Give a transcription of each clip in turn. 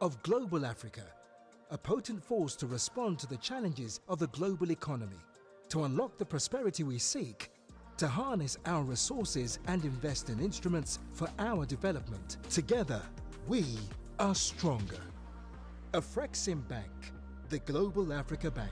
of global Africa, a potent force to respond to the challenges of the global economy, to unlock the prosperity we seek, to harness our resources and invest in instruments for our development. Together, we are stronger. Afreximbank, the Global Africa Bank.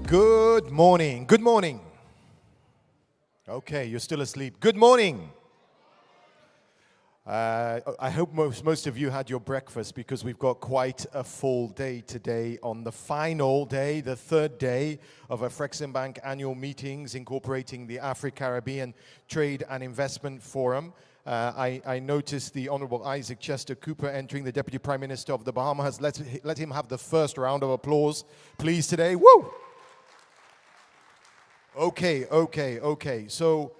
Good morning. Good morning. Okay, you're still asleep. Good morning. I hope most of you had your breakfast because we've got quite a full day today on the final day, the third day of Afreximbank annual meetings incorporating the AfriCaribbean Trade and Investment Forum. I noticed the Honorable Isaac Chester Cooper entering, the Deputy Prime Minister of the Bahamas. Let him have the first round of applause, please, today. Woo! Okay. So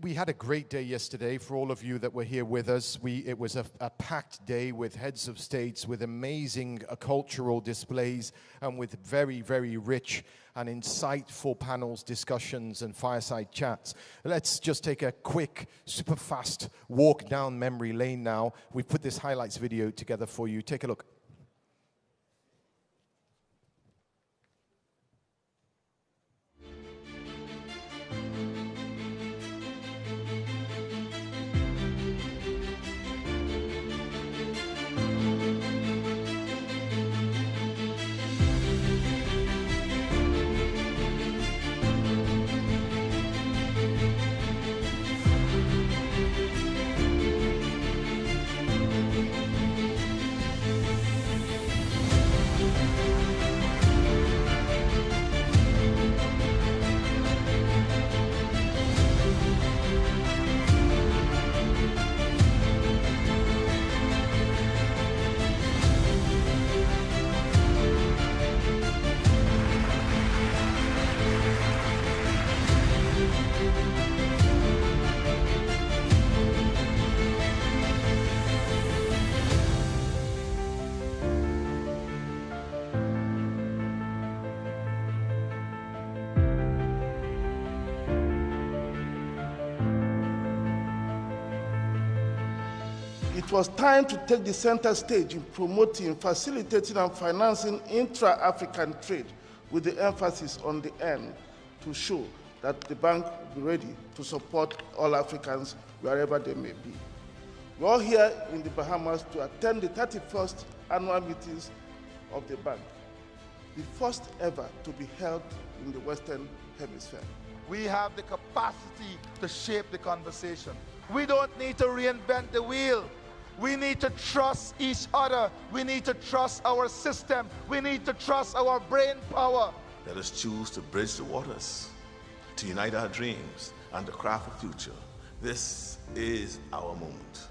we had a great day yesterday for all of you that were here with us. It was a packed day with heads of states, with amazing cultural displays, and with very, very rich and insightful panels, discussions, and fireside chats. Let's just take a quick, super fast walk down memory lane now. We've put this highlights video together for you. Take a look. It was time to take the center stage in promoting, facilitating, and financing intra-African trade with the emphasis on the end to show that the bank will be ready to support all Africans wherever they may be. We're all here in the Bahamas to attend the 31st annual meetings of the bank, the first ever to be held in the Western Hemisphere. We have the capacity to shape the conversation. We don't need to reinvent the wheel. We need to trust each other. We need to trust our system. We need to trust our brain power. Let us choose to bridge the waters, to unite our dreams and to craft a future. This is our moment.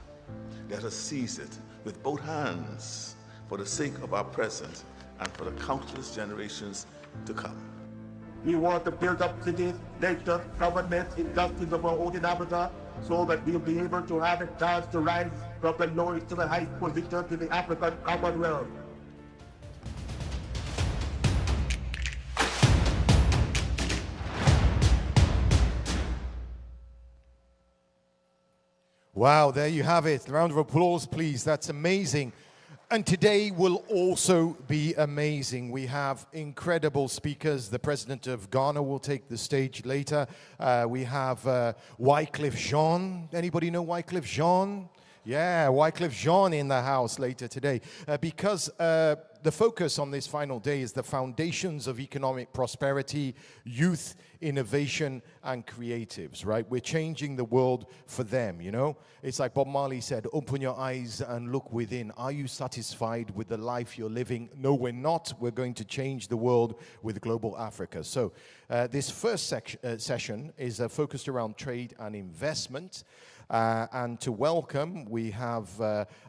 Let us seize it with both hands for the sake of our present and for the countless generations to come. We want to build up cities, nations, governments, industries of our own in Africa, so that we'll be able to have a chance to rise from the lowest to the highest position in the African Commonwealth. Wow, there you have it. Round of applause, please. That's amazing. And today will also be amazing. We have incredible speakers. The president of Ghana will take the stage later. We have Wycliffe Jean. Anybody know Wycliffe Jean? Yeah, Wycliffe Jean in the house later today. Because the focus on this final day is the foundations of economic prosperity, youth, innovation, and creatives, right? We're changing the world for them, you know? It's like Bob Marley said, open your eyes and look within. Are you satisfied with the life you're living? No, we're not. We're going to change the world with Global Africa. So this first session is focused around trade and investment. And to welcome, we have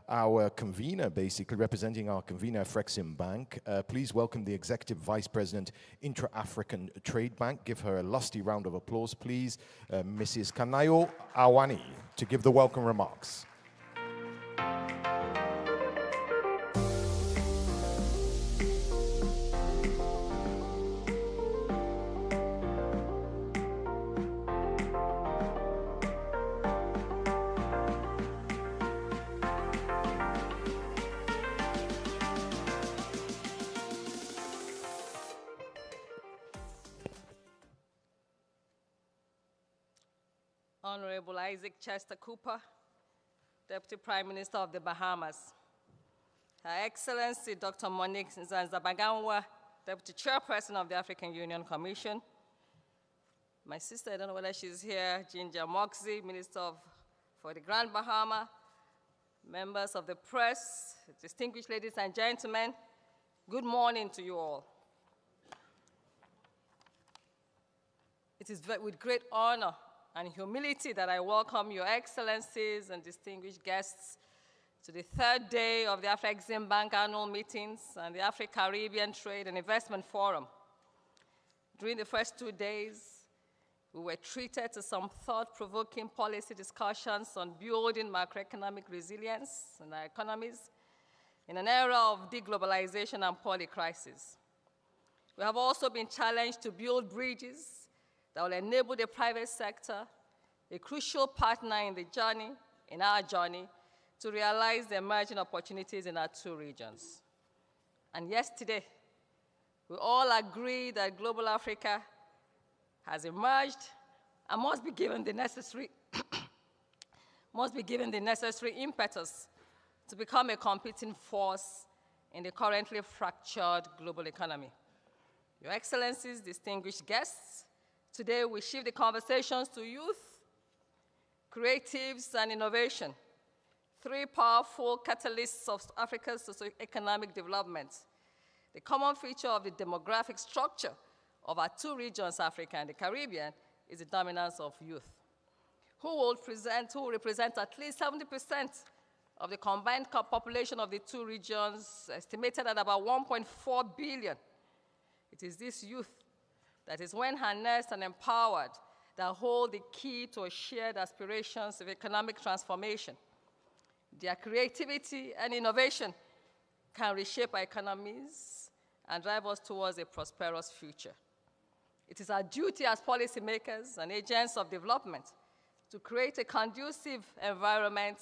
our convener, basically representing our convener, Afreximbank. Please welcome the Executive Vice President, Intra-African Trade Bank. Give her a lusty round of applause, please. Mrs. Kanayo Awani, to give the welcome remarks. Honorable Isaac Chester Cooper, Deputy Prime Minister of the Bahamas. Her Excellency Dr. Monique Nzanzabaganwa, Deputy Chairperson of the African Union Commission. My sister, I don't know whether she's here, Ginger Moxie, Minister for the Grand Bahama, members of the press, distinguished ladies and gentlemen, good morning to you all. It is with great honor and humility that I welcome your excellencies and distinguished guests to the third day of the Afreximbank annual meetings and the Afri-Caribbean Trade and Investment Forum. During the first 2 days, we were treated to some thought-provoking policy discussions on building macroeconomic resilience in our economies in an era of deglobalization and polycrisis. We have also been challenged to build bridges that will enable the private sector, a crucial partner in our journey, to realize the emerging opportunities in our two regions. And yesterday, we all agree that global Africa has emerged and must be given the necessary impetus to become a competing force in the currently fractured global economy. Your Excellencies, distinguished guests, today we shift the conversations to youth, creatives, and innovation, three powerful catalysts of Africa's socio-economic development. The common feature of the demographic structure of our two regions, Africa and the Caribbean, is the dominance of youth, who will represent at least 70% of the combined population of the two regions, estimated at about 1.4 billion. It is this youth that is, when harnessed and empowered, that hold the key to a shared aspirations of economic transformation. Their creativity and innovation can reshape our economies and drive us towards a prosperous future. It is our duty as policymakers and agents of development to create a conducive environment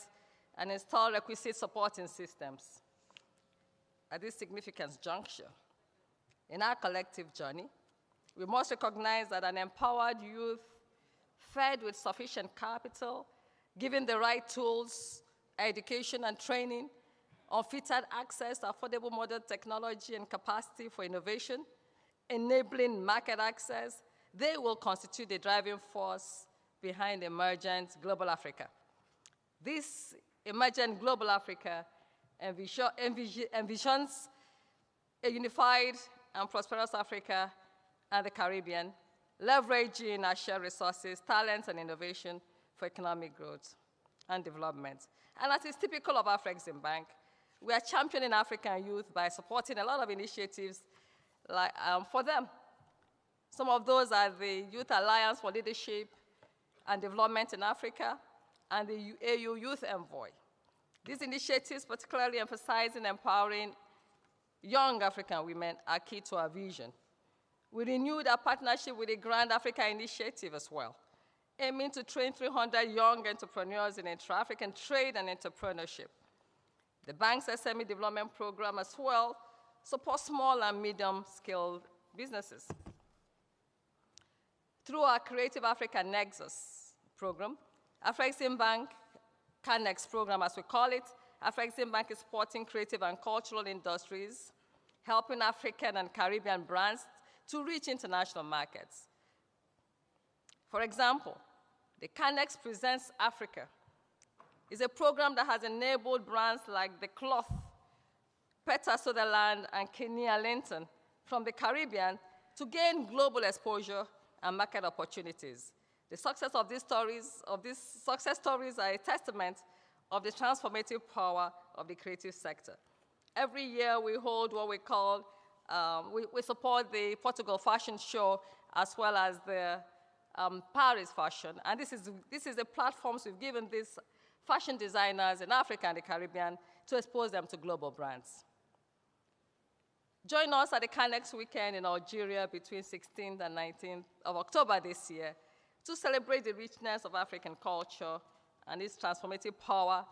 and install requisite supporting systems. At this significant juncture in our collective journey, we must recognize that an empowered youth, fed with sufficient capital, given the right tools, education and training, unfettered access to affordable modern technology and capacity for innovation, enabling market access, they will constitute the driving force behind emergent global Africa. This emergent global Africa envisions a unified and prosperous Africa and the Caribbean, leveraging our shared resources, talents, and innovation for economic growth and development. And as is typical of Afreximbank, we are championing African youth by supporting a lot of initiatives for them. Some of those are the Youth Alliance for Leadership and Development in Africa and the AU Youth Envoy. These initiatives, particularly emphasizing empowering young African women, are key to our vision. We renewed our partnership with the Grand Africa Initiative as well, aiming to train 300 young entrepreneurs in intra-African trade and entrepreneurship. The bank's SME development program as well supports small and medium-scale businesses. Through our Creative Africa Nexus program, Afreximbank CanNext program, as we call it, Afreximbank is supporting creative and cultural industries, helping African and Caribbean brands to reach international markets. For example, the CanNext Presents Africa is a program that has enabled brands like The Cloth, Peter Sutherland, and Kenya Linton from the Caribbean to gain global exposure and market opportunities. The success of these success stories are a testament of the transformative power of the creative sector. Every year we hold what we call, we support the Portugal Fashion Show as well as the Paris Fashion. And this is the platforms we've given these fashion designers in Africa and the Caribbean to expose them to global brands. Join us at the CanNext weekend in Algeria between 16th and 19th of October this year to celebrate the richness of African culture and its transformative power,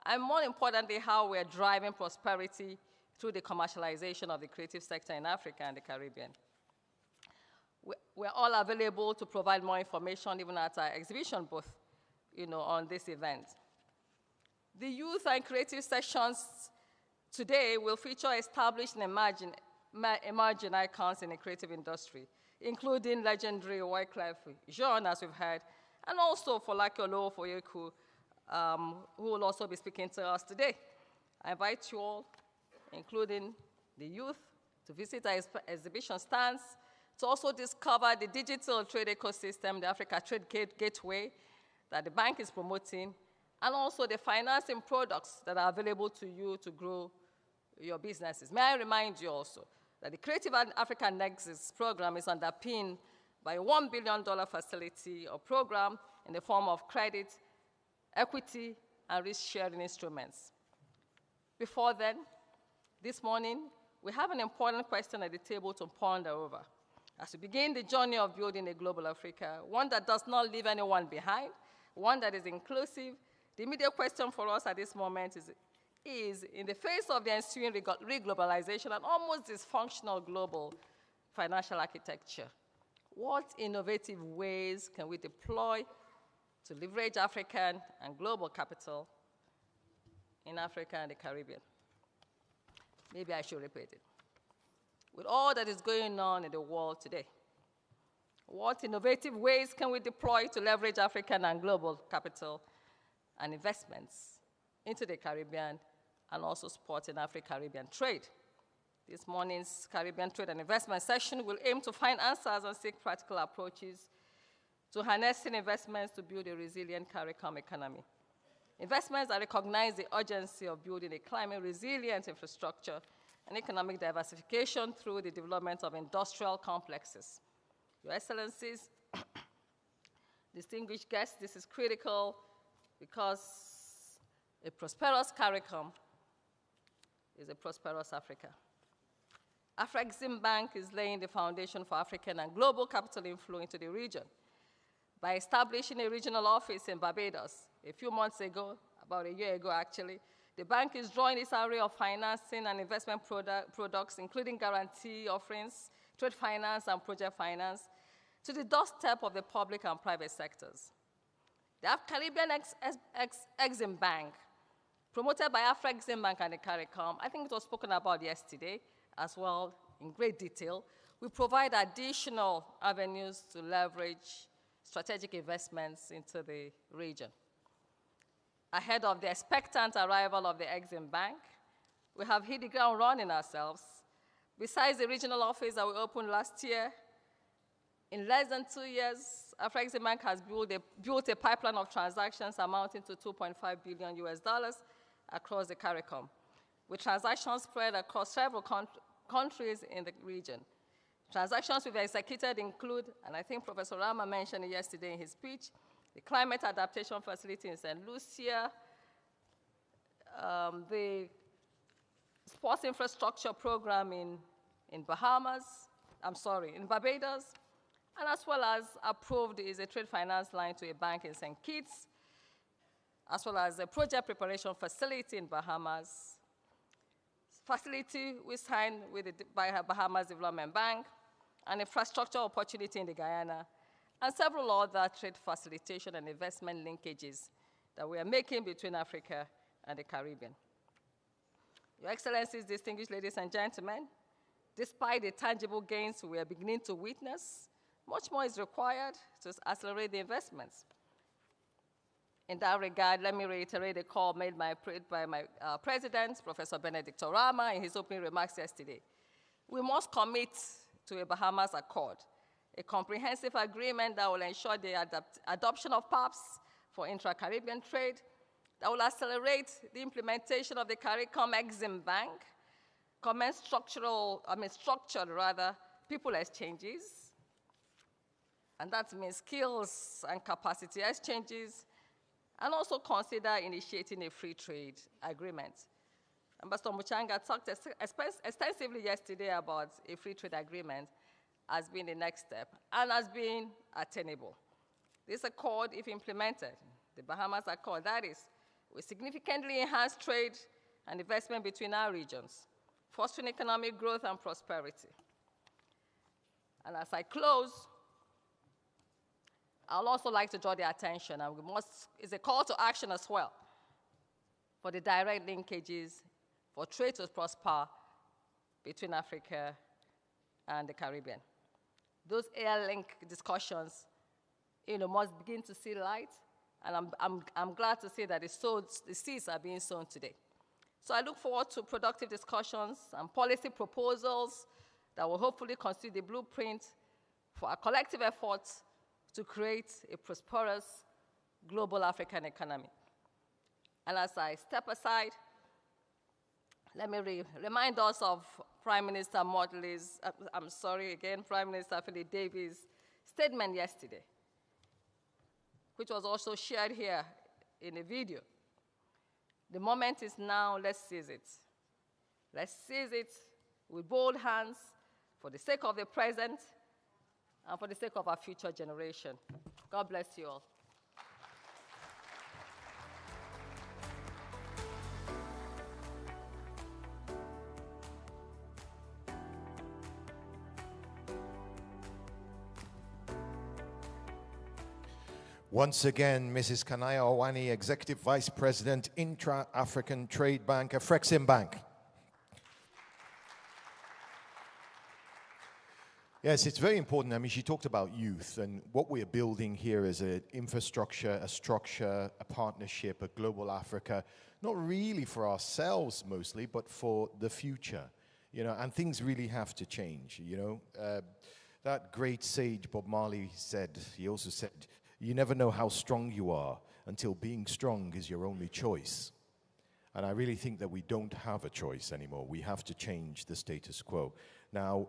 and more importantly, how we're driving prosperity through the commercialization of the creative sector in Africa and the Caribbean. We're all available to provide more information, even at our exhibition booth, on this event. The youth and creative sessions today will feature established and emerging icons in the creative industry, including legendary Wyclef Jean, as we've heard, and also Folake Olowofoyeku, who will also be speaking to us today. I invite you all, including the youth, to visit our exhibition stands, to also discover the digital trade ecosystem, the Africa Trade Gateway, that the bank is promoting, and also the financing products that are available to you to grow your businesses. May I remind you also that the Creative Africa Nexus program is underpinned by a $1 billion facility or program in the form of credit, equity, and risk-sharing instruments. Before then, this morning, we have an important question at the table to ponder over. As we begin the journey of building a global Africa, one that does not leave anyone behind, one that is inclusive, the immediate question for us at this moment is in the face of the ensuing reglobalization and almost dysfunctional global financial architecture, what innovative ways can we deploy to leverage African and global capital in Africa and the Caribbean? Maybe I should repeat it. With all that is going on in the world today, what innovative ways can we deploy to leverage African and global capital and investments into the Caribbean and also supporting Afro-Caribbean trade? This morning's Caribbean Trade and Investment session will aim to find answers and seek practical approaches to harnessing investments to build a resilient CARICOM economy. Investments that recognize the urgency of building a climate-resilient infrastructure and economic diversification through the development of industrial complexes. Your Excellencies, distinguished guests, this is critical because a prosperous CARICOM is a prosperous Africa. Afreximbank is laying the foundation for African and global capital inflow into the region by establishing a regional office in Barbados. A few months ago, about a year ago actually, the bank is drawing its array of financing and investment products, including guarantee offerings, trade finance, and project finance, to the doorstep of the public and private sectors. The Caribbean Exim Bank, promoted by Afreximbank and the CARICOM, I think it was spoken about yesterday as well in great detail, will provide additional avenues to leverage strategic investments into the region. ahead of the expectant arrival of the Afreximbank. We have hit the ground running ourselves. Besides the regional office that we opened last year, in less than 2 years, Afreximbank has built a pipeline of transactions amounting to $2.5 billion across the CARICOM, with transactions spread across several countries in the region. Transactions we've executed include, and I think Professor Rama mentioned it yesterday in his speech, the Climate Adaptation Facility in St. Lucia, the Sports Infrastructure Program in Barbados, and as well as approved is a trade finance line to a bank in St. Kitts, as well as a project preparation facility in Bahamas, facility we signed with the Bahamas Development Bank, an infrastructure opportunity in the Guyana, and several other trade facilitation and investment linkages that we are making between Africa and the Caribbean. Your Excellencies, distinguished ladies and gentlemen, despite the tangible gains we are beginning to witness, much more is required to accelerate the investments. In that regard, let me reiterate the call made by my President, Professor Benedict Rama, in his opening remarks yesterday. We must commit to a Bahamas Accord, a comprehensive agreement that will ensure the adoption of PAPs for intra-Caribbean trade, that will accelerate the implementation of the CARICOM Afreximbank, commence structured people exchanges, and that means skills and capacity exchanges, and also consider initiating a free trade agreement. Ambassador Muchanga talked extensively yesterday about a free trade agreement as being the next step and as being attainable. This accord, if implemented, the Bahamas Accord, that is, will significantly enhance trade and investment between our regions, fostering economic growth and prosperity. And as I close, I'd also like to draw the attention, and it's a call to action as well, for the direct linkages for trade to prosper between Africa and the Caribbean. Those air-link discussions, must begin to see light, and I'm glad to see that the seeds are being sown today. So I look forward to productive discussions and policy proposals that will hopefully constitute the blueprint for our collective efforts to create a prosperous global African economy. And as I step aside, let me remind us of Prime Minister Prime Minister Philip Davies' statement yesterday, which was also shared here in a video. The moment is now, let's seize it. Let's seize it with bold hands for the sake of the present and for the sake of our future generation. God bless you all. Once again, Mrs. Kanaya Owani, Executive Vice President, Intra-African Trade Bank, Afreximbank. Yes, it's very important. I mean, she talked about youth, and what we're building here is an infrastructure, a structure, a partnership, a global Africa, not really for ourselves mostly, but for the future, and things really have to change, That great sage Bob Marley said, he also said, you never know how strong you are until being strong is your only choice. And I really think that we don't have a choice anymore. We have to change the status quo. Now,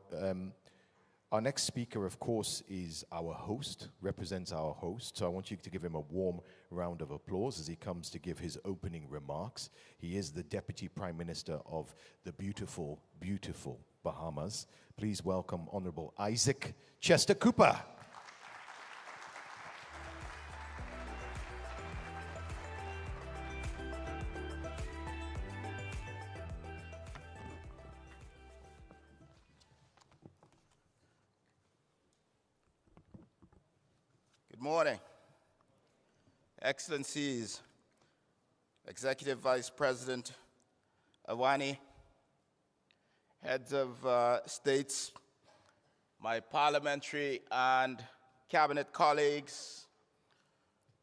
our next speaker, of course, is our host, represents our host. So I want you to give him a warm round of applause as he comes to give his opening remarks. He is the Deputy Prime Minister of the beautiful, beautiful Bahamas. Please welcome Honorable Isaac Chester Cooper. Good morning. Excellencies, Executive Vice President Awani, heads of states, my parliamentary and cabinet colleagues,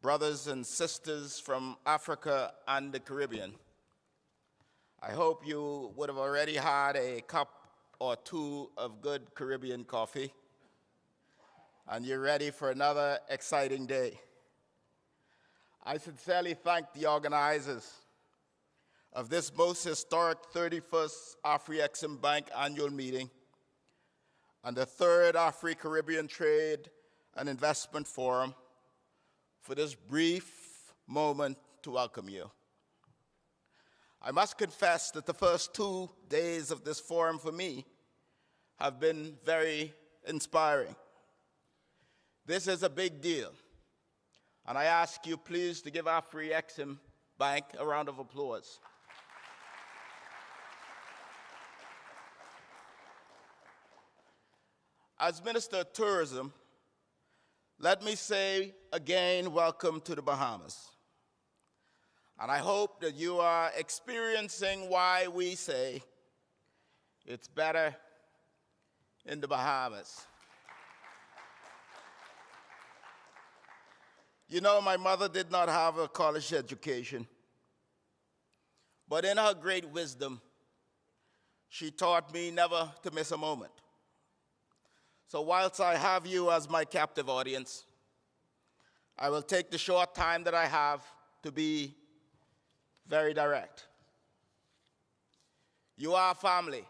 brothers and sisters from Africa and the Caribbean. I hope you would have already had a cup or two of good Caribbean coffee, and you're ready for another exciting day. I sincerely thank the organizers of this most historic 31st Afreximbank annual meeting and the 3rd AfriCaribbean Trade and Investment Forum for this brief moment to welcome you. I must confess that the first 2 days of this forum for me have been very inspiring. This is a big deal, and I ask you please to give Afreximbank a round of applause. As Minister of Tourism, let me say again, welcome to the Bahamas. And I hope that you are experiencing why we say it's better in the Bahamas. You know, my mother did not have a college education, but in her great wisdom, she taught me never to miss a moment. So whilst I have you as my captive audience, I will take the short time that I have to be very direct. You are family,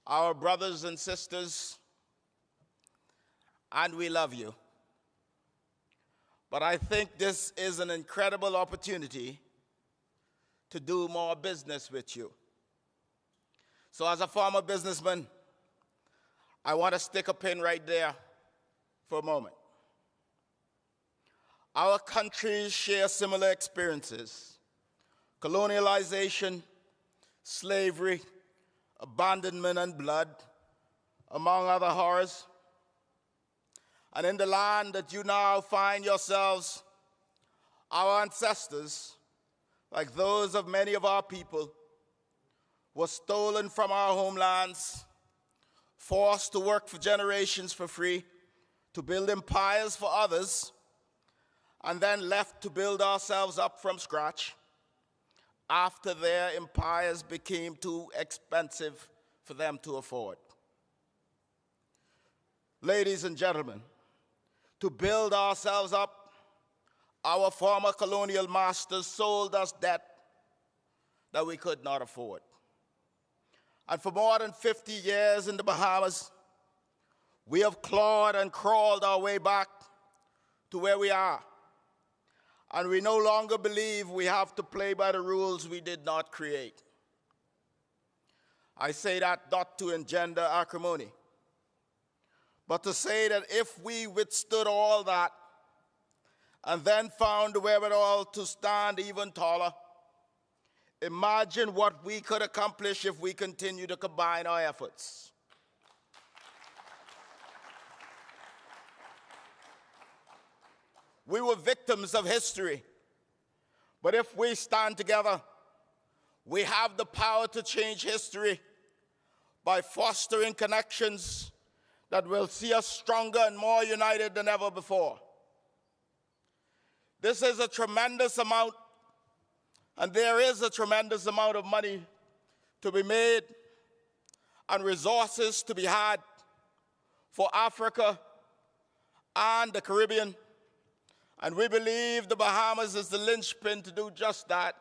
our brothers and sisters, and we love you. But I think this is an incredible opportunity to do more business with you. So as a former businessman, I want to stick a pin right there for a moment. Our countries share similar experiences: colonialization, slavery, abandonment, and blood, among other horrors. And in the land that you now find yourselves, our ancestors, like those of many of our people, were stolen from our homelands, forced to work for generations for free, to build empires for others, and then left to build ourselves up from scratch after their empires became too expensive for them to afford. Ladies and gentlemen, to build ourselves up, our former colonial masters sold us debt that we could not afford. And for more than 50 years in the Bahamas, we have clawed and crawled our way back to where we are. And we no longer believe we have to play by the rules we did not create. I say that not to engender acrimony, but to say that if we withstood all that and then found the wherewithal to stand even taller, imagine what we could accomplish if we continue to combine our efforts. We were victims of history, but if we stand together, we have the power to change history by fostering connections that will see us stronger and more united than ever before. This is a tremendous amount, and there is a tremendous amount of money to be made and resources to be had for Africa and the Caribbean. And we believe the Bahamas is the linchpin to do just that,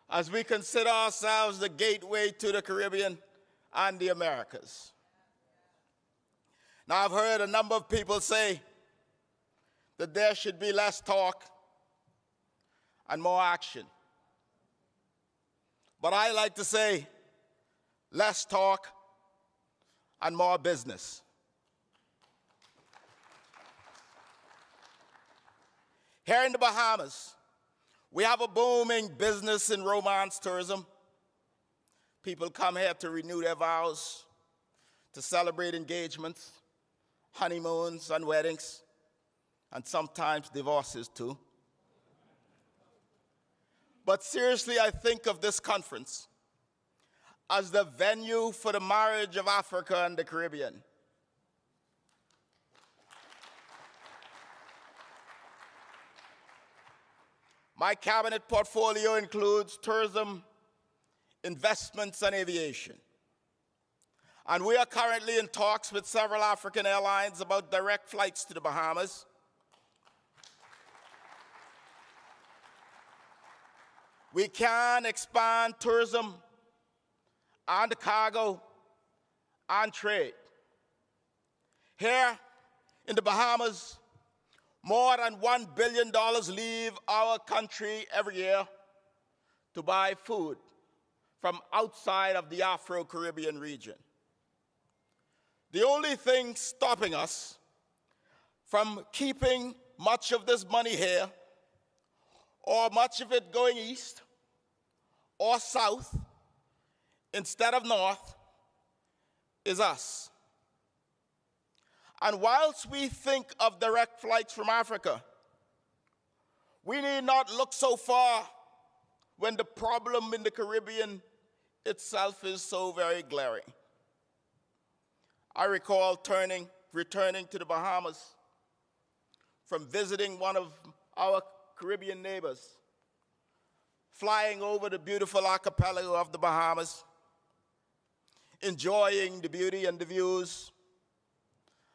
as we consider ourselves the gateway to the Caribbean and the Americas. Now, I've heard a number of people say that there should be less talk and more action. But I like to say less talk and more business. Here in the Bahamas, we have a booming business in romance tourism. People come here to renew their vows, to celebrate engagements, honeymoons, and weddings, and sometimes divorces too. But seriously, I think of this conference as the venue for the marriage of Africa and the Caribbean. My cabinet portfolio includes tourism, investments, and aviation. And we are currently in talks with several African airlines about direct flights to the Bahamas. We can expand tourism and cargo and trade. Here in the Bahamas, more than $1 billion leave our country every year to buy food from outside of the Afro-Caribbean region. The only thing stopping us from keeping much of this money here, or much of it going east or south instead of north, is us. And whilst we think of direct flights from Africa, we need not look so far when the problem in the Caribbean itself is so very glaring. I recall returning to the Bahamas from visiting one of our Caribbean neighbors, flying over the beautiful archipelago of the Bahamas, enjoying the beauty and the views.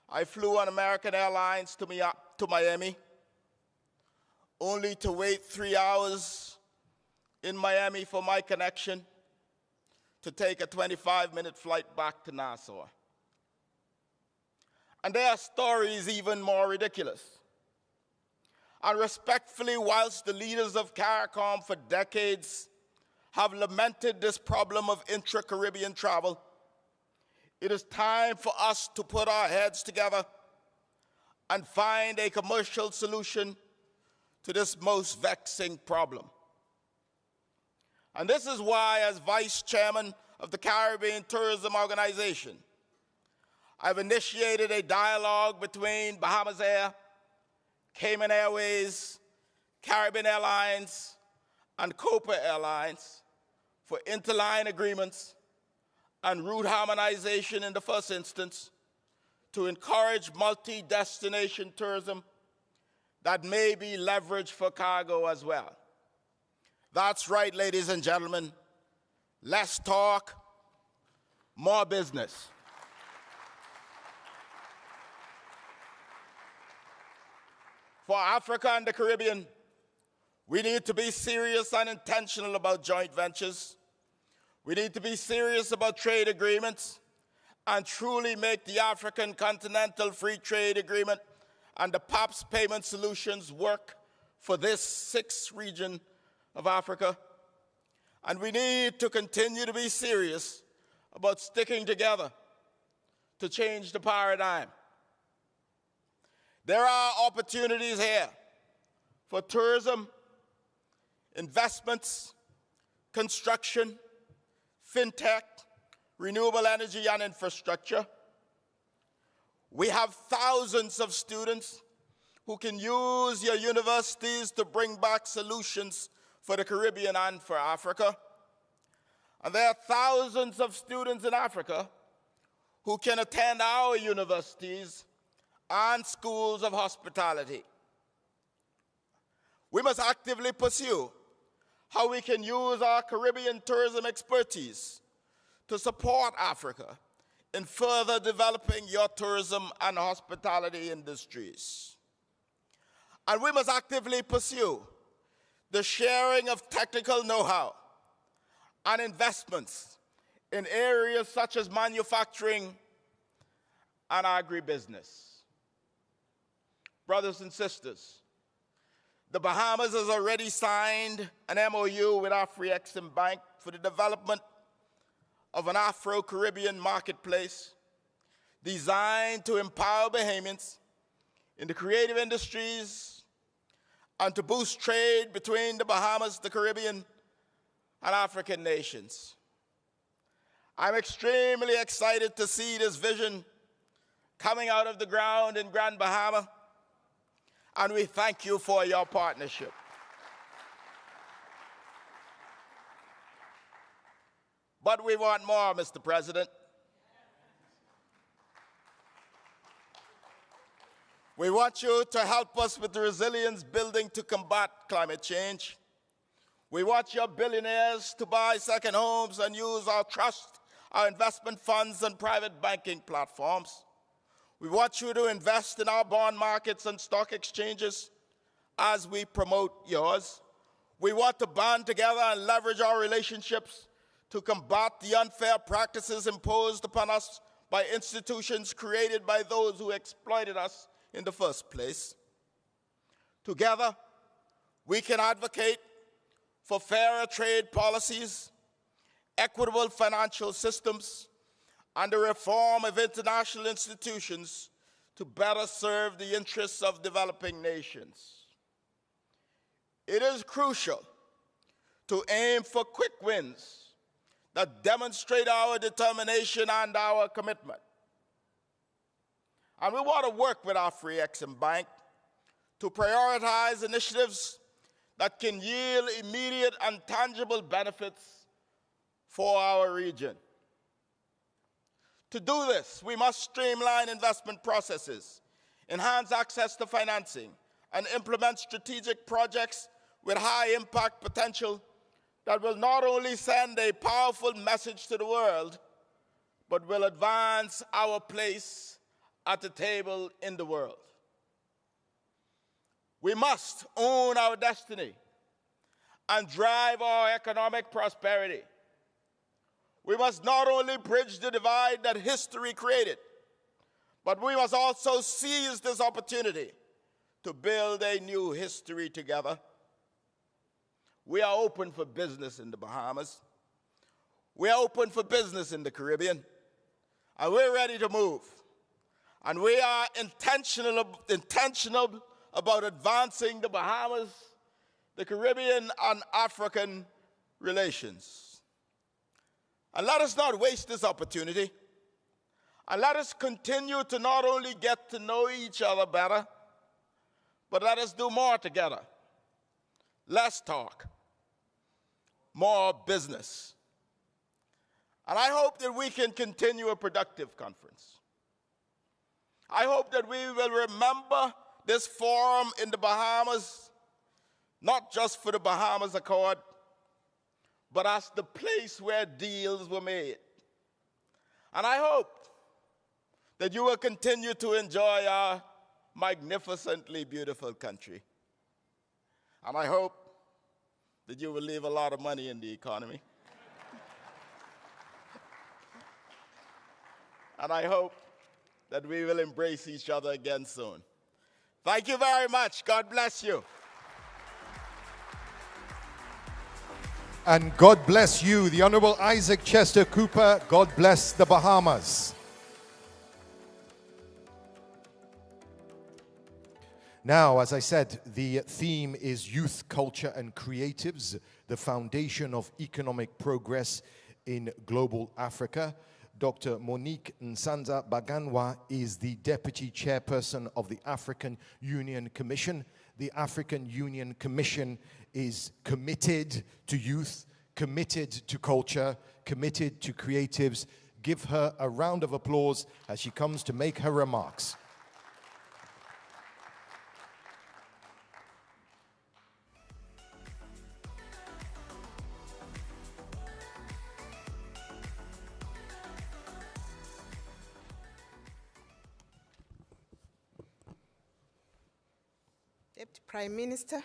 I flew on American Airlines to Miami, only to wait 3 hours in Miami for my connection to take a 25-minute flight back to Nassau. And there are stories even more ridiculous. And respectfully, whilst the leaders of CARICOM for decades have lamented this problem of intra-Caribbean travel, it is time for us to put our heads together and find a commercial solution to this most vexing problem. And this is why, as Vice Chairman of the Caribbean Tourism Organization, I've initiated a dialogue between Bahamas Air, Cayman Airways, Caribbean Airlines, and Copa Airlines for interline agreements and route harmonization in the first instance to encourage multi-destination tourism that may be leveraged for cargo as well. That's right, ladies and gentlemen. Less talk, more business. For Africa and the Caribbean, we need to be serious and intentional about joint ventures. We need to be serious about trade agreements and truly make the African Continental Free Trade Agreement and the PAPS payment solutions work for this sixth region of Africa. And we need to continue to be serious about sticking together to change the paradigm. There are opportunities here for tourism, investments, construction, fintech, renewable energy, and infrastructure. We have thousands of students who can use your universities to bring back solutions for the Caribbean and for Africa. And there are thousands of students in Africa who can attend our universities and schools of hospitality. We must actively pursue how we can use our Caribbean tourism expertise to support Africa in further developing your tourism and hospitality industries. And we must actively pursue the sharing of technical know-how and investments in areas such as manufacturing and agribusiness. Brothers and sisters, the Bahamas has already signed an MOU with Afreximbank for the development of an Afro-Caribbean marketplace designed to empower Bahamians in the creative industries and to boost trade between the Bahamas, the Caribbean, and African nations. I'm extremely excited to see this vision coming out of the ground in Grand Bahama, and we thank you for your partnership. But we want more, Mr. President. We want you to help us with the resilience building to combat climate change. We want your billionaires to buy second homes and use our trust, our investment funds, and private banking platforms. We want you to invest in our bond markets and stock exchanges as we promote yours. We want to band together and leverage our relationships to combat the unfair practices imposed upon us by institutions created by those who exploited us in the first place. Together, we can advocate for fairer trade policies, equitable financial systems, and the reform of international institutions to better serve the interests of developing nations. It is crucial to aim for quick wins that demonstrate our determination and our commitment. And we want to work with Afreximbank to prioritize initiatives that can yield immediate and tangible benefits for our region. To do this, we must streamline investment processes, enhance access to financing, and implement strategic projects with high impact potential that will not only send a powerful message to the world, but will advance our place at the table in the world. We must own our destiny and drive our economic prosperity. We must not only bridge the divide that history created, but we must also seize this opportunity to build a new history together. We are open for business in the Bahamas. We are open for business in the Caribbean. And we're ready to move. And we are intentional about advancing the Bahamas, the Caribbean, and African relations. And let us not waste this opportunity. And let us continue to not only get to know each other better, but let us do more together. Less talk, more business. And I hope that we can continue a productive conference. I hope that we will remember this forum in the Bahamas, not just for the Bahamas Accord, but as the place where deals were made. And I hope that you will continue to enjoy our magnificently beautiful country. And I hope that you will leave a lot of money in the economy. And I hope that we will embrace each other again soon. Thank you very much. God bless you. And God bless you, the Honorable Isaac Chester Cooper. God bless the Bahamas. Now, as I said, the theme is Youth, Culture and Creatives, the foundation of economic progress in global Africa. Dr. Monique Nsanza Baganwa is the Deputy Chairperson of the African Union Commission. The African Union Commission is committed to youth, committed to culture, committed to creatives. Give her a round of applause as she comes to make her remarks. Deputy Prime Minister,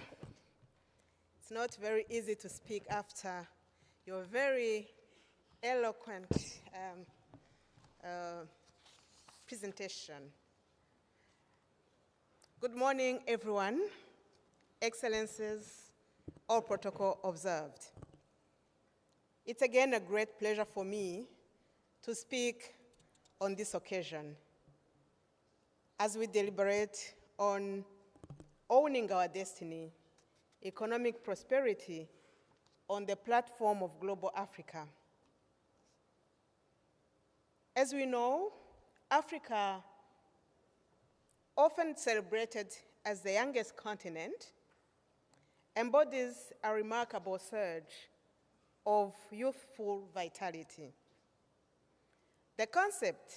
it's not very easy to speak after your very eloquent presentation. Good morning, everyone. Excellencies, all protocol observed. It's again a great pleasure for me to speak on this occasion as we deliberate on owning our destiny, economic prosperity on the platform of global Africa. As we know, Africa, often celebrated as the youngest continent, embodies a remarkable surge of youthful vitality. The concept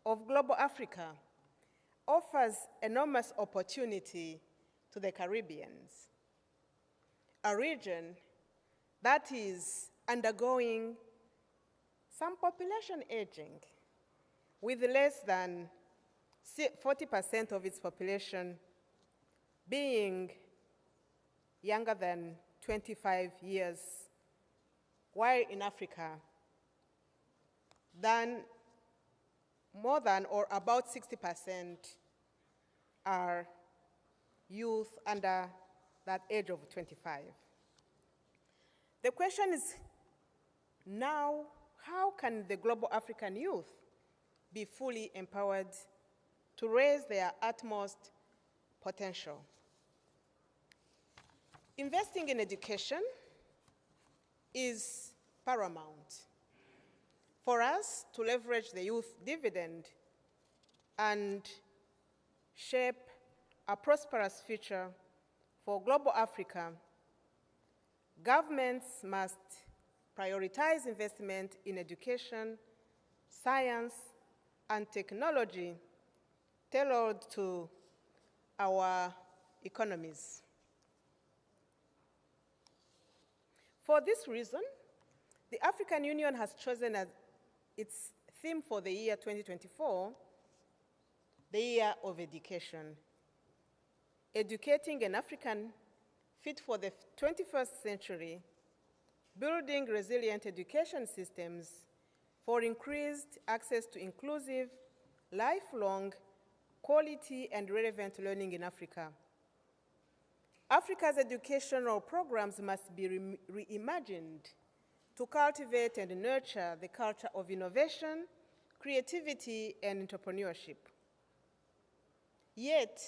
of global Africa offers enormous opportunity to the Caribbeans, a region that is undergoing some population aging, with less than 40% of its population being younger than 25 years, while in Africa, more than or about 60% are youth under that age of 25. The question is now, how can the global African youth be fully empowered to raise their utmost potential? Investing in education is paramount for us to leverage the youth dividend and shape a prosperous future for global Africa. Governments must prioritize investment in education, science, and technology tailored to our economies. For this reason, the African Union has chosen as its theme for the year 2024, the Year of Education, educating an African fit for the 21st century, building resilient education systems for increased access to inclusive, lifelong, quality, and relevant learning in Africa. Africa's educational programs must be reimagined to cultivate and nurture the culture of innovation, creativity, and entrepreneurship. Yet,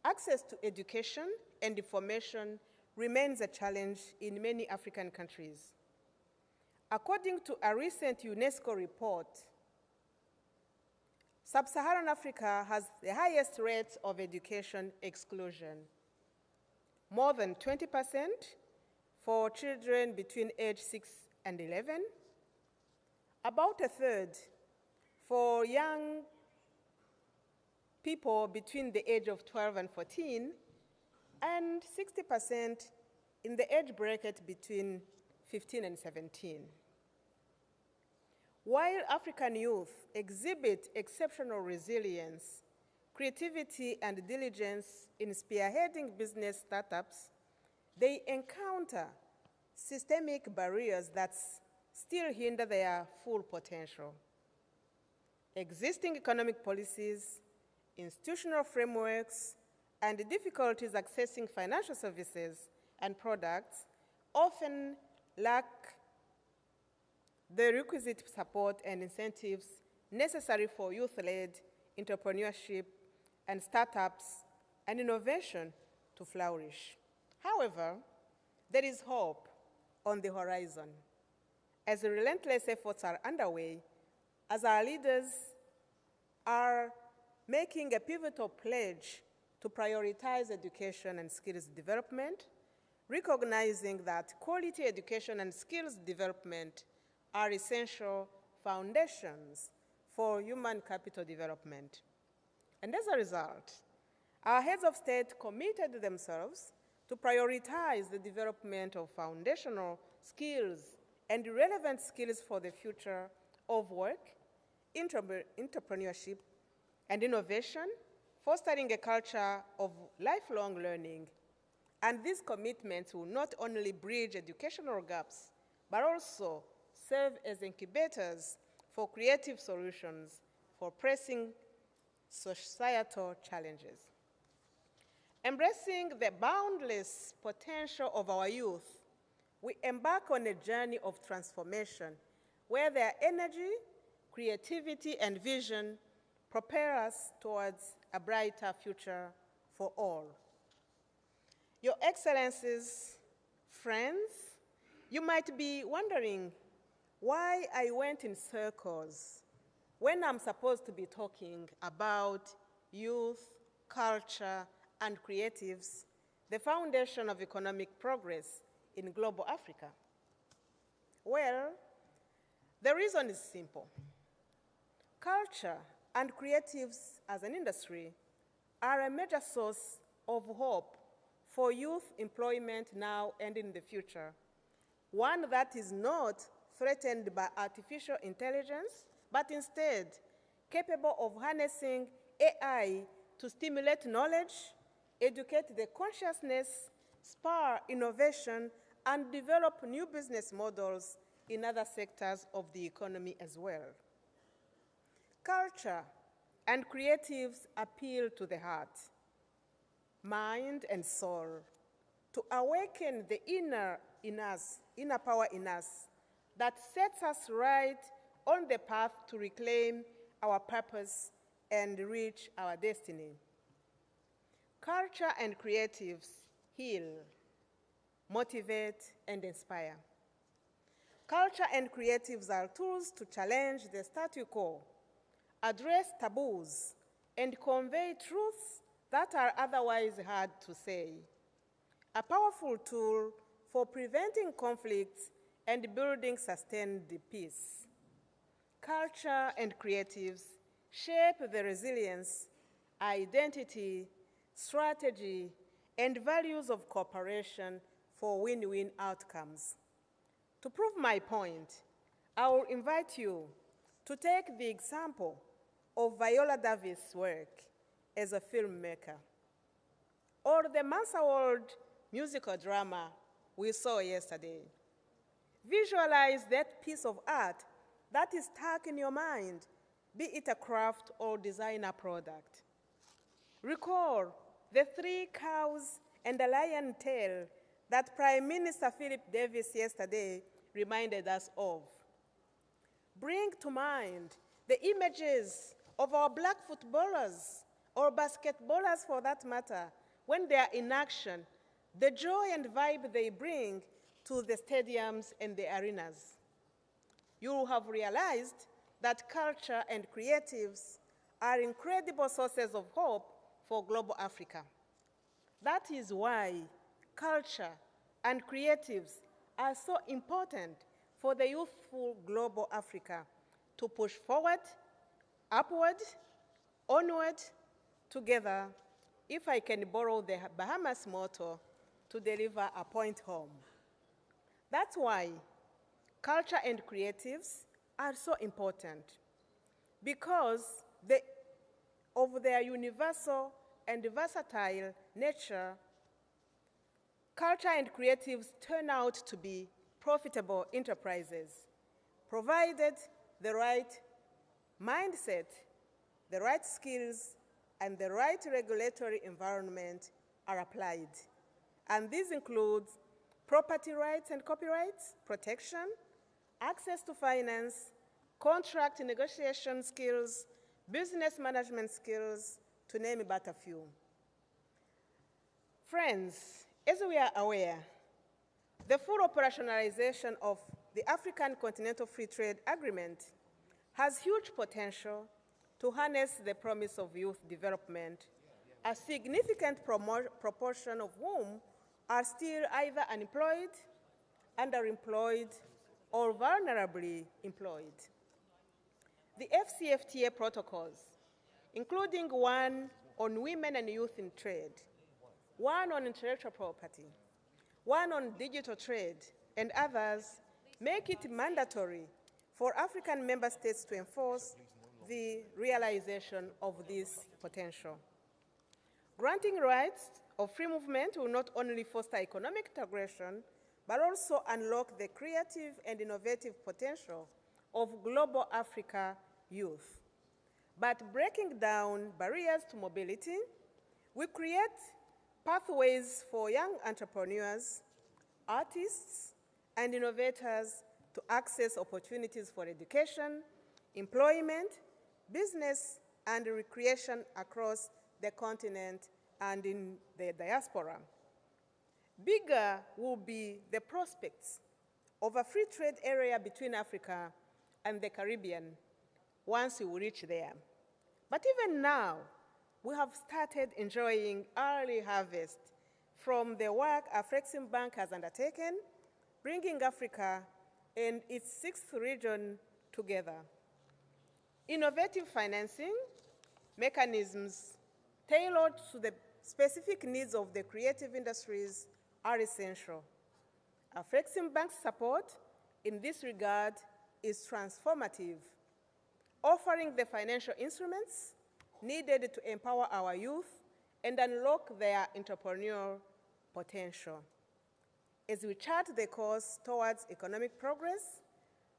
access to education and information remains a challenge in many African countries. According to a recent UNESCO report, Sub-Saharan Africa has the highest rates of education exclusion, more than 20% for children between age 6 and 11, about a third for young people between the age of 12 and 14, and 60% in the age bracket between 15 and 17. While African youth exhibit exceptional resilience, creativity, and diligence in spearheading business startups, they encounter systemic barriers that still hinder their full potential. Existing economic policies, institutional frameworks, and the difficulties accessing financial services and products often lack the requisite support and incentives necessary for youth-led entrepreneurship and startups and innovation to flourish. However, there is hope on the horizon as relentless efforts are underway, as our leaders are making a pivotal pledge to prioritize education and skills development, recognizing that quality education and skills development are essential foundations for human capital development. And as a result, our heads of state committed themselves to prioritize the development of foundational skills and relevant skills for the future of work, entrepreneurship, and innovation, fostering a culture of lifelong learning. And these commitments will not only bridge educational gaps, but also serve as incubators for creative solutions for pressing societal challenges. Embracing the boundless potential of our youth, we embark on a journey of transformation where their energy, creativity, and vision propel us towards a brighter future for all. Your Excellencies, friends, you might be wondering why I went in circles when I'm supposed to be talking about youth, culture, and creatives, the foundation of economic progress in global Africa. Well, the reason is simple. Culture and creatives as an industry are a major source of hope for youth employment now and in the future, one that is not threatened by artificial intelligence, but instead capable of harnessing AI to stimulate knowledge, educate the consciousness, spur innovation, and develop new business models in other sectors of the economy as well. Culture and creatives appeal to the heart, mind, and soul to awaken the inner power in us that sets us right on the path to reclaim our purpose and reach our destiny. Culture and creatives heal, motivate, and inspire. Culture and creatives are tools to challenge the status quo, address taboos, and convey truths that are otherwise hard to say. A powerful tool for preventing conflicts and building sustained peace. Culture and creatives shape the resilience, identity, strategy, and values of cooperation for win-win outcomes. To prove my point, I will invite you to take the example of Viola Davis' work as a filmmaker, or the Mansa World musical drama we saw yesterday. Visualize that piece of art that is stuck in your mind, be it a craft or designer product. Recall the 3 cows and a lion tail that Prime Minister Philip Davis yesterday reminded us of. Bring to mind the images of our black footballers, or basketballers for that matter, when they are in action, the joy and vibe they bring to the stadiums and the arenas. You will have realized that culture and creatives are incredible sources of hope for global Africa. That is why culture and creatives are so important for the youthful global Africa to push forward, upward, onward, together, if I can borrow the Bahamas motto, to deliver a point home. That's why culture and creatives are so important, because of their universal and versatile nature. Culture and creatives turn out to be profitable enterprises, provided the right mindset, the right skills, and the right regulatory environment are applied. And these include property rights and copyrights, protection, access to finance, contract negotiation skills, business management skills, to name but a few. Friends, as we are aware, the full operationalization of the African Continental Free Trade Agreement has huge potential to harness the promise of youth development, a significant proportion of whom are still either unemployed, underemployed, or vulnerably employed. The FCFTA protocols, including one on women and youth in trade, one on intellectual property, one on digital trade, and others, make it mandatory for African member states to enforce the realization of this potential. Granting rights of free movement will not only foster economic integration, but also unlock the creative and innovative potential of global Africa youth. But breaking down barriers to mobility, we create pathways for young entrepreneurs, artists, and innovators to access opportunities for education, employment, business, and recreation across the continent and in the diaspora. Bigger will be the prospects of a free trade area between Africa and the Caribbean once we reach there. But even now, we have started enjoying early harvest from the work Afreximbank has undertaken, bringing Africa and its 6th region together. Innovative financing mechanisms tailored to the specific needs of the creative industries are essential. Afreximbank's support in this regard is transformative, offering the financial instruments needed to empower our youth and unlock their entrepreneurial potential. As we chart the course towards economic progress,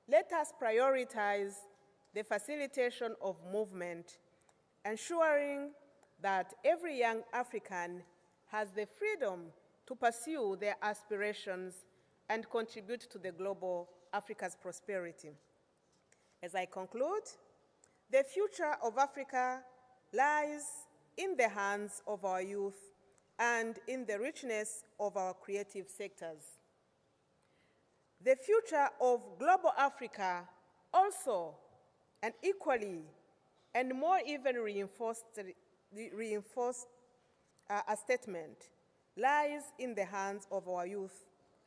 let us prioritize the facilitation of movement, ensuring that every young African has the freedom to pursue their aspirations and contribute to the global Africa's prosperity. As I conclude, the future of Africa lies in the hands of our youth and in the richness of our creative sectors. The future of global Africa also, and equally, and more even reinforced a statement, lies in the hands of our youth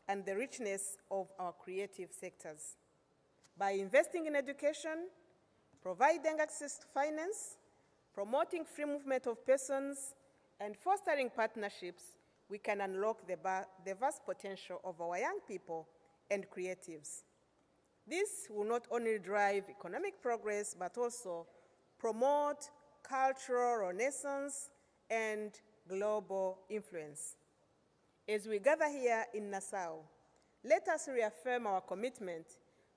and the richness of our creative sectors. By investing in education, providing access to finance, promoting free movement of persons, and fostering partnerships, we can unlock the vast potential of our young people and creatives. This will not only drive economic progress, but also promote cultural renaissance and global influence. As we gather here in Nassau, let us reaffirm our commitment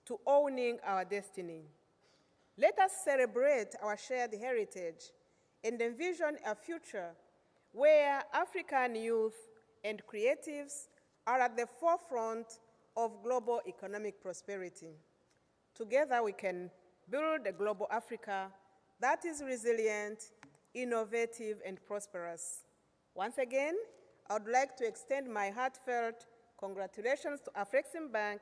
to owning our destiny. Let us celebrate our shared heritage and envision a future where African youth and creatives are at the forefront of global economic prosperity. Together we can build a global Africa that is resilient, innovative, and prosperous. Once again, I would like to extend my heartfelt congratulations to Afreximbank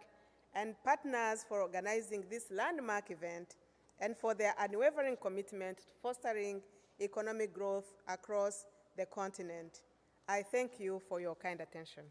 and partners for organizing this landmark event and for their unwavering commitment to fostering economic growth across the continent. I thank you for your kind attention.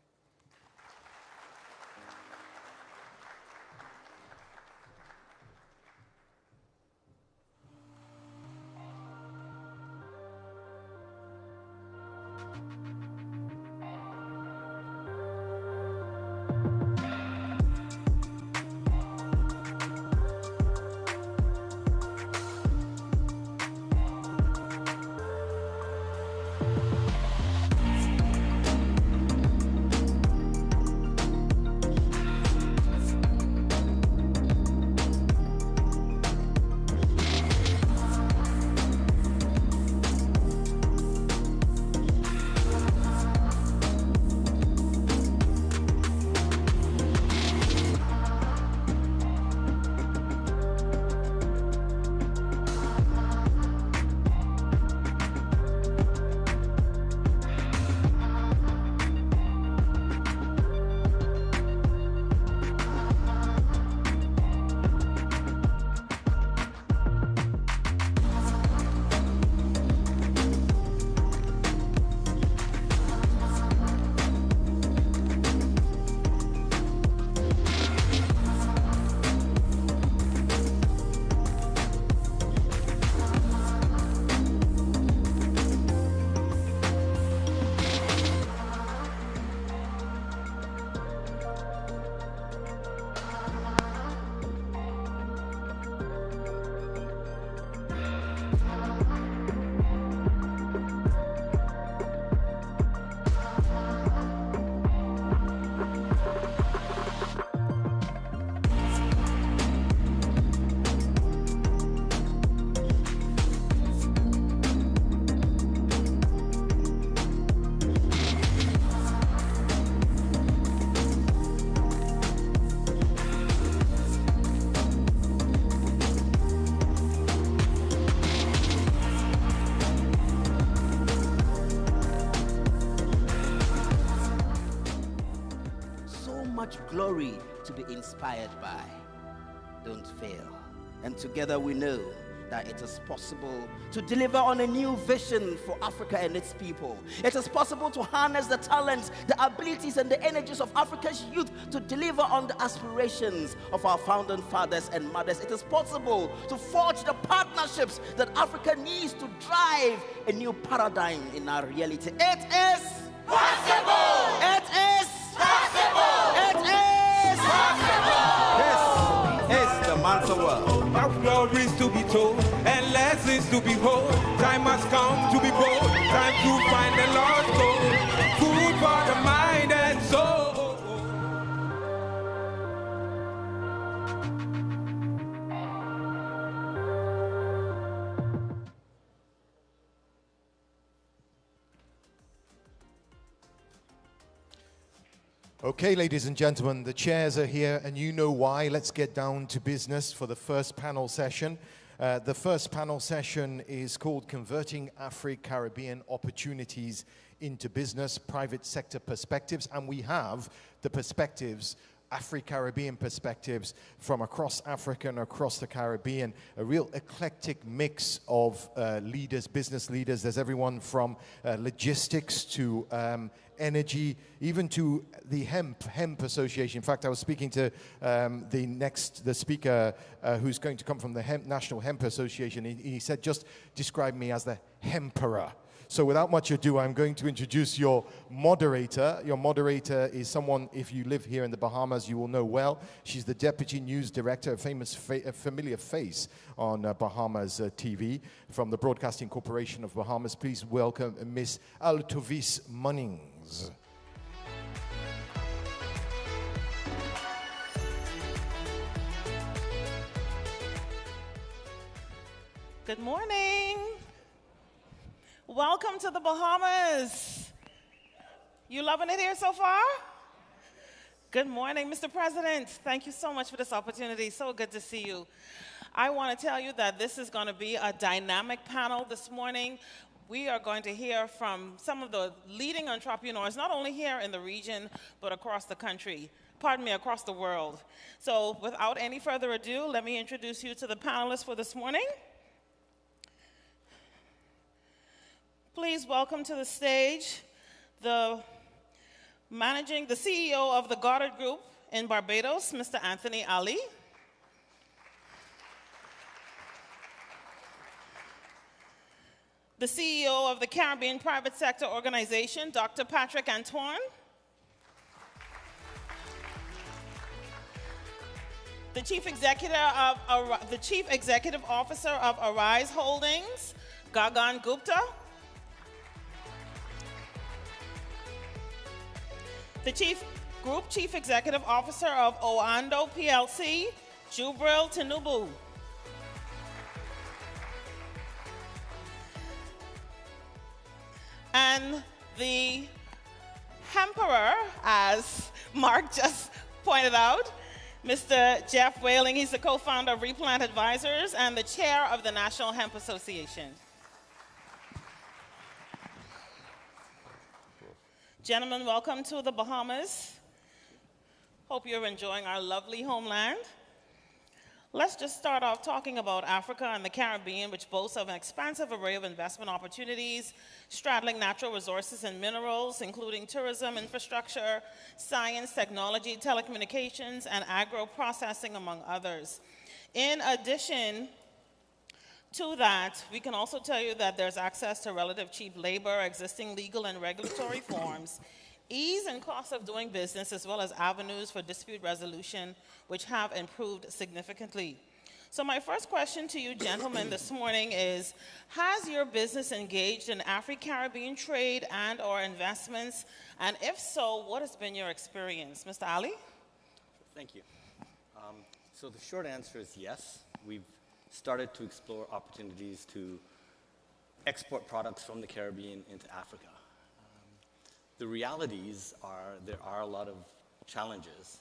Glory to be inspired by. Don't fail. And together we know that it is possible to deliver on a new vision for Africa and its people. It is possible to harness the talents, the abilities, and the energies of Africa's youth to deliver on the aspirations of our founding fathers and mothers. It is possible to forge the partnerships that Africa needs to drive a new paradigm in our reality. It is possible! It is possible! It is possible! This is the mantra world. Our stories to be told and lessons to behold. Time has come to be bold. Time to find the lost gold. Food for the mind and soul. Okay, ladies and gentlemen, the chairs are here, and you know why. Let's get down to business for the first panel session. The first panel session is called Converting Afri-Caribbean Opportunities into Business, Private Sector Perspectives, and we have the perspectives, Afri-Caribbean perspectives from across Africa and across the Caribbean, a real eclectic mix of leaders, business leaders. There's everyone from logistics to energy, even to the hemp association. In fact, I was speaking to the speaker who's going to come from the National Hemp Association. He said, just describe me as the hemperer. So without much ado, I'm going to introduce your moderator. Your moderator is someone, if you live here in the Bahamas, you will know well. She's the Deputy News Director, a familiar face on Bahamas TV from the Broadcasting Corporation of Bahamas. Please welcome Miss Altovis Munnings. Good morning. Welcome to the Bahamas. You loving it here so far? Good morning, Mr. President. Thank you so much for this opportunity. So good to see you. I want to tell you that this is going to be a dynamic panel this morning. We are going to hear from some of the leading entrepreneurs, not only here in the region, but across the country. Pardon me, across the world. So without any further ado, let me introduce you to the panelists for this morning. Please welcome to the stage the CEO of the Goddard Group in Barbados, Mr. Anthony Ali. The CEO of the Caribbean Private Sector Organization, Dr. Patrick Antoine. The Chief Executive Officer of Arise Holdings, Gagan Gupta. The Group Chief Executive Officer of Oando PLC, Jubril Tinubu. And the hemperer, as Mark just pointed out, Mr. Jeff Whaling. He's the co-founder of Replant Advisors and the chair of the National Hemp Association. Gentlemen, welcome to the Bahamas. Hope you're enjoying our lovely homeland. Let's just start off talking about Africa and the Caribbean, which boasts of an expansive array of investment opportunities, straddling natural resources and minerals, including tourism, infrastructure, science, technology, telecommunications, and agro-processing, among others. In addition to that, we can also tell you that there's access to relative cheap labor, existing legal and regulatory forms, ease and cost of doing business, as well as avenues for dispute resolution, which have improved significantly. So my first question to you, gentlemen, this morning is, has your business engaged in Afri-Caribbean trade and or investments? And if so, what has been your experience? Mr. Ali? Thank you. So the short answer is yes. We've started to explore opportunities to export products from the Caribbean into Africa. The realities are there are a lot of challenges,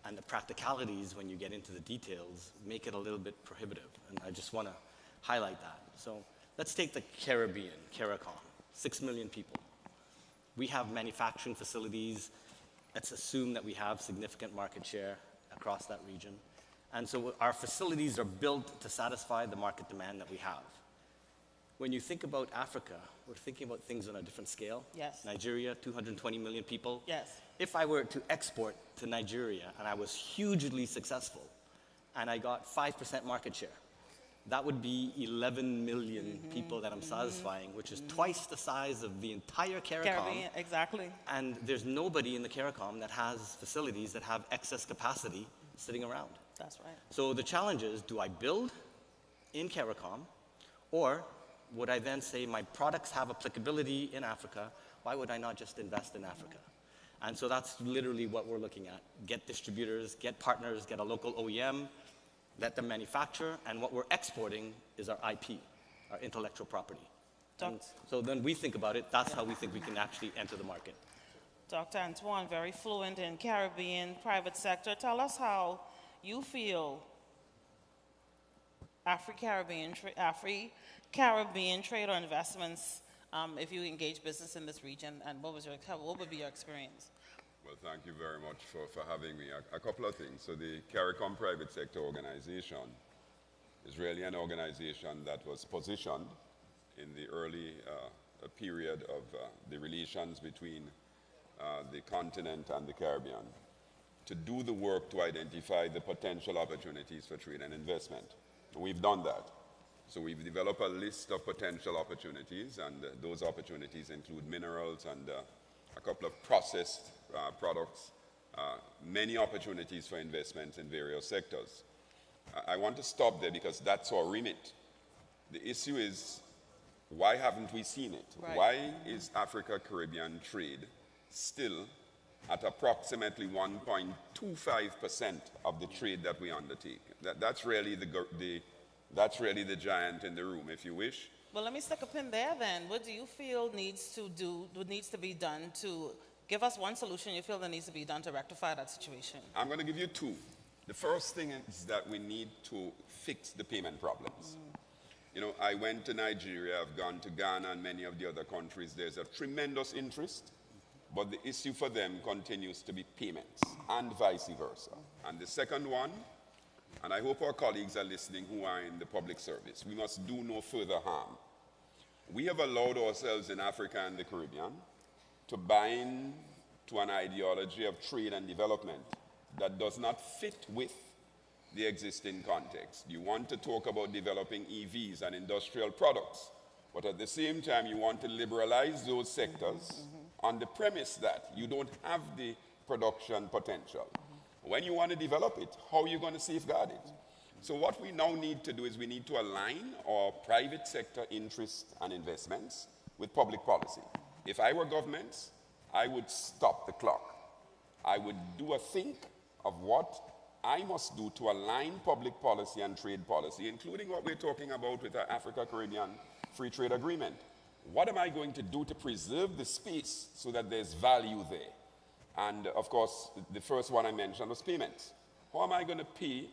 and the practicalities, when you get into the details, make it a little bit prohibitive, and I just want to highlight that. So let's take the Caribbean, CARICOM, 6 million people. We have manufacturing facilities. Let's assume that we have significant market share across that region. And so our facilities are built to satisfy the market demand that we have. When you think about Africa, we're thinking about things on a different scale. Yes. Nigeria, 220 million people. Yes. If I were to export to Nigeria and I was hugely successful and I got 5% market share, that would be 11 million people that I'm satisfying, which is twice the size of the entire Caribbean, exactly. And there's nobody in the CARICOM that has facilities that have excess capacity sitting around. That's right. So the challenge is, do I build in CARICOM, or would I then say my products have applicability in Africa? Why would I not just invest in Africa? And so that's literally what we're looking at. Get distributors, get partners, get a local OEM, let them manufacture, and what we're exporting is our IP, our intellectual property. And so then we think about it, that's how we think we can actually enter the market. Dr. Antoine, very fluent in Caribbean private sector. Tell us how you feel Afri-Caribbean trade or investments, if you engage business in this region, and what would be your experience? Well, thank you very much for having me. A couple of things. So the CARICOM Private Sector Organization is really an organization that was positioned in the early period of the relations between the continent and the Caribbean to do the work to identify the potential opportunities for trade and investment. And we've done that. So we've developed a list of potential opportunities, and those opportunities include minerals and a couple of processed products, many opportunities for investments in various sectors. I want to stop there because that's our remit. The issue is, why haven't we seen it? Right. Why is Africa-Caribbean trade still at approximately 1.25% of the trade that we undertake? That's really that's really the giant in the room, if you wish. Well, let me stick a pin there then. What do you feel needs to be done to give us one solution you feel that needs to be done to rectify that situation? I'm going to give you two. The first thing is that we need to fix the payment problems. You know, I went to Nigeria, I've gone to Ghana and many of the other countries. There's a tremendous interest, but the issue for them continues to be payments, and vice versa. And the second one, and I hope our colleagues are listening who are in the public service, we must do no further harm. We have allowed ourselves in Africa and the Caribbean to bind to an ideology of trade and development that does not fit with the existing context. You want to talk about developing EVs and industrial products, but at the same time you want to liberalize those sectors on the premise that you don't have the production potential. When you want to develop it, how are you going to safeguard it? So what we now need to do is we need to align our private sector interests and investments with public policy. If I were governments, I would stop the clock. I would do a think of what I must do to align public policy and trade policy, including what we're talking about with our Africa-Caribbean Free Trade Agreement. What am I going to do to preserve the space so that there's value there? And of course, the first one I mentioned was payments. How am I going to pay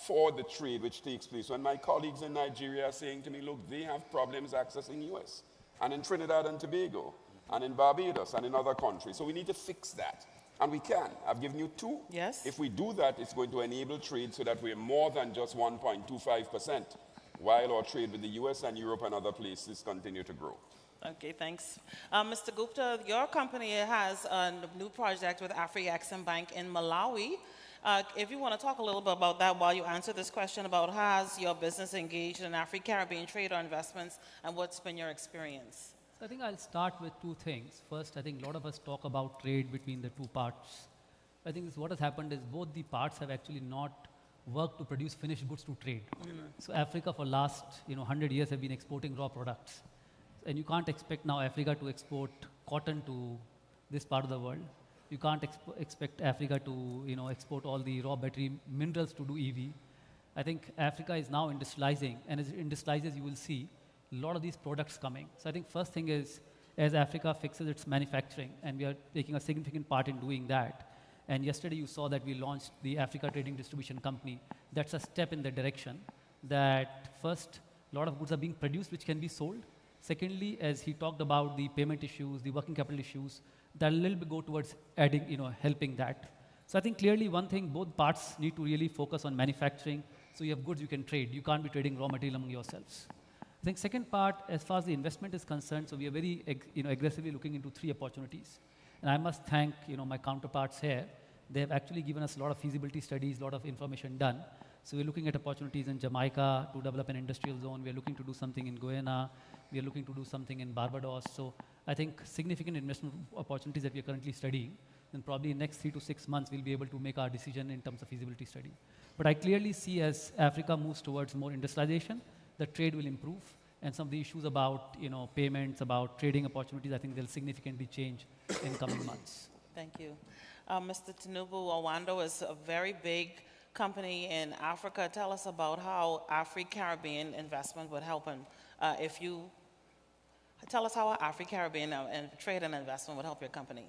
for the trade which takes place when my colleagues in Nigeria are saying to me, look, they have problems accessing US, and in Trinidad and Tobago, and in Barbados, and in other countries. So we need to fix that. And we can. I've given you two. Yes. If we do that, it's going to enable trade so that we're more than just 1.25%, while our trade with the US and Europe and other places continue to grow. Okay, thanks. Mr. Gupta, your company has a new project with Afreximbank in Malawi. If you want to talk a little bit about that while you answer this question about has your business engaged in Afri-Caribbean trade or investments, and what's been your experience? So I think I'll start with two things. First, I think a lot of us talk about trade between the two parts. I think what has happened is both the parts have actually not worked to produce finished goods to trade. So Africa for last 100 years have been exporting raw products. And you can't expect now Africa to export cotton to this part of the world. You can't expect Africa to export all the raw battery minerals to do EV. I think Africa is now industrializing, and as it industrializes, you will see a lot of these products coming. So I think first thing is, as Africa fixes its manufacturing, and we are taking a significant part in doing that. And yesterday you saw that we launched the Africa Trading Distribution Company. That's a step in the direction that first, a lot of goods are being produced which can be sold. Secondly, as he talked about the payment issues, the working capital issues, that a little bit go towards adding, helping that. So I think clearly one thing, both parts need to really focus on manufacturing, so you have goods you can trade. You can't be trading raw material among yourselves. I think second part, as far as the investment is concerned, so we are very aggressively looking into 3 opportunities. And I must thank my counterparts here. They have actually given us a lot of feasibility studies, a lot of information done. So we're looking at opportunities in Jamaica to develop an industrial zone. We're looking to do something in Guyana. We're looking to do something in Barbados. So I think significant investment opportunities that we are currently studying. And probably in the next 3 to 6 months, we'll be able to make our decision in terms of feasibility study. But I clearly see as Africa moves towards more industrialization, the trade will improve. And some of the issues about payments, about trading opportunities, I think they'll significantly change in coming months. Thank you. Mr. Tinubu, Owando is a very big company in Africa. Tell us about how AfriCaribbean investment would help him. Tell us how AfriCaribbean and trade and investment would help your company.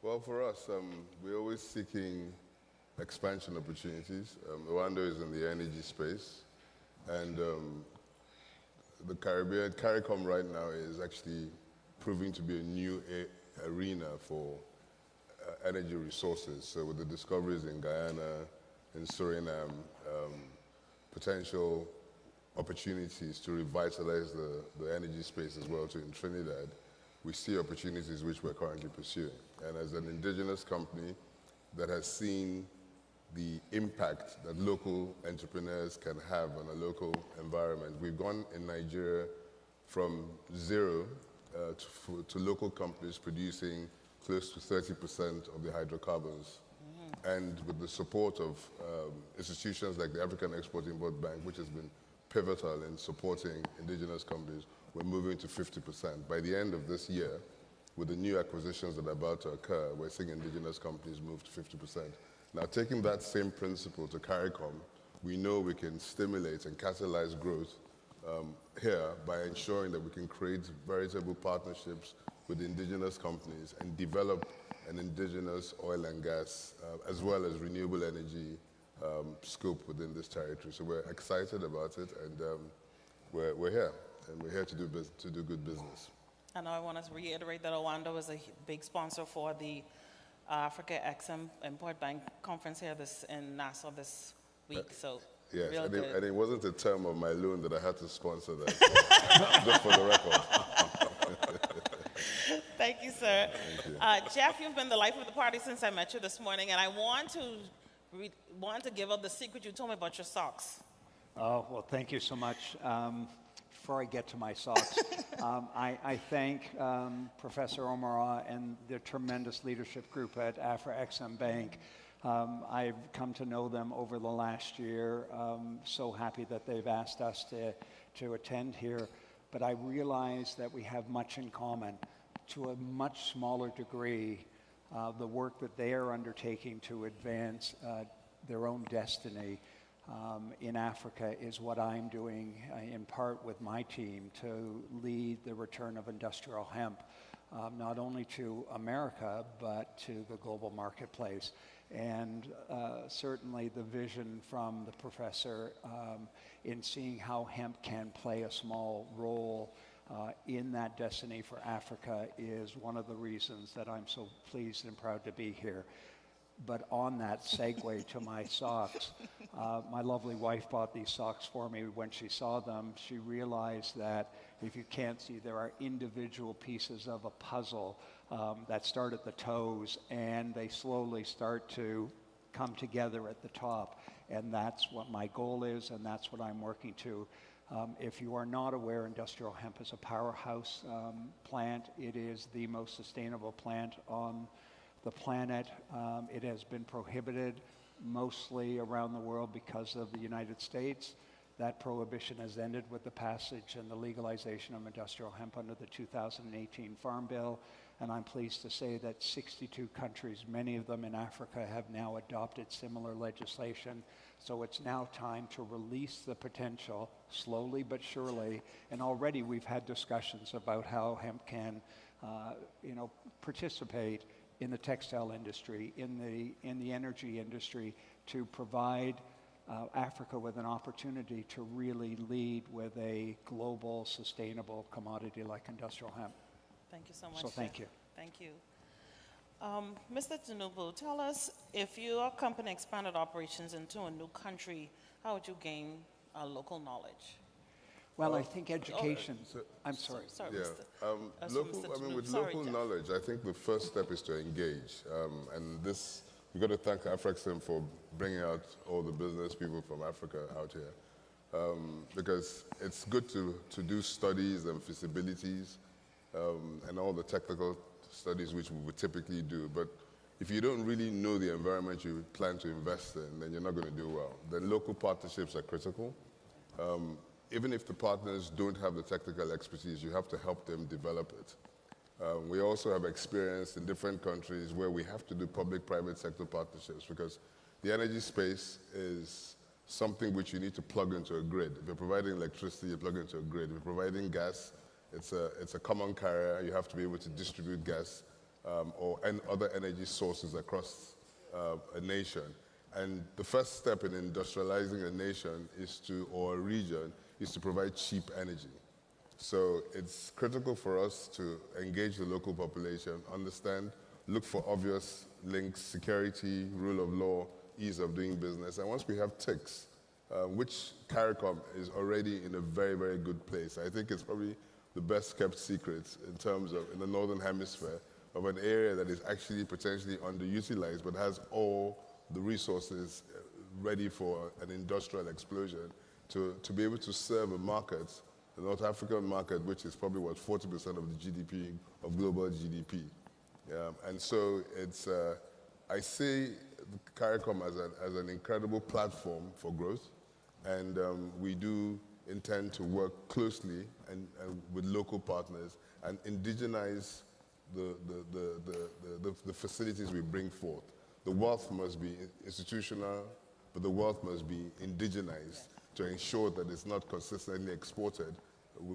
Well, for us, we're always seeking expansion opportunities. Owando is in the energy space, and the Caribbean, CARICOM right now is actually proving to be a new arena for energy resources. So with the discoveries in Guyana, in Suriname, potential opportunities to revitalize the energy space as well too in Trinidad, we see opportunities which we're currently pursuing. And as an indigenous company that has seen the impact that local entrepreneurs can have on a local environment, we've gone in Nigeria from 0 to local companies producing close to 30% of the hydrocarbons. And with the support of institutions like the African Export-Import Bank, which has been pivotal in supporting indigenous companies, we're moving to 50%. By the end of this year, with the new acquisitions that are about to occur, we're seeing indigenous companies move to 50%. Now, taking that same principle to CARICOM, we know we can stimulate and catalyze growth here by ensuring that we can create veritable partnerships with indigenous companies and develop an indigenous oil and gas, as well as renewable energy scope within this territory. So we're excited about it, and we're here, and we're here to do good business. I know I want to reiterate that Owando is a big sponsor for the Africa Export Bank conference here in Nassau this week. So yes, real good. And it wasn't a term of my loan that I had to sponsor that, just for the record. Thank you, sir. Thank you. Jeff, you've been the life of the party since I met you this morning, and I want to give up the secret you told me about your socks. Oh, well, thank you so much. Before I get to my socks, I thank Professor Omara and the tremendous leadership group at Afreximbank. I've come to know them over the last year. So happy that they've asked us to attend here. But I realize that we have much in common. To a much smaller degree, the work that they are undertaking to advance their own destiny in Africa is what I'm doing in part with my team to lead the return of industrial hemp, not only to America, but to the global marketplace. And certainly the vision from the professor in seeing how hemp can play a small role in that destiny for Africa is one of the reasons that I'm so pleased and proud to be here. But on that segue to my socks, my lovely wife bought these socks for me. When she saw them, she realized that if you can't see, there are individual pieces of a puzzle that start at the toes, and they slowly start to come together at the top. And that's what my goal is, and that's what I'm working to. If you are not aware, industrial hemp is a powerhouse plant. It is the most sustainable plant on the planet. It has been prohibited mostly around the world because of the United States. That prohibition has ended with the passage and the legalization of industrial hemp under the 2018 Farm Bill. And I'm pleased to say that 62 countries, many of them in Africa, have now adopted similar legislation. So it's now time to release the potential, slowly but surely. And already we've had discussions about how hemp can, participate in the textile industry, in the energy industry, to provide Africa with an opportunity to really lead with a global, sustainable commodity like industrial hemp. Thank you so much. So thank you. Thank you. Mr. Tinubu, tell us, if your company expanded operations into a new country, how would you gain local knowledge? Well, I think education. I'm sorry. Sorry, Yeah. Mr. With Sorry, local Jeff. knowledge, I think the first step is to engage. And this, we've got to thank Afrexim for bringing out all the business people from Africa out here. Because it's good to do studies and feasibilities and all the technical studies which we would typically do. But if you don't really know the environment you plan to invest in, then you're not going to do well. Then local partnerships are critical. Even if the partners don't have the technical expertise, you have to help them develop it. We also have experience in different countries where we have to do public-private sector partnerships because the energy space is something which you need to plug into a grid. If you're providing electricity, you plug into a grid. If you're providing gas, it's a common carrier. You have to be able to distribute gas and other energy sources across a nation. And the first step in industrializing a nation or a region is to provide cheap energy. So it's critical for us to engage the local population, understand, look for obvious links, security, rule of law, ease of doing business. And once we have ticks, which CARICOM is already in a very, very good place. I think it's probably the best kept secret in terms of, in the Northern Hemisphere, of an area that is actually potentially underutilized but has all the resources ready for an industrial explosion to be able to serve a market, the North African market, which is probably, 40% of the GDP, of global GDP. And so it's, I see CARICOM as an incredible platform for growth, and we do intend to work closely and with local partners and indigenize the facilities we bring forth. The wealth must be institutional, but the wealth must be indigenized to ensure that it's not consistently exported,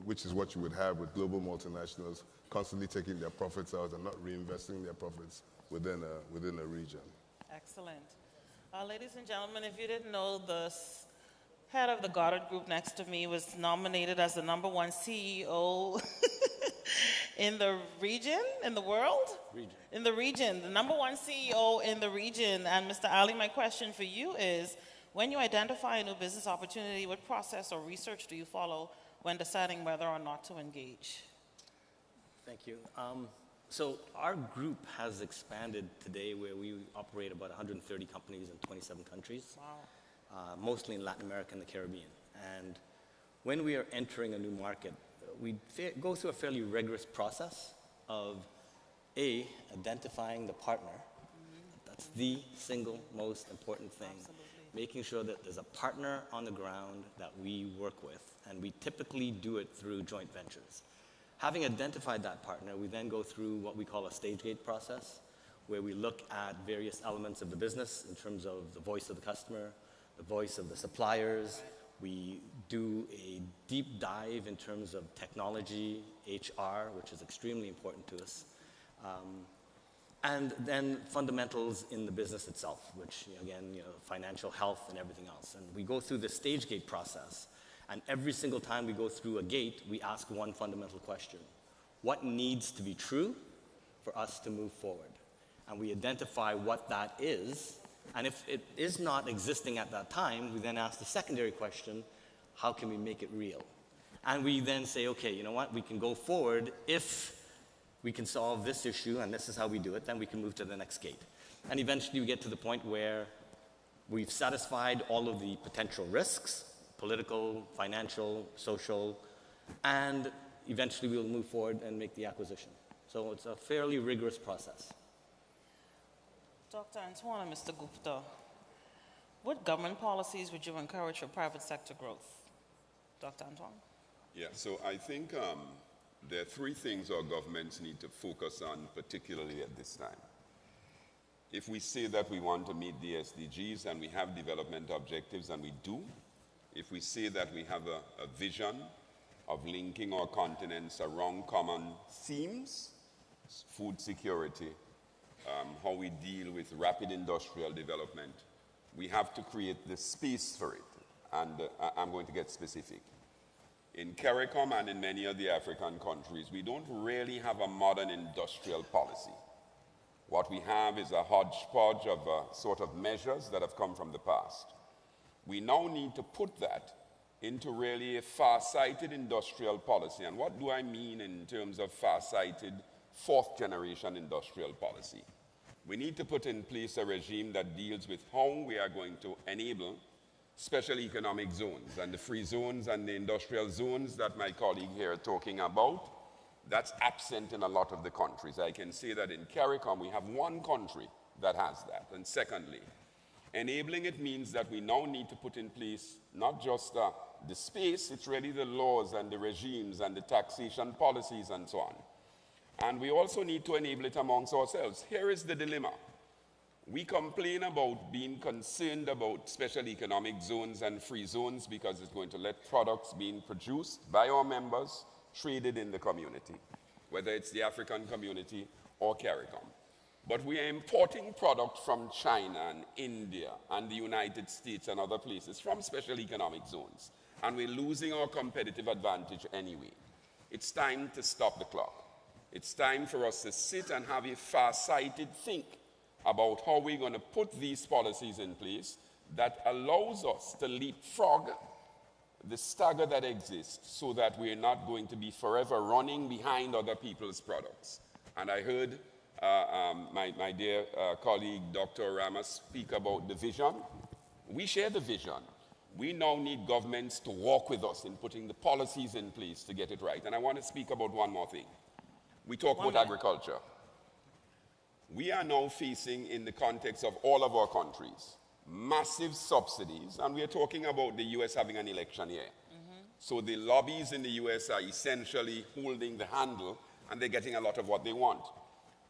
which is what you would have with global multinationals constantly taking their profits out and not reinvesting their profits within a region. Excellent. Ladies and gentlemen, if you didn't know, the head of the Goddard Group next to me was nominated as the #1 CEO in the region, in the world? In the region, the #1 CEO in the region. And Mr. Ali, my question for you is, when you identify a new business opportunity, what process or research do you follow when deciding whether or not to engage? Thank you. So our group has expanded today where we operate about 130 companies in 27 countries, mostly in Latin America and the Caribbean. And when we are entering a new market, we go through a fairly rigorous process of identifying the partner. That's the single most important thing. Making sure that there's a partner on the ground that we work with, and we typically do it through joint ventures. Having identified that partner, we then go through what we call a stage gate process, where we look at various elements of the business in terms of the voice of the customer, the voice of the suppliers. We do a deep dive in terms of technology, HR, which is extremely important to us. And then fundamentals in the business itself, which again, financial health and everything else. And we go through the stage gate process, and every single time we go through a gate, we ask one fundamental question: what needs to be true for us to move forward? And we identify what that is, and if it is not existing at that time, we then ask the secondary question: how can we make it real? And we then say, okay, you know what, we can go forward if we can solve this issue, and this is how we do it, then we can move to the next gate. And eventually we get to the point where we've satisfied all of the potential risks, political, financial, social, and eventually we'll move forward and make the acquisition. So it's a fairly rigorous process. Dr. Antoine and Mr. Gupta, what government policies would you encourage for private sector growth? Dr. Antoine? Yeah, so I think there are three things our governments need to focus on, particularly at this time. If we say that we want to meet the SDGs and we have development objectives, and we do, if we say that we have a vision of linking our continents around common themes, food security, how we deal with rapid industrial development, we have to create the space for it. And I'm going to get specific. In CARICOM and in many of the African countries, we don't really have a modern industrial policy. What we have is a hodgepodge of sort of measures that have come from the past. We now need to put that into really a far-sighted industrial policy. And what do I mean in terms of far-sighted fourth-generation industrial policy? We need to put in place a regime that deals with how we are going to enable special economic zones and the free zones and the industrial zones that my colleague here is talking about. That's absent in a lot of the countries. I can say that in CARICOM we have one country that has that. And secondly, enabling it means that we now need to put in place not just the space, it's really the laws and the regimes and the taxation policies and so on. And we also need to enable it amongst ourselves. Here is the dilemma. We complain about being concerned about special economic zones and free zones because it's going to let products being produced by our members traded in the community, whether it's the African community or CARICOM. But we are importing product from China and India and the United States and other places from special economic zones. And we're losing our competitive advantage anyway. It's time to stop the clock. It's time for us to sit and have a far-sighted think about how we're going to put these policies in place that allows us to leapfrog the stagger that exists so that we're not going to be forever running behind other people's products. And I heard my dear colleague, Dr. Ramos, speak about the vision. We share the vision. We now need governments to walk with us in putting the policies in place to get it right. And I want to speak about one more thing. We talk about agriculture. We are now facing, in the context of all of our countries, massive subsidies, and we are talking about the US having an election year. So the lobbies in the US are essentially holding the handle, and they're getting a lot of what they want.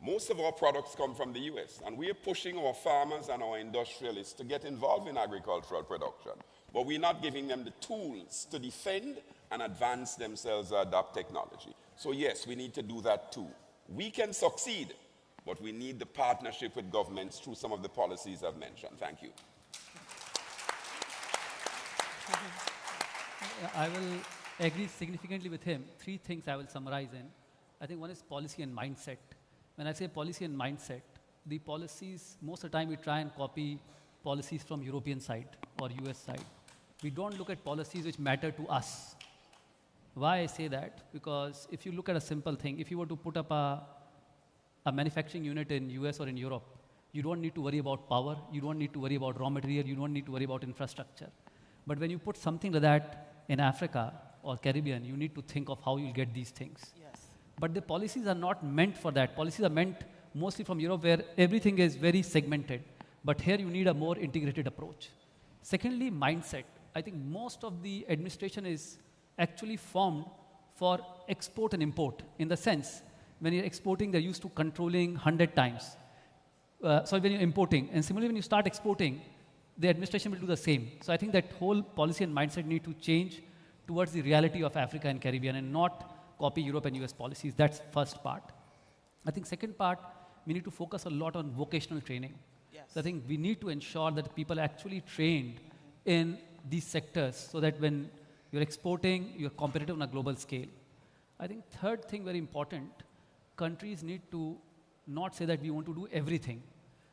Most of our products come from the US, and we are pushing our farmers and our industrialists to get involved in agricultural production. But we're not giving them the tools to defend and advance themselves or adopt technology. So yes, we need to do that too. We can succeed, but we need the partnership with governments through some of the policies I've mentioned. Thank you. I will agree significantly with him. Three things I will summarize in. I think one is policy and mindset. When I say policy and mindset, the policies, most of the time we try and copy policies from European side or US side. We don't look at policies which matter to us. Why I say that? Because if you look at a simple thing, if you were to put up a manufacturing unit in US or in Europe, you don't need to worry about power, you don't need to worry about raw material, you don't need to worry about infrastructure. But when you put something like that in Africa or Caribbean, you need to think of how you'll get these things. Yes. But the policies are not meant for that. Policies are meant mostly from Europe where everything is very segmented. But here you need a more integrated approach. Secondly, mindset. I think most of the administration is actually formed for export and import, in the sense when you're exporting, they're used to controlling 100 times. Sorry, when you're importing. And similarly, when you start exporting, the administration will do the same. So I think that whole policy and mindset need to change towards the reality of Africa and Caribbean and not copy Europe and US policies. That's first part. I think second part, we need to focus a lot on vocational training. Yes. So I think we need to ensure that people are actually trained in these sectors so that when you're exporting, you're competitive on a global scale. I think third thing very important, countries need to not say that we want to do everything.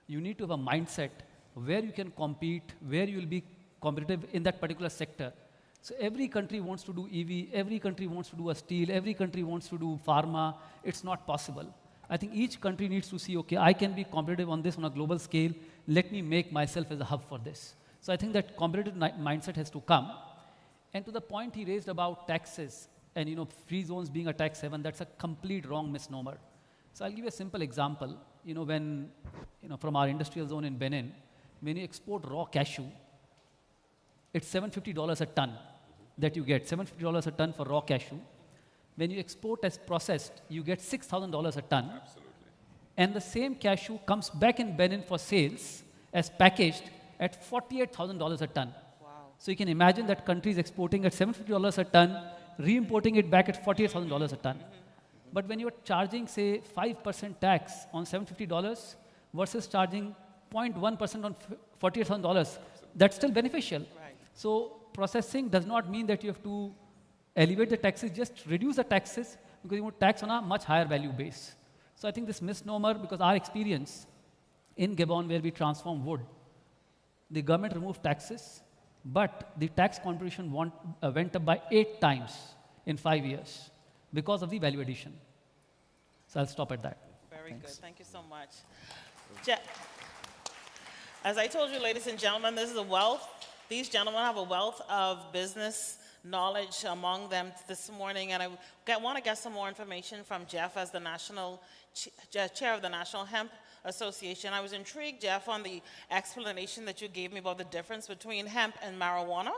You need to have a mindset where you can compete, where you will be competitive in that particular sector. So every country wants to do EV, every country wants to do a steel, every country wants to do pharma. It's not possible. I think each country needs to see, okay, I can be competitive on this on a global scale. Let me make myself as a hub for this. So I think that competitive mindset has to come. And to the point he raised about taxes and free zones being a tax haven, that's a complete wrong misnomer. So I'll give you a simple example. When from our industrial zone in Benin, when you export raw cashew, it's $750 a ton that you get, $750 a ton for raw cashew. When you export as processed, you get $6,000 a ton. Absolutely. And the same cashew comes back in Benin for sales as packaged at $48,000 a ton. Wow. So you can imagine that countries exporting at $750 a ton, re-importing it back at $48,000 a ton. But when you're charging, say, 5% tax on $750 versus charging 0.1% on $48,000, that's still beneficial. Right. So processing does not mean that you have to elevate the taxes, just reduce the taxes because you want tax on a much higher value base. So I think this misnomer, because our experience in Gabon, where we transform wood, the government removed taxes, but the tax contribution went up by 8 times in 5 years because of the value addition. So I'll stop at that. Very good. Thank you so much. As I told you, ladies and gentlemen, this is a wealth. These gentlemen have a wealth of business knowledge among them this morning, and I want to get some more information from Jeff as the chair of the National Hemp Association. I was intrigued, Jeff, on the explanation that you gave me about the difference between hemp and marijuana.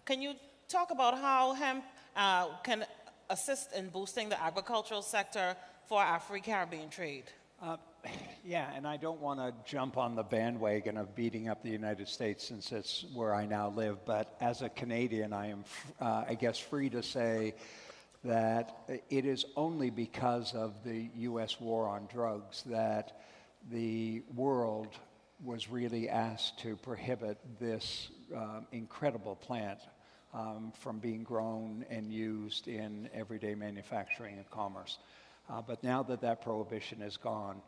Can you talk about how hemp can assist in boosting the agricultural sector for Afri-Caribbean trade? Yeah, and I don't want to jump on the bandwagon of beating up the United States since it's where I now live, but as a Canadian, I am, I guess, free to say that it is only because of the U.S. war on drugs that the world was really asked to prohibit this incredible plant from being grown and used in everyday manufacturing and commerce. But now that that prohibition is gone,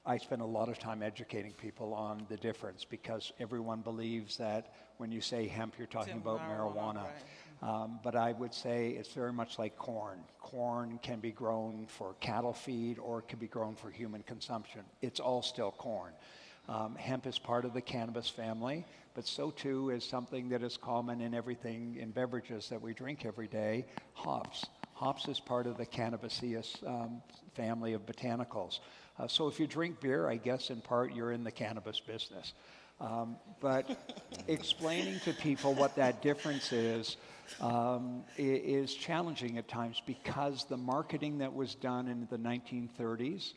I spend a lot of time educating people on the difference, because everyone believes that when you say hemp, you're talking about marijuana. Right. But I would say it's very much like corn. Corn can be grown for cattle feed or it can be grown for human consumption. It's all still corn. Hemp is part of the cannabis family, but so too is something that is common in everything, in beverages that we drink every day, hops. Hops is part of the cannabiceous family of botanicals. So if you drink beer, I guess in part you're in the cannabis business. But explaining to people what that difference is challenging at times, because the marketing that was done in the 1930s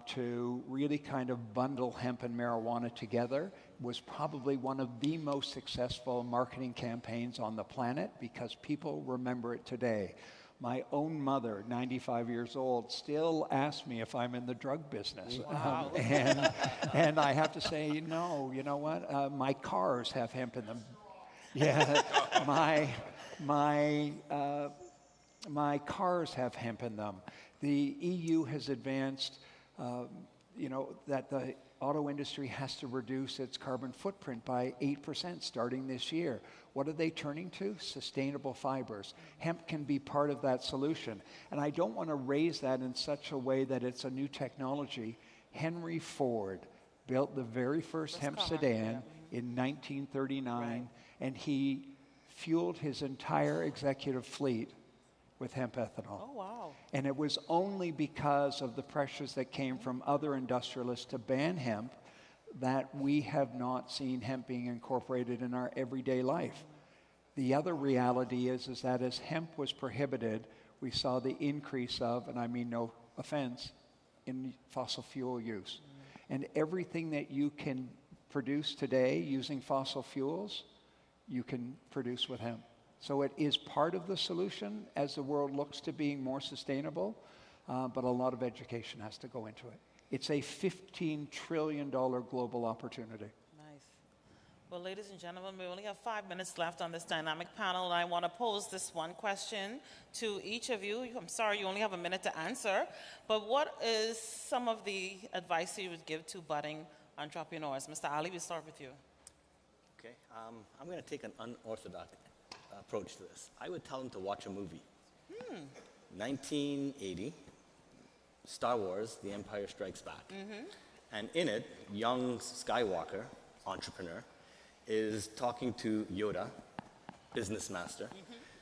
to really kind of bundle hemp and marijuana together was probably one of the most successful marketing campaigns on the planet, because people remember it today. My own mother, 95 years old, still asks me if I'm in the drug business. Wow. And I have to say, no, you know what? My cars have hemp in them. Yeah, my cars have hemp in them. The EU has advanced, that the auto industry has to reduce its carbon footprint by 8% starting this year. What are they turning to? Sustainable fibers. Hemp can be part of that solution. And I don't want to raise that in such a way that it's a new technology. Henry Ford built the very first hemp sedan in 1939, and he fueled his entire executive fleet with hemp ethanol. Oh, wow. And it was only because of the pressures that came from other industrialists to ban hemp that we have not seen hemp being incorporated in our everyday life. The other reality is that as hemp was prohibited, we saw the increase of, and I mean no offense, in fossil fuel use. And everything that you can produce today using fossil fuels, you can produce with hemp. So it is part of the solution as the world looks to being more sustainable, but a lot of education has to go into it. It's a $15 trillion global opportunity. Nice. Well, ladies and gentlemen, we only have 5 minutes left on this dynamic panel, and I want to pose this one question to each of you. I'm sorry, you only have a minute to answer, but what is some of the advice you would give to budding entrepreneurs? Mr. Ali, we'll start with you. Okay, I'm going to take an unorthodox approach to this. I would tell them to watch a movie. 1980, Star Wars, The Empire Strikes Back. And in it, young Skywalker, entrepreneur, is talking to Yoda, business master,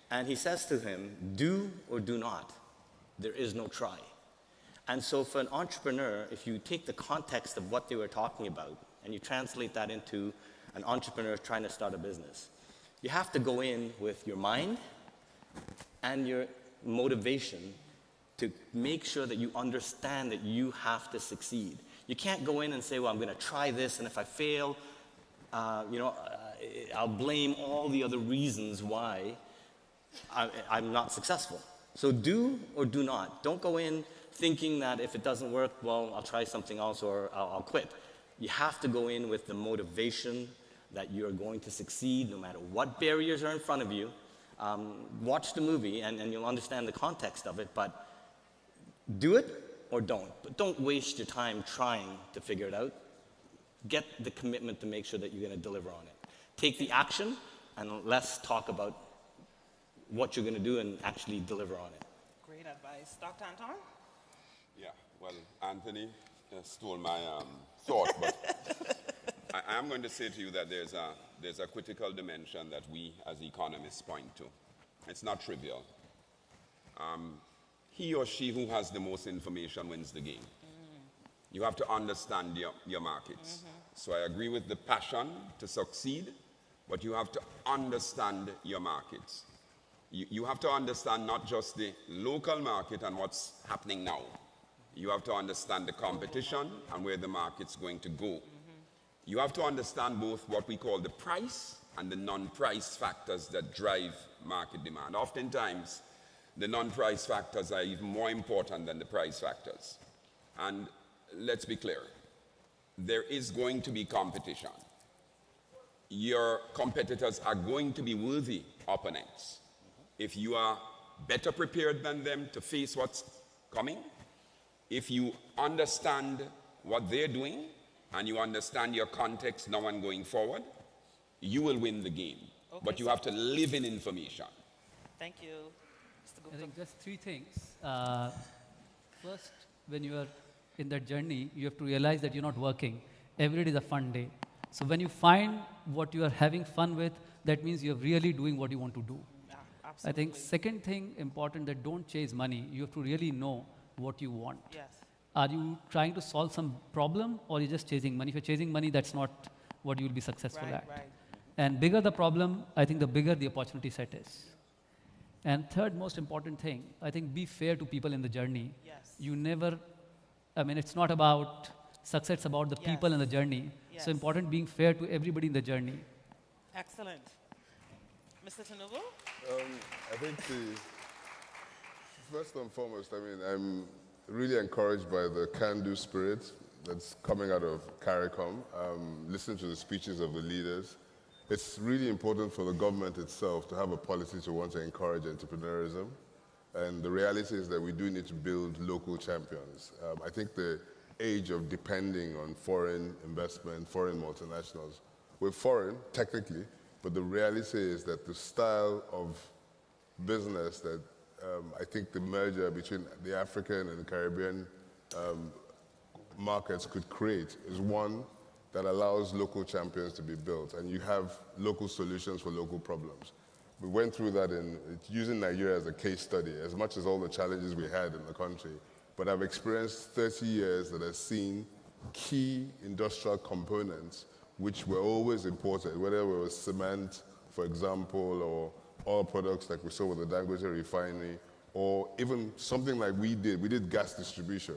and he says to him, do or do not. There is no try. And so for an entrepreneur, if you take the context of what they were talking about and you translate that into an entrepreneur trying to start a business, you have to go in with your mind and your motivation to make sure that you understand that you have to succeed. You can't go in and say, well, I'm going to try this, and if I fail, I'll blame all the other reasons why I'm not successful. So do or do not. Don't go in thinking that if it doesn't work, well, I'll try something else or I'll quit. You have to go in with the motivation that you're going to succeed no matter what barriers are in front of you. Watch the movie and you'll understand the context of it, but do it or don't. But don't waste your time trying to figure it out. Get the commitment to make sure that you're going to deliver on it. Take the action, and let's talk about what you're going to do and actually deliver on it. Great advice. Dr. Anton? Yeah, well, Anthony stole my thought, but I am going to say to you that there's a critical dimension that we as economists point to. It's not trivial. He or she who has the most information wins the game. You have to understand your markets. So I agree with the passion to succeed, but you have to understand your markets. You have to understand not just the local market and what's happening now. You have to understand the competition and where the market's going to go. You have to understand both what we call the price and the non-price factors that drive market demand. Oftentimes, the non-price factors are even more important than the price factors. And let's be clear, there is going to be competition. Your competitors are going to be worthy opponents. If you are better prepared than them to face what's coming, if you understand what they're doing, and you understand your context now and going forward, you will win the game. Okay, but you have to live in information. Thank you. Mr. Gupta. I think just three things. First, when you are in that journey, you have to realize that you're not working. Every day is a fun day. So when you find what you are having fun with, that means you're really doing what you want to do. Yeah, I think second thing important, that don't chase money. You have to really know what you want. Yes. Are you trying to solve some problem, or you're just chasing money? If you're chasing money, that's not what you'll be successful at. Right. And bigger the problem, I think the bigger the opportunity set is. And third most important thing, I think be fair to people in the journey. Yes. You never, I mean, it's not about success, it's about the people in the journey. Yes. So important being fair to everybody in the journey. Excellent. Mr. Tinubu? I think first and foremost, I mean, I'm really encouraged by the can-do spirit that's coming out of CARICOM. Listening to the speeches of the leaders, it's really important for the government itself to have a policy to want to encourage entrepreneurism. And the reality is that we do need to build local champions. I think the age of depending on foreign investment, foreign multinationals, we're foreign, technically, but the reality is that the style of business that I think the merger between the African and the Caribbean markets could create is one that allows local champions to be built, and you have local solutions for local problems. We went through that in using Nigeria as a case study, as much as all the challenges we had in the country. But I've experienced 30 years that have seen key industrial components which were always imported, whether it was cement, for example, or oil products like we saw with the Dangote refinery, or even something like we did gas distribution.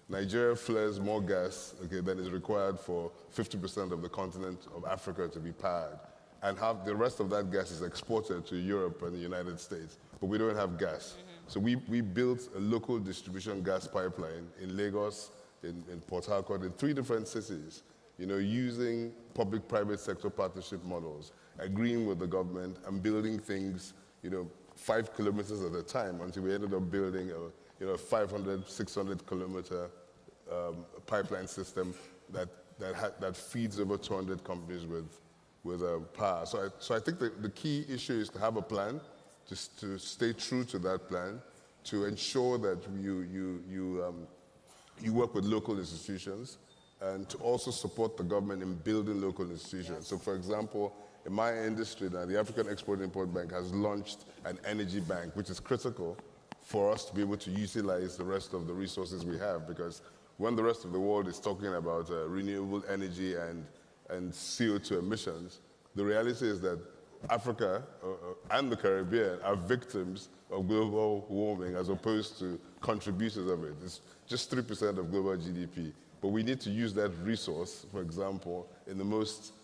Nigeria flares more gas than is required for 50% of the continent of Africa to be powered. And the rest of that gas is exported to Europe and the United States, but we don't have gas. So we built a local distribution gas pipeline in Lagos, in Port Harcourt, in 3 different cities, using public-private sector partnership models, agreeing with the government and building things, 5 kilometers at a time until we ended up building a 500, 600 kilometer pipeline system that feeds over 200 companies with power. So I think the key issue is to have a plan, to stay true to that plan, to ensure that you work with local institutions, and to also support the government in building local institutions. Yes. So for example, in my industry now, the African Export-Import Bank has launched an energy bank, which is critical for us to be able to utilize the rest of the resources we have, because when the rest of the world is talking about renewable energy and CO2 emissions, the reality is that Africa and the Caribbean are victims of global warming as opposed to contributors of it. It's just 3% of global GDP. But we need to use that resource, for example, in the most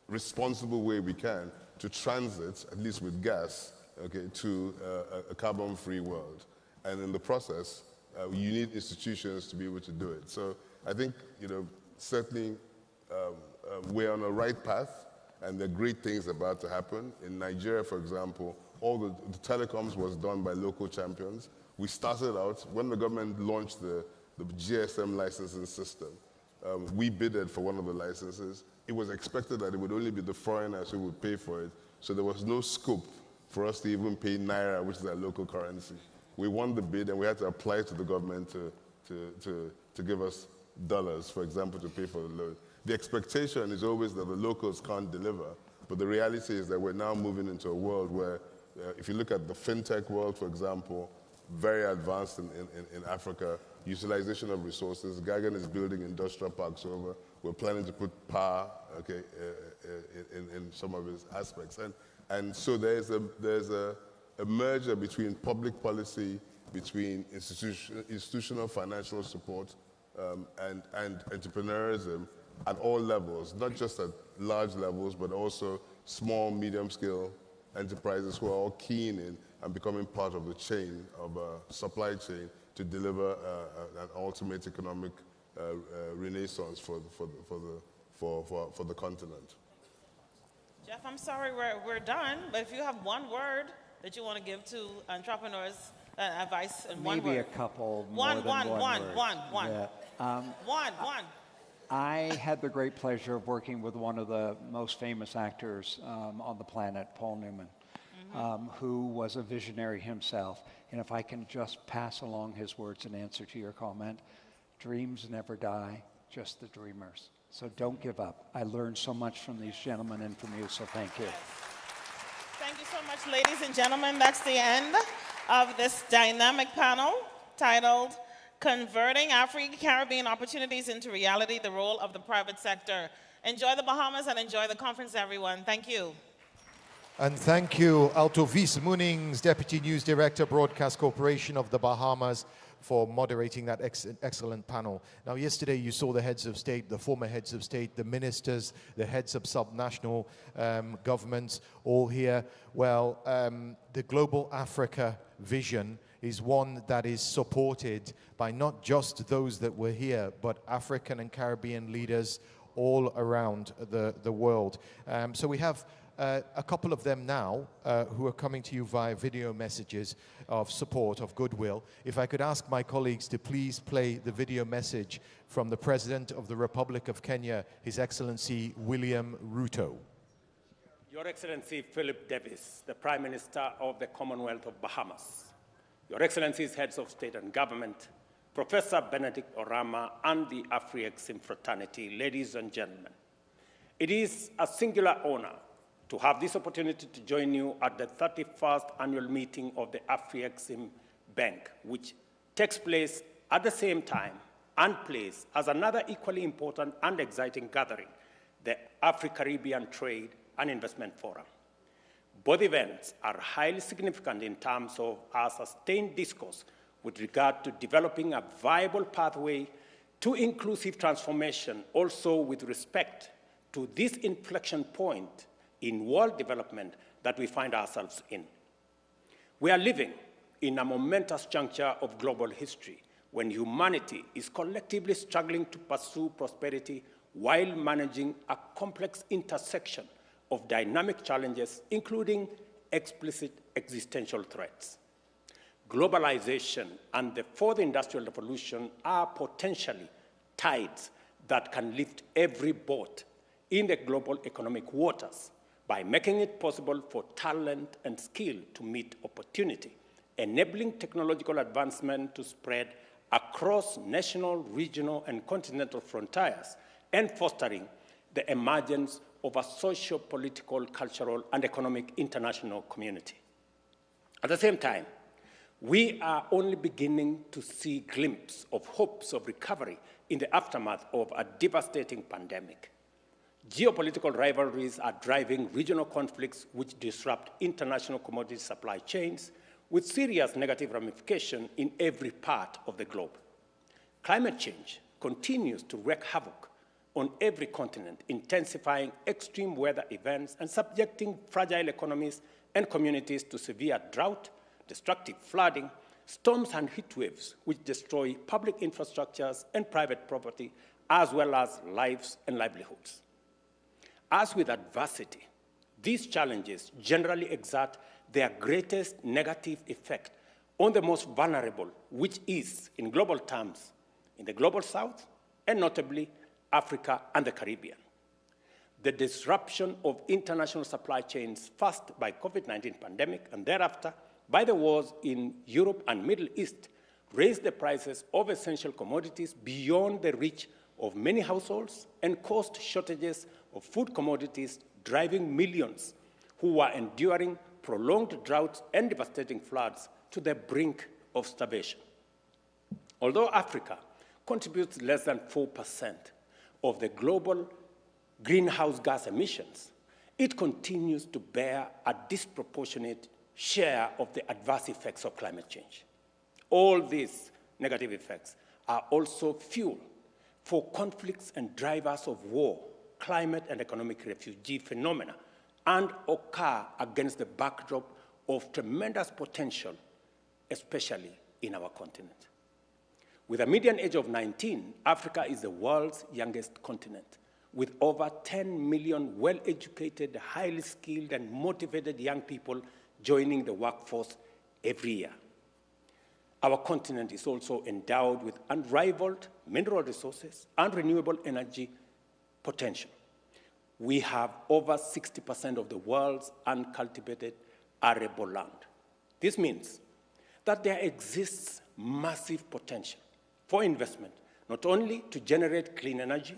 responsible way we can to transit, at least with gas, to a carbon-free world. And in the process, you need institutions to be able to do it. So I think, certainly we're on the right path, and there are great things about to happen. In Nigeria, for example, all the telecoms was done by local champions. We started out, when the government launched the GSM licensing system, we bidded for one of the licenses. It was expected that it would only be the foreigners who would pay for it, so there was no scope for us to even pay Naira, which is our local currency. We won the bid, and we had to apply to the government to give us dollars, for example, to pay for the loan. The expectation is always that the locals can't deliver, but the reality is that we're now moving into a world where, if you look at the fintech world, for example, very advanced in Africa, utilization of resources. Gagan is building industrial parks over. We're planning to put power, okay, in some of its aspects. And so there's a merger between public policy, between institutional financial support, and entrepreneurism at all levels, not just at large levels, but also small, medium-scale enterprises who are all keen in and becoming part of the chain, of a supply chain, to deliver an ultimate economic renaissance for the continent. Jeff, I'm sorry we're done, but if you have one word that you want to give to entrepreneurs, advice in one word. Maybe a couple One. I had the great pleasure of working with one of the most famous actors on the planet, Paul Newman, who was a visionary himself. And if I can just pass along his words in answer to your comment, dreams never die, just the dreamers. So don't give up. I learned so much from these gentlemen and from you, so thank you. Thank you so much, ladies and gentlemen. That's the end of this dynamic panel titled Converting Afro-Caribbean Opportunities into Reality, the Role of the Private Sector. Enjoy the Bahamas and enjoy the conference, everyone. Thank you. And thank you, Alto Vice Munings, Deputy News Director, Broadcast Corporation of the Bahamas, for moderating that excellent panel. Now, yesterday you saw the heads of state, the former heads of state, the ministers, the heads of subnational governments, all here. Well, the Global Africa vision is one that is supported by not just those that were here, but African and Caribbean leaders all around the world. So we have a couple of them now who are coming to you via video messages of support, of goodwill. If I could ask my colleagues to please play the video message from the President of the Republic of Kenya, His Excellency William Ruto. Your Excellency Philip Davis, the Prime Minister of the Commonwealth of Bahamas, Your Excellencies, Heads of State and Government, Professor Benedict Orama, and the Afreximbank fraternity, ladies and gentlemen. It is a singular honor to have this opportunity to join you at the 31st annual meeting of the Afreximbank, which takes place at the same time and place as another equally important and exciting gathering, the AfriCaribbean Trade and Investment Forum. Both events are highly significant in terms of our sustained discourse with regard to developing a viable pathway to inclusive transformation, also with respect to this inflection point in world development that we find ourselves in. We are living in a momentous juncture of global history when humanity is collectively struggling to pursue prosperity while managing a complex intersection of dynamic challenges, including explicit existential threats. Globalization and the fourth industrial revolution are potentially tides that can lift every boat in the global economic waters by making it possible for talent and skill to meet opportunity, enabling technological advancement to spread across national, regional, and continental frontiers, and fostering the emergence of a socio-political, cultural, and economic international community. At the same time, we are only beginning to see glimpses of hopes of recovery in the aftermath of a devastating pandemic. Geopolitical rivalries are driving regional conflicts which disrupt international commodity supply chains with serious negative ramifications in every part of the globe. Climate change continues to wreak havoc on every continent, intensifying extreme weather events and subjecting fragile economies and communities to severe drought, destructive flooding, storms and heat waves which destroy public infrastructures and private property, as well as lives and livelihoods. As with adversity, these challenges generally exert their greatest negative effect on the most vulnerable, which is, in global terms, in the global south, and notably Africa and the Caribbean. The disruption of international supply chains, first by COVID-19 pandemic and thereafter by the wars in Europe and Middle East, raised the prices of essential commodities beyond the reach of many households and caused shortages of food commodities, driving millions who were enduring prolonged droughts and devastating floods to the brink of starvation. Although Africa contributes less than 4% of the global greenhouse gas emissions, it continues to bear a disproportionate share of the adverse effects of climate change. All these negative effects are also fuel for conflicts and drivers of war, climate and economic refugee phenomena, and occur against the backdrop of tremendous potential, especially in our continent. With a median age of 19, Africa is the world's youngest continent, with over 10 million well-educated, highly skilled, and motivated young people joining the workforce every year. Our continent is also endowed with unrivaled mineral resources and renewable energy potential. We have over 60% of the world's uncultivated arable land. This means that there exists massive potential for investment, not only to generate clean energy,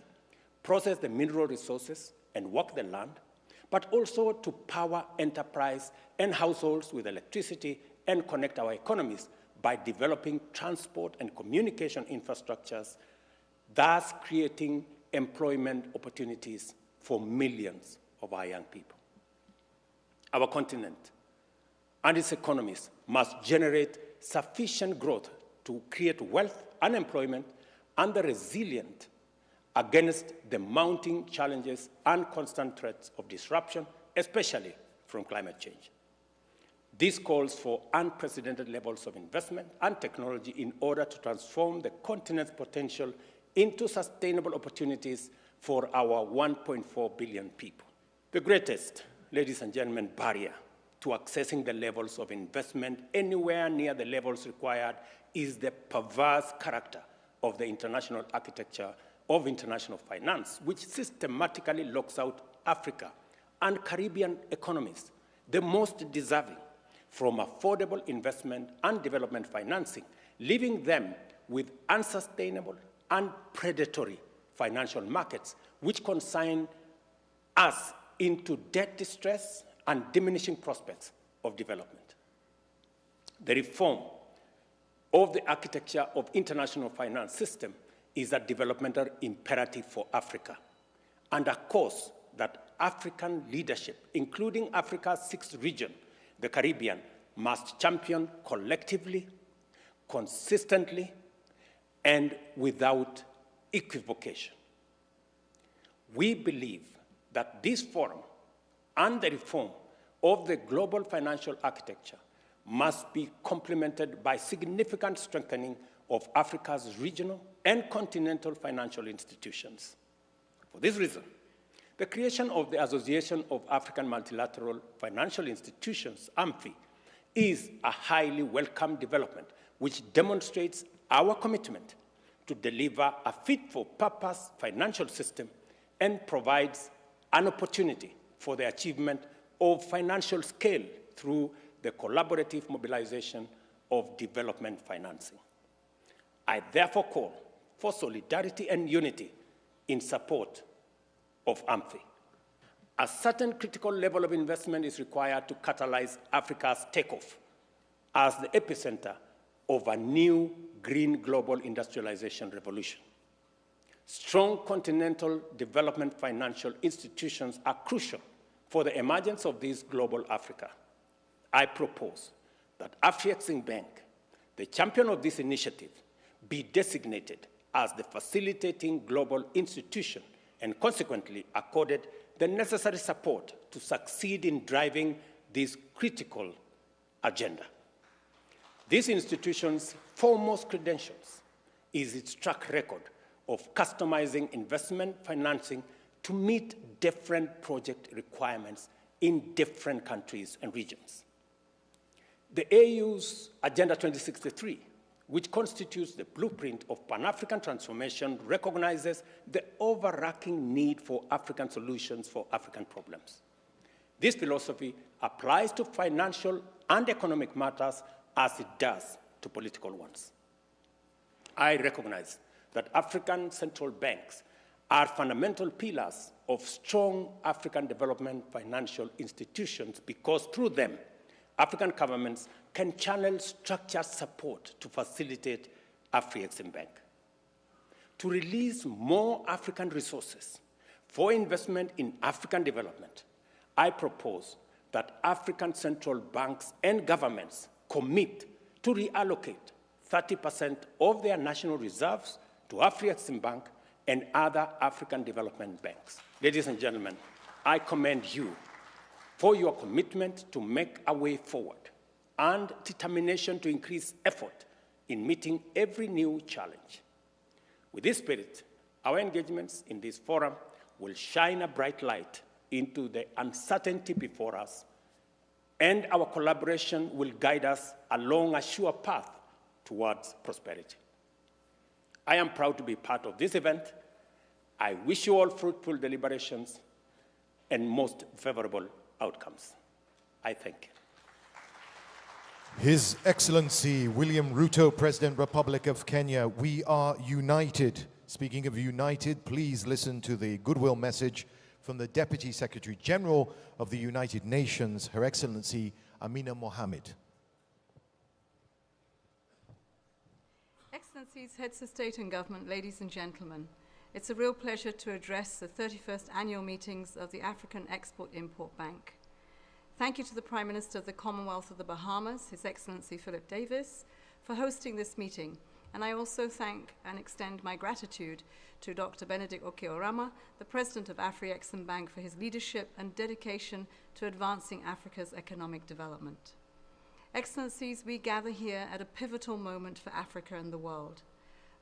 process the mineral resources, and work the land, but also to power enterprise and households with electricity and connect our economies by developing transport and communication infrastructures, thus creating employment opportunities for millions of our young people. Our continent and its economies must generate sufficient growth to create wealth and employment and the resilient against the mounting challenges and constant threats of disruption, especially from climate change. This calls for unprecedented levels of investment and technology in order to transform the continent's potential into sustainable opportunities for our 1.4 billion people. The greatest, ladies and gentlemen, barrier to accessing the levels of investment anywhere near the levels required is the perverse character of the international architecture of international finance, which systematically locks out Africa and Caribbean economies, the most deserving, from affordable investment and development financing, leaving them with unsustainable and predatory financial markets, which consign us into debt distress and diminishing prospects of development. The reform of the architecture of international finance system is a developmental imperative for Africa, and a course that African leadership, including Africa's sixth region, the Caribbean, must champion collectively, consistently, and without equivocation. We believe that this forum and the reform of the global financial architecture must be complemented by significant strengthening of Africa's regional and continental financial institutions. For this reason, the creation of the Association of African Multilateral Financial Institutions, AMFI, is a highly welcome development which demonstrates our commitment to deliver a fit-for-purpose financial system and provides an opportunity for the achievement of financial scale through the collaborative mobilization of development financing. I therefore call for solidarity and unity in support of AMFI. A certain critical level of investment is required to catalyze Africa's takeoff as the epicenter of a new green global industrialization revolution. Strong continental development financial institutions are crucial for the emergence of this global Africa. I propose that Afreximbank, the champion of this initiative, be designated as the facilitating global institution and consequently accorded the necessary support to succeed in driving this critical agenda. This institution's foremost credentials is its track record of customizing investment financing to meet different project requirements in different countries and regions. The AU's Agenda 2063, which constitutes the blueprint of Pan-African transformation, recognizes the overarching need for African solutions for African problems. This philosophy applies to financial and economic matters as it does to political ones. I recognize that African central banks are fundamental pillars of strong African development financial institutions because through them, African governments can channel structured support to facilitate Afreximbank. To release more African resources for investment in African development, I propose that African central banks and governments commit to reallocate 30% of their national reserves to Afreximbank and other African development banks. Ladies and gentlemen, I commend you for your commitment to make a way forward and determination to increase effort in meeting every new challenge. With this spirit, our engagements in this forum will shine a bright light into the uncertainty before us, and our collaboration will guide us along a sure path towards prosperity. I am proud to be part of this event. I wish you all fruitful deliberations and most favorable outcomes. I thank you. His Excellency William Ruto, President, Republic of Kenya, we are united. Speaking of united, please listen to the Goodwill message from the Deputy Secretary General of the United Nations, Her Excellency Amina Mohammed. Excellencies, Heads of State and Government, ladies and gentlemen, it's a real pleasure to address the 31st annual meetings of the African Export-Import Bank. Thank you to the Prime Minister of the Commonwealth of the Bahamas, His Excellency Philip Davis, for hosting this meeting. And I also thank and extend my gratitude to Dr. Benedict Okeorama, the President of Afreximbank, for his leadership and dedication to advancing Africa's economic development. Excellencies, we gather here at a pivotal moment for Africa and the world.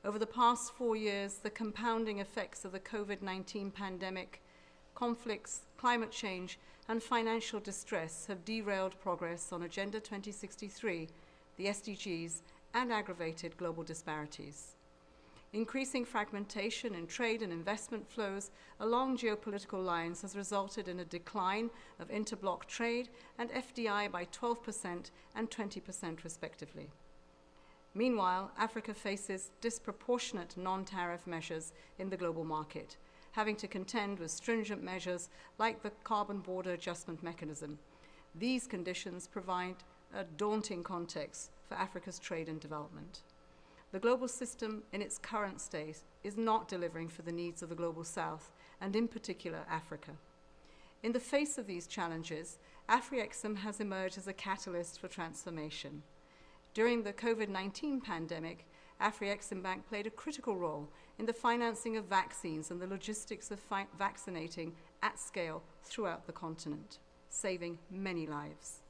Over the past 4 years, the compounding effects of the COVID-19 pandemic, conflicts, climate change, and financial distress have derailed progress on Agenda 2063, the SDGs, and aggravated global disparities. Increasing fragmentation in trade and investment flows along geopolitical lines has resulted in a decline of interbloc trade and FDI by 12% and 20% respectively. Meanwhile, Africa faces disproportionate non-tariff measures in the global market, having to contend with stringent measures like the Carbon Border Adjustment Mechanism. These conditions provide a daunting context for Africa's trade and development. The global system in its current state is not delivering for the needs of the global south, and in particular Africa. In the face of these challenges, Afrexim has emerged as a catalyst for transformation. During the COVID-19 pandemic, Afreximbank played a critical role in the financing of vaccines and the logistics of vaccinating at scale throughout the continent, saving many lives.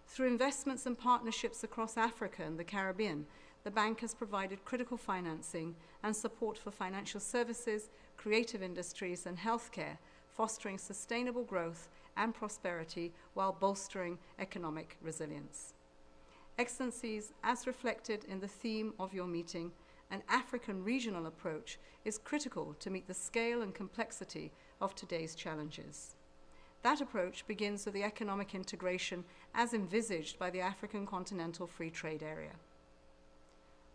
Through investments and partnerships across Africa and the Caribbean, the bank has provided critical financing and support for financial services, creative industries, and healthcare, fostering sustainable growth and prosperity while bolstering economic resilience. Excellencies, as reflected in the theme of your meeting, an African regional approach is critical to meet the scale and complexity of today's challenges. That approach begins with the economic integration as envisaged by the African Continental Free Trade Area.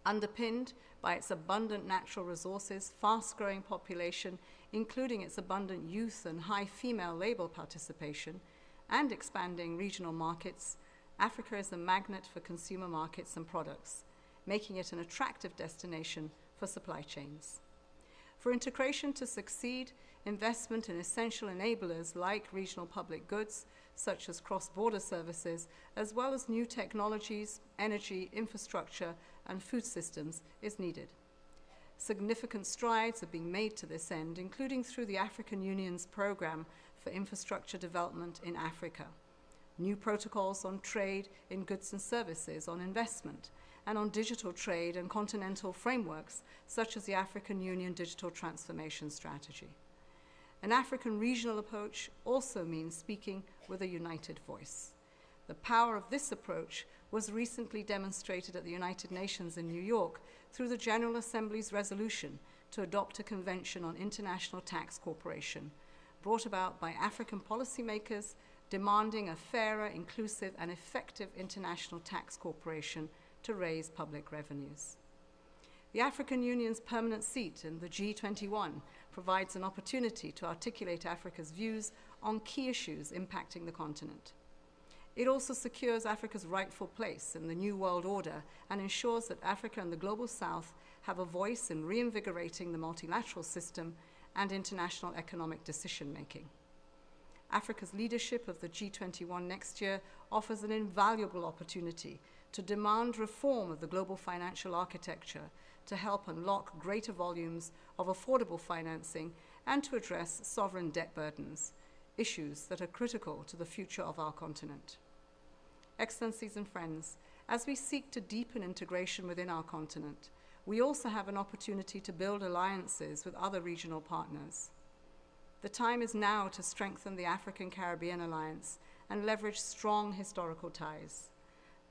Underpinned by its abundant natural resources, fast-growing population, including its abundant youth and high female labor participation, and expanding regional markets, Africa is a magnet for consumer markets and products, making it an attractive destination for supply chains. For integration to succeed, investment in essential enablers like regional public goods, such as cross-border services, as well as new technologies, energy, infrastructure, and food systems is needed. Significant strides are being made to this end, including through the African Union's Programme for Infrastructure Development in Africa, new protocols on trade in goods and services, on investment, and on digital trade and continental frameworks, such as the African Union Digital Transformation Strategy. An African regional approach also means speaking with a united voice. The power of this approach was recently demonstrated at the United Nations in New York through the General Assembly's resolution to adopt a convention on international tax cooperation, brought about by African policymakers demanding a fairer, inclusive, and effective international tax cooperation to raise public revenues. The African Union's permanent seat in the G21 provides an opportunity to articulate Africa's views on key issues impacting the continent. It also secures Africa's rightful place in the New World Order and ensures that Africa and the Global South have a voice in reinvigorating the multilateral system and international economic decision-making. Africa's leadership of the G21 next year offers an invaluable opportunity to demand reform of the global financial architecture to help unlock greater volumes of affordable financing and to address sovereign debt burdens, issues that are critical to the future of our continent. Excellencies and friends, as we seek to deepen integration within our continent, we also have an opportunity to build alliances with other regional partners. The time is now to strengthen the African-Caribbean alliance and leverage strong historical ties.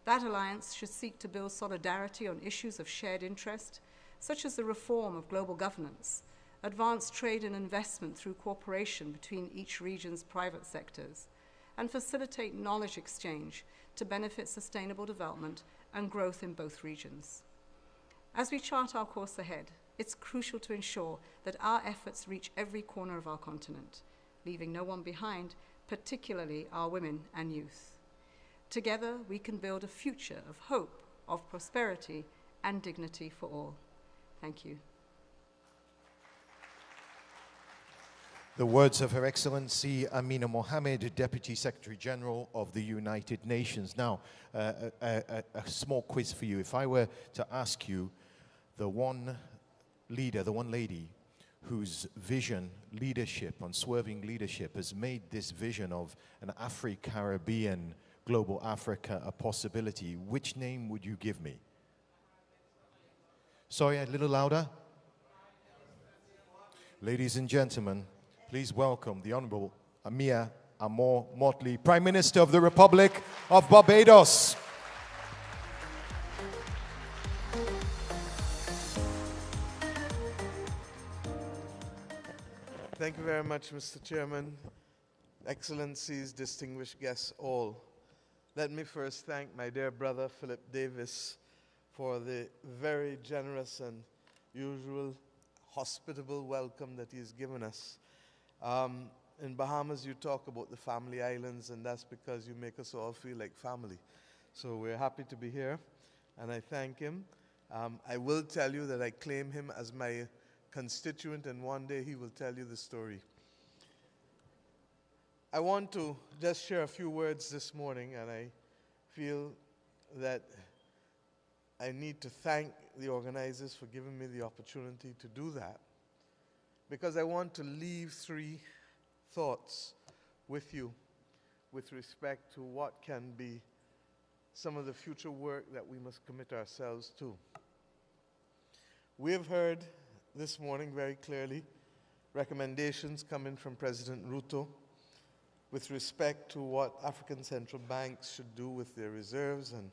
That alliance should seek to build solidarity on issues of shared interest, such as the reform of global governance, advance trade and investment through cooperation between each region's private sectors, and facilitate knowledge exchange to benefit sustainable development and growth in both regions. As we chart our course ahead, it's crucial to ensure that our efforts reach every corner of our continent, leaving no one behind, particularly our women and youth. Together, we can build a future of hope, of prosperity, and dignity for all. Thank you. The words of Her Excellency Amina Mohammed, Deputy Secretary General of the United Nations. Now, a small quiz for you. If I were to ask you the one leader, the one lady whose vision, leadership, unswerving leadership has made this vision of an Afri-Caribbean global Africa a possibility, which name would you give me? Sorry, a little louder. Ladies and gentlemen, please welcome the Honorable Amir Amor Motley, Prime Minister of the Republic of Barbados. Thank you very much, Mr. Chairman, Excellencies, distinguished guests all. Let me first thank my dear brother, Philip Davis, for the very generous and usual hospitable welcome that he's given us. In Bahamas, you talk about the family islands, and that's because you make us all feel like family. So we're happy to be here, and I thank him. I will tell you that I claim him as my constituent, and one day he will tell you the story. I want to just share a few words this morning, and I feel that I need to thank the organizers for giving me the opportunity to do that, because I want to leave three thoughts with you with respect to what can be some of the future work that we must commit ourselves to. We have heard this morning very clearly recommendations coming from President Ruto with respect to what African central banks should do with their reserves and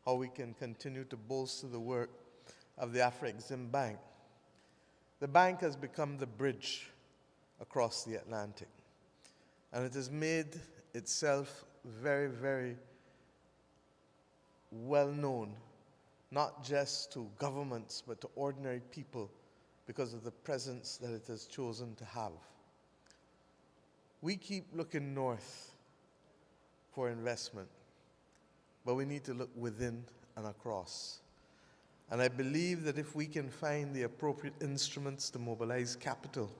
how we can continue to bolster the work of the Afreximbank. The bank has become the bridge across the Atlantic, and it has made itself very, very well known, not just to governments, but to ordinary people because of the presence that it has chosen to have. We keep looking north for investment, but we need to look within and across. And I believe that if we can find the appropriate instruments to mobilize capital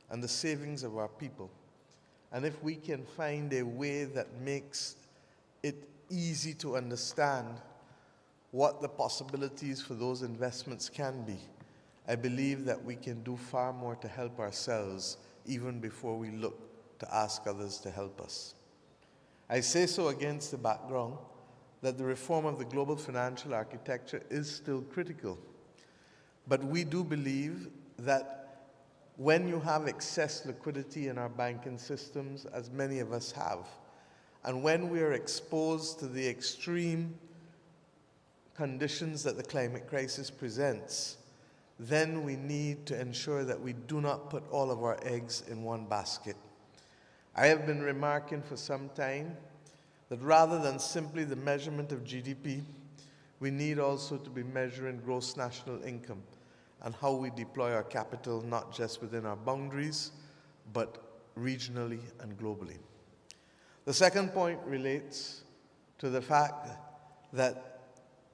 and the savings of our people, and if we can find a way that makes it easy to understand what the possibilities for those investments can be, I believe that we can do far more to help ourselves even before we look to ask others to help us. I say so against the background that the reform of the global financial architecture is still critical. But we do believe that when you have excess liquidity in our banking systems, as many of us have, And when we are exposed to the extreme conditions that the climate crisis presents, then we need to ensure that we do not put all of our eggs in one basket. I have been remarking for some time that rather than simply the measurement of GDP, we need also to be measuring gross national income and how we deploy our capital, not just within our boundaries, but regionally and globally. The second point relates to the fact that,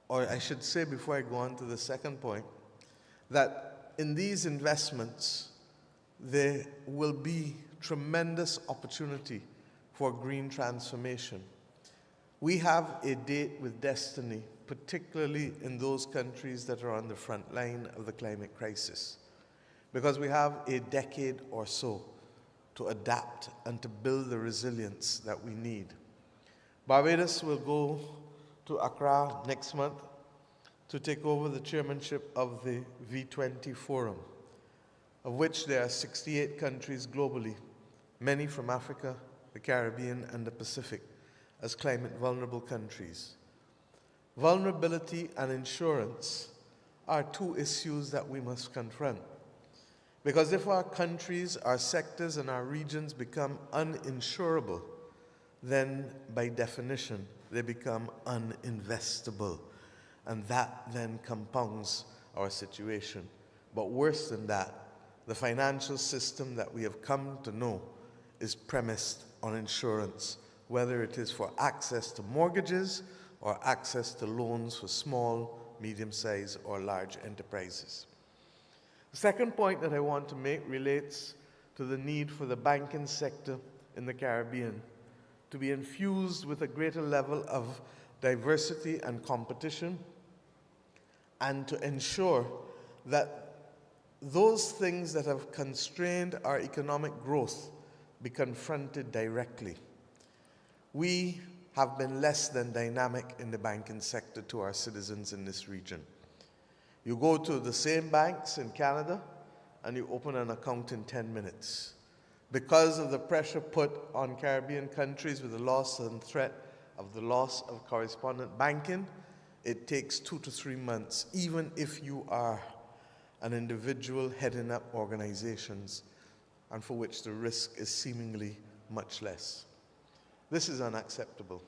or I should say before I go on to the second point, that in these investments, there will be tremendous opportunity for green transformation. We have a date with destiny, particularly in those countries that are on the front line of the climate crisis, because we have a decade or so to adapt and to build the resilience that we need. Barbados will go to Accra next month to take over the chairmanship of the V20 Forum, of which there are 68 countries globally, many from Africa, the Caribbean, and the Pacific, as climate vulnerable countries. Vulnerability and insurance are two issues that we must confront. Because if our countries, our sectors, and our regions become uninsurable, then by definition, they become uninvestable. And that then compounds our situation. But worse than that, the financial system that we have come to know is premised on insurance, whether it is for access to mortgages or access to loans for small, medium-sized, or large enterprises. The second point that I want to make relates to the need for the banking sector in the Caribbean to be infused with a greater level of diversity and competition, and to ensure that those things that have constrained our economic growth be confronted directly. We have been less than dynamic in the banking sector to our citizens in this region. You go to the same banks in Canada and you open an account in 10 minutes. Because of the pressure put on Caribbean countries with the loss and threat of the loss of correspondent banking, it takes 2 to 3 months, even if you are an individual heading up organizations, and for which the risk is seemingly much less. This is unacceptable.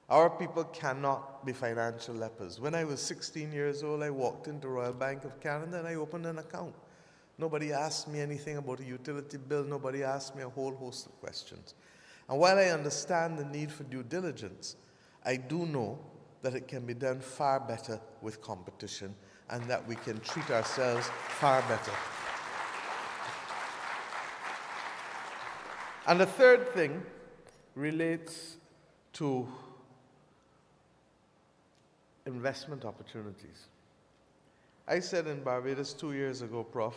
Our people cannot be financial lepers. When I was 16 years old, I walked into Royal Bank of Canada and I opened an account. Nobody asked me anything about a utility bill. Nobody asked me a whole host of questions. And while I understand the need for due diligence, I do know that it can be done far better with competition and that we can treat ourselves far better. And the third thing relates to investment opportunities. I said in Barbados 2 years ago, Prof,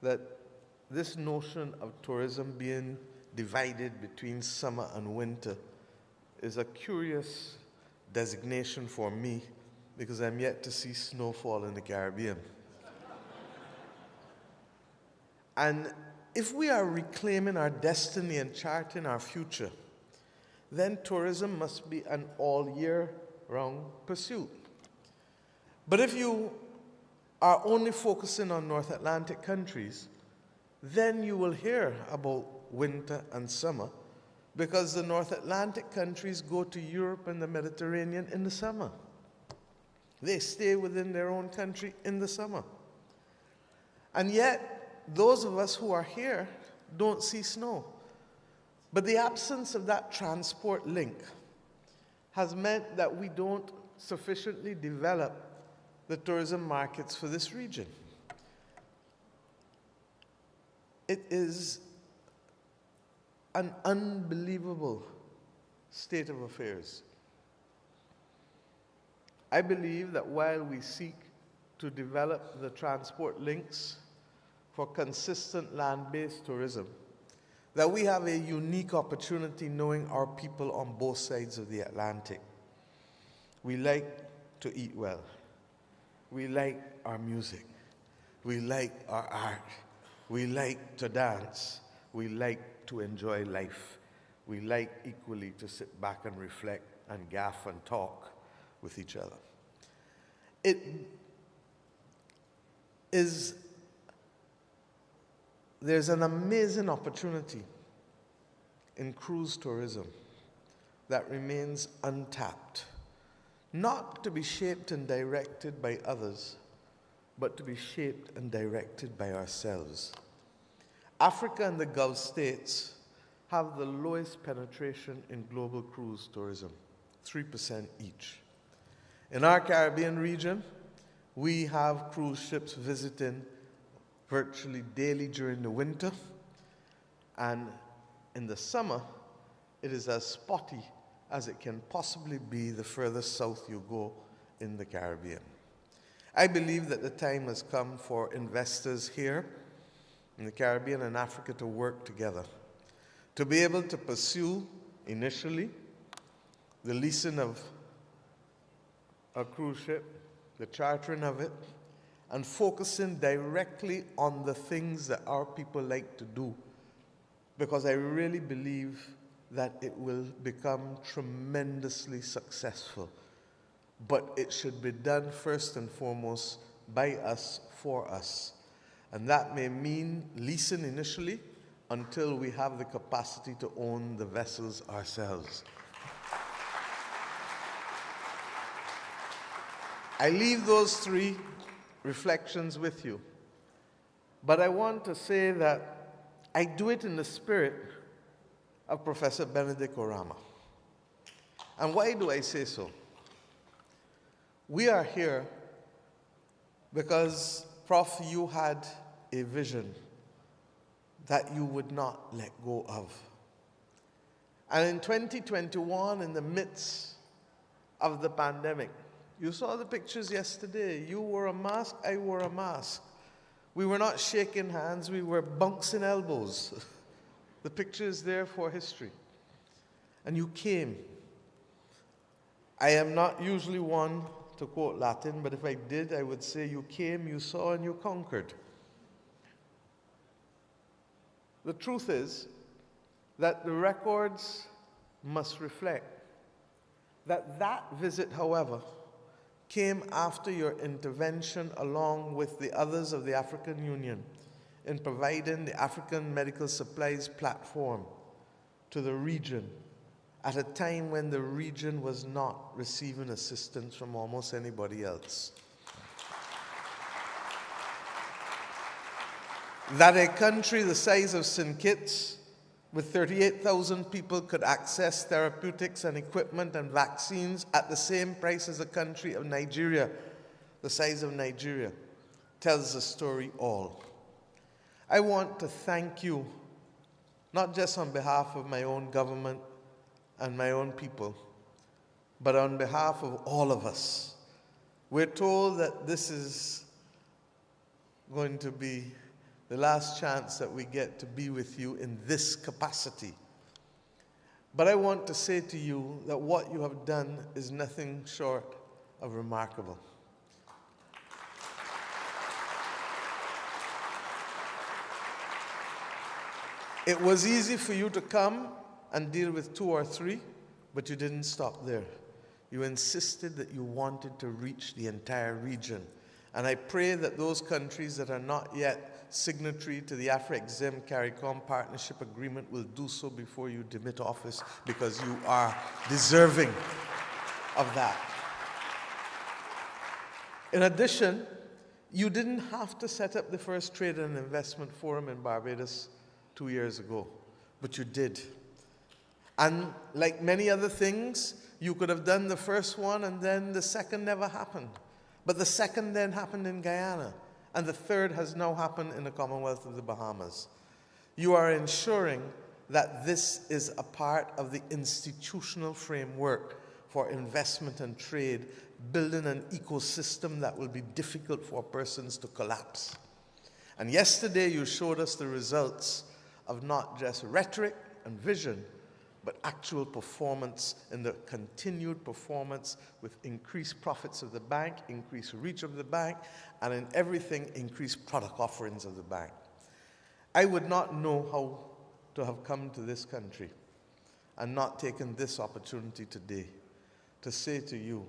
that this notion of tourism being divided between summer and winter is a curious designation for me because I'm yet to see snowfall in the Caribbean. And if we are reclaiming our destiny and charting our future, then tourism must be an all-year-round pursuit. But if you are only focusing on North Atlantic countries, then you will hear about winter and summer because the North Atlantic countries go to Europe and the Mediterranean in the summer. They stay within their own country in the summer. And yet, those of us who are here don't see snow. But the absence of that transport link has meant that we don't sufficiently develop the tourism markets for this region. It is an unbelievable state of affairs. I believe that while we seek to develop the transport links for consistent land-based tourism, that we have a unique opportunity knowing our people on both sides of the Atlantic. We like to eat well. We like our music. We like our art. We like to dance. We like to enjoy life. we like equally to sit back and reflect and gaff and talk with each other. There's an amazing opportunity in cruise tourism that remains untapped, not to be shaped and directed by others, but to be shaped and directed by ourselves. Africa and the Gulf states have the lowest penetration in global cruise tourism, 3% each. In our Caribbean region, we have cruise ships visiting virtually daily during the winter, and in the summer, it is as spotty as it can possibly be the further south you go in the Caribbean. I believe that the time has come for investors here in the Caribbean and Africa to work together, to be able to pursue initially the leasing of a cruise ship, the chartering of it, and focusing directly on the things that our people like to do, because I really believe that it will become tremendously successful. But it should be done first and foremost by us, for us. And that may mean leasing initially until we have the capacity to own the vessels ourselves. I leave those three reflections with you. But I want to say that I do it in the spirit of Professor Benedict Orama. And why do I say so? We are here because, Prof, you had a vision that you would not let go of. And in 2021, in the midst of the pandemic, you saw the pictures yesterday. You wore a mask, I wore a mask. We were not shaking hands, we were bouncing elbows. The picture is there for history. And you came. I am not usually one to quote Latin, but if I did, I would say you came, you saw, and you conquered. The truth is that the records must reflect that that visit, however, came after your intervention along with the others of the African Union in providing the African Medical Supplies platform to the region at a time when the region was not receiving assistance from almost anybody else. That a country the size of St. Kitts, with 38,000 people, could access therapeutics and equipment and vaccines at the same price as a country of Nigeria, the size of Nigeria, tells the story all. I want to thank you, not just on behalf of my own government and my own people, but on behalf of all of us. We're told that this is going to be the last chance that we get to be with you in this capacity. But I want to say to you that what you have done is nothing short of remarkable. It was easy for you to come and deal with 2 or 3, but you didn't stop there. You insisted that you wanted to reach the entire region. And I pray that those countries that are not yet signatory to the Afreximbank CARICOM partnership agreement will do so before you demit office, because you are deserving of that. In addition, you didn't have to set up the first trade and investment forum in Barbados 2 years ago, but you did. And like many other things, you could have done the first one and then the second never happened. But the second then happened in Guyana, and the third has now happened in the Commonwealth of the Bahamas. You are ensuring that this is a part of the institutional framework for investment and trade, building an ecosystem that will be difficult for persons to collapse. And yesterday you showed us the results of not just rhetoric and vision, but actual performance, in the continued performance with increased profits of the bank, increased reach of the bank, and in everything, increased product offerings of the bank. I would not know how to have come to this country and not taken this opportunity today to say to you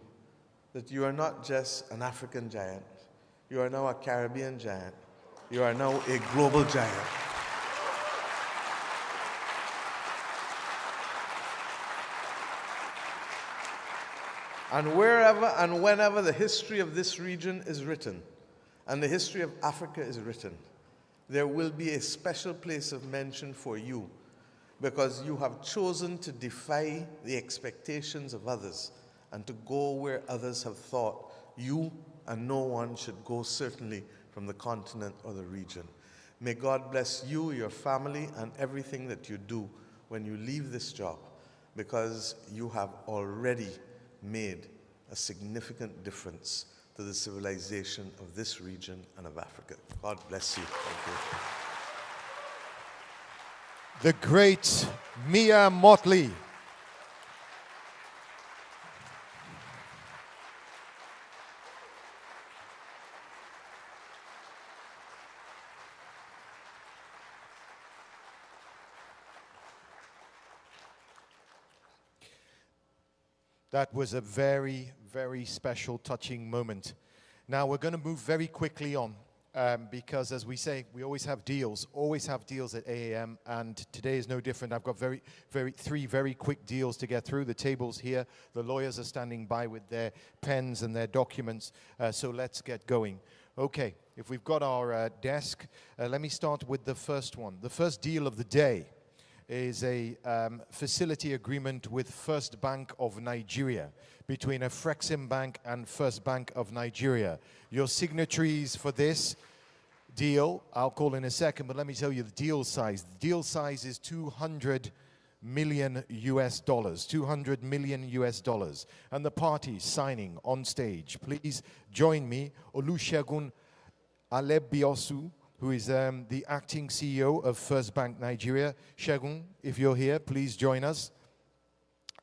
that you are not just an African giant, you are now a Caribbean giant, you are now a global giant. And wherever and whenever the history of this region is written, and the history of Africa is written, there will be a special place of mention for you, because you have chosen to defy the expectations of others and to go where others have thought you and no one should go, certainly from the continent or the region. May God bless you, your family, and everything that you do when you leave this job, because you have already made a significant difference to the civilization of this region and of Africa. God bless you. Thank you. The great Mia Motley. That was a very, very special, touching moment. Now we're going to move very quickly on because, as we say, we always have deals at AAM, and today is no different. I've got three very quick deals to get through. The table's here. The lawyers are standing by with their pens and their documents, so let's get going. Okay, if we've got our desk, let me start with the first one. The first deal of the day is a facility agreement with First Bank of Nigeria, between Afreximbank and First Bank of Nigeria. Your signatories for this deal, I'll call in a second, but let me tell you the deal size. The deal size is $200 million US, $200 million US. And the parties signing on stage, please join me, Olusegun Alebiosu, who is the acting CEO of First Bank Nigeria. Segun, if you're here, please join us.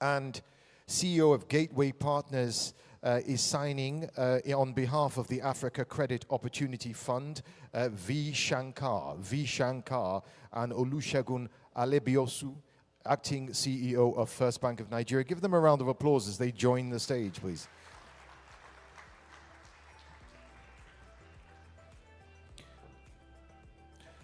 And CEO of Gateway Partners is signing on behalf of the Africa Credit Opportunity Fund, V. Shankar, and Olusegun Alebiosu, acting CEO of First Bank of Nigeria. Give them a round of applause as they join the stage, please.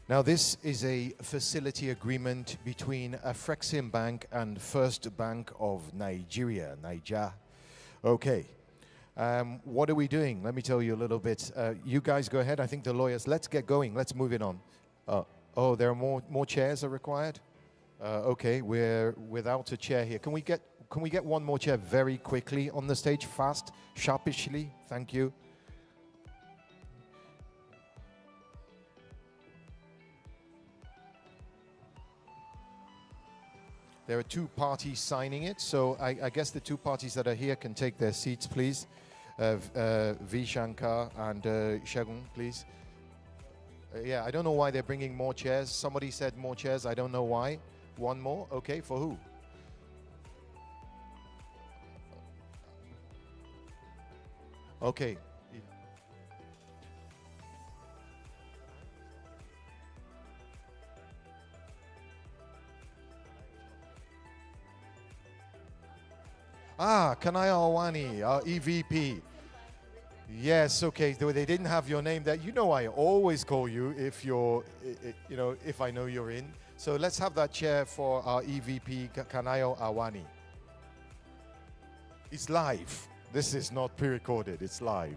Now, this is a facility agreement between Afreximbank and First Bank of Nigeria, Niger. Okay. What are we doing? Let me tell you a little bit. You guys go ahead. I think the lawyers, let's get going. Let's move it on. Oh, there are more chairs are required? Okay, we're without a chair here. Can we get one more chair very quickly on the stage, fast, sharpishly? Thank you. There are two parties signing it, so I guess the two parties that are here can take their seats, please. V. Shankar and Segun, please. Yeah, I don't know why they're bringing more chairs. Somebody said more chairs. I don't know why. One more? Okay, for who? Okay. Kanaya Awani, our EVP. Yes, okay. They didn't have your name there. You know I always call you if you're, if I know you're in. So let's have that chair for our EVP, Kanayo Awani. It's live. This is not pre-recorded. It's live.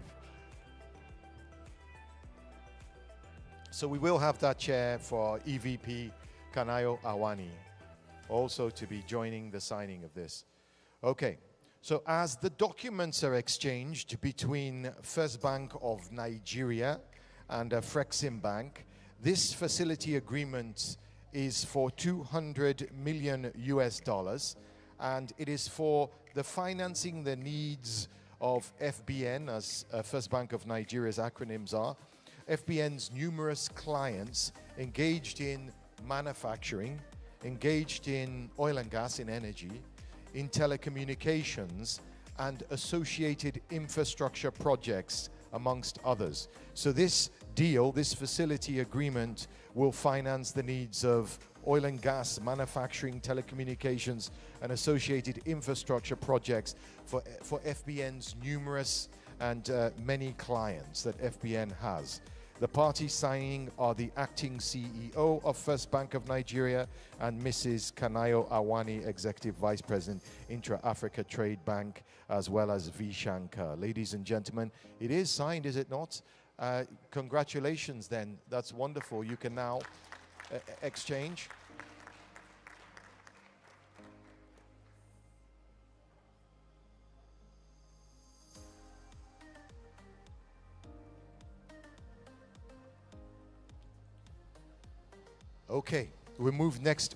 So we will have that chair for EVP Kanayo Awani, also to be joining the signing of this. Okay. So as the documents are exchanged between First Bank of Nigeria and Afreximbank, this facility agreement is for $200 million US, and it is for the financing the needs of FBN, as First Bank of Nigeria's acronyms are, FBN's numerous clients engaged in manufacturing, engaged in oil and gas, in energy, in telecommunications, and associated infrastructure projects, amongst others. So this deal, this facility agreement, will finance the needs of oil and gas, manufacturing, telecommunications, and associated infrastructure projects for FBN's numerous and many clients that FBN has. The parties signing are the acting CEO of First Bank of Nigeria and Mrs. Kanayo Awani, Executive Vice President, Intra-Africa Trade Bank, as well as V. Shankar. Ladies and gentlemen, it is signed, is it not? Congratulations then. That's wonderful. You can now exchange. Okay, we move next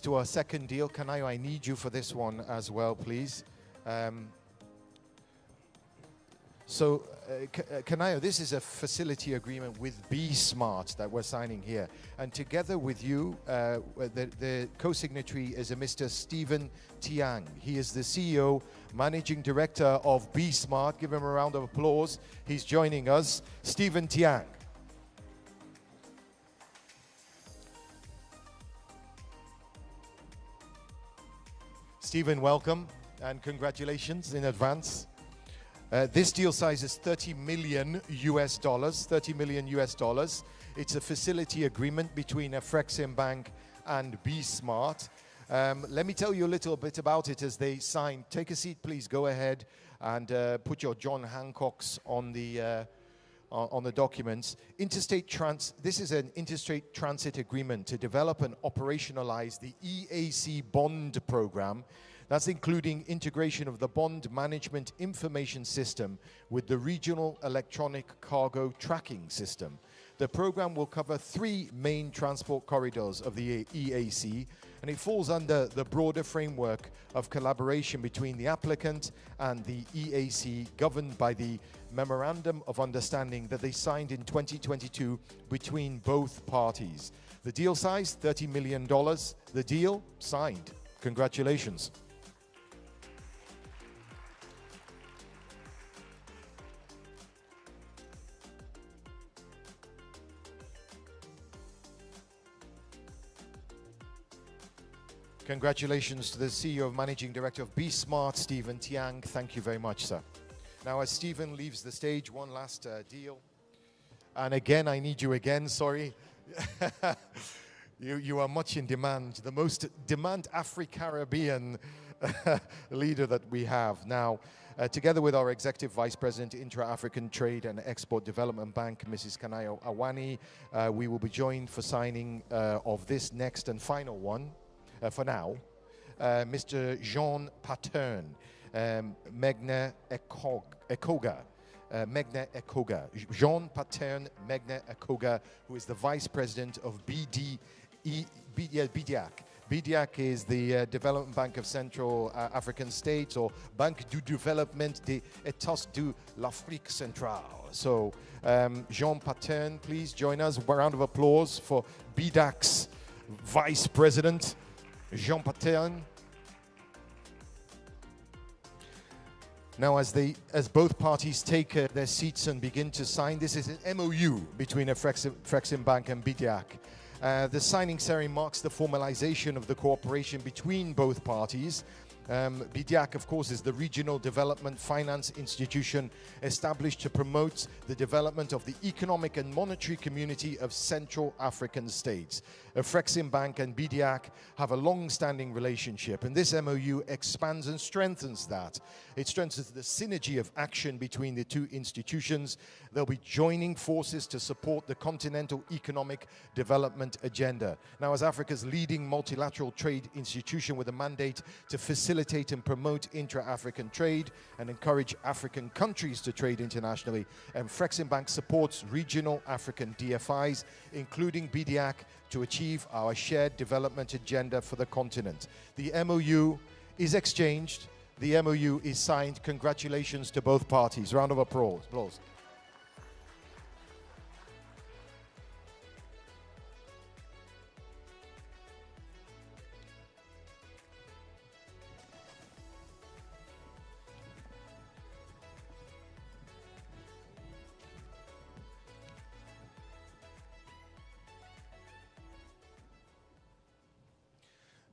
to our second deal. Kanayo, I need you for this one as well, please. Kanayo, this is a facility agreement with Be Smart that we're signing here. And together with you, the co-signatory is a Mr. Stephen Tiang. He is the CEO, Managing Director of Be Smart. Give him a round of applause. He's joining us. Stephen Tiang. Stephen, welcome and congratulations in advance. This deal size is $30 million US. It's a facility agreement between Afreximbank and Be Smart. Let me tell you a little bit about it as they sign. Take a seat, please. Go ahead and put your John Hancocks on the documents. This is an interstate transit agreement to develop and operationalize the EAC bond program. That's including integration of the bond management information system with the regional electronic cargo tracking system. The program will cover 3 main transport corridors of the EAC, and it falls under the broader framework of collaboration between the applicant and the EAC, governed by the Memorandum of Understanding that they signed in 2022 between both parties. The deal size, $30 million. The deal signed. Congratulations. Congratulations to the CEO and Managing Director of Be Smart, Stephen Tiang. Thank you very much, sir. Now, as Stephen leaves the stage, one last deal. And again, I need you again, sorry. You are much in demand, the most demand Afri-Caribbean leader that we have. Now, together with our Executive Vice President, Intra-African Trade and Export Development Bank, Mrs. Kanayo Awani, we will be joined for signing of this next and final one. For now, Mr. Jean Patern, Megna Ekoga, Jean Patern Megna Ekoga, who is the Vice President of BDAC. BDAC is the Development Bank of Central African States, or Banque du Développement des États de l'Afrique Centrale. So, Jean Patern, please join us. A round of applause for BDAC's Vice President, Jean Patern. Now, as both parties take their seats and begin to sign, this is an MOU between Afreximbank and BDAC. The signing ceremony marks the formalization of the cooperation between both parties. BDAC, of course, is the regional development finance institution established to promote the development of the economic and monetary community of Central African states. Afreximbank and BDAC have a long-standing relationship, and this MOU expands and strengthens that. It strengthens the synergy of action between the two institutions. They'll be joining forces to support the continental economic development agenda. Now, as Africa's leading multilateral trade institution with a mandate to facilitate and promote intra-African trade and encourage African countries to trade internationally, Afreximbank supports regional African DFIs, including BDAC, to achieve our shared development agenda for the continent. The MOU is exchanged. The MOU is signed. Congratulations to both parties. Round of applause.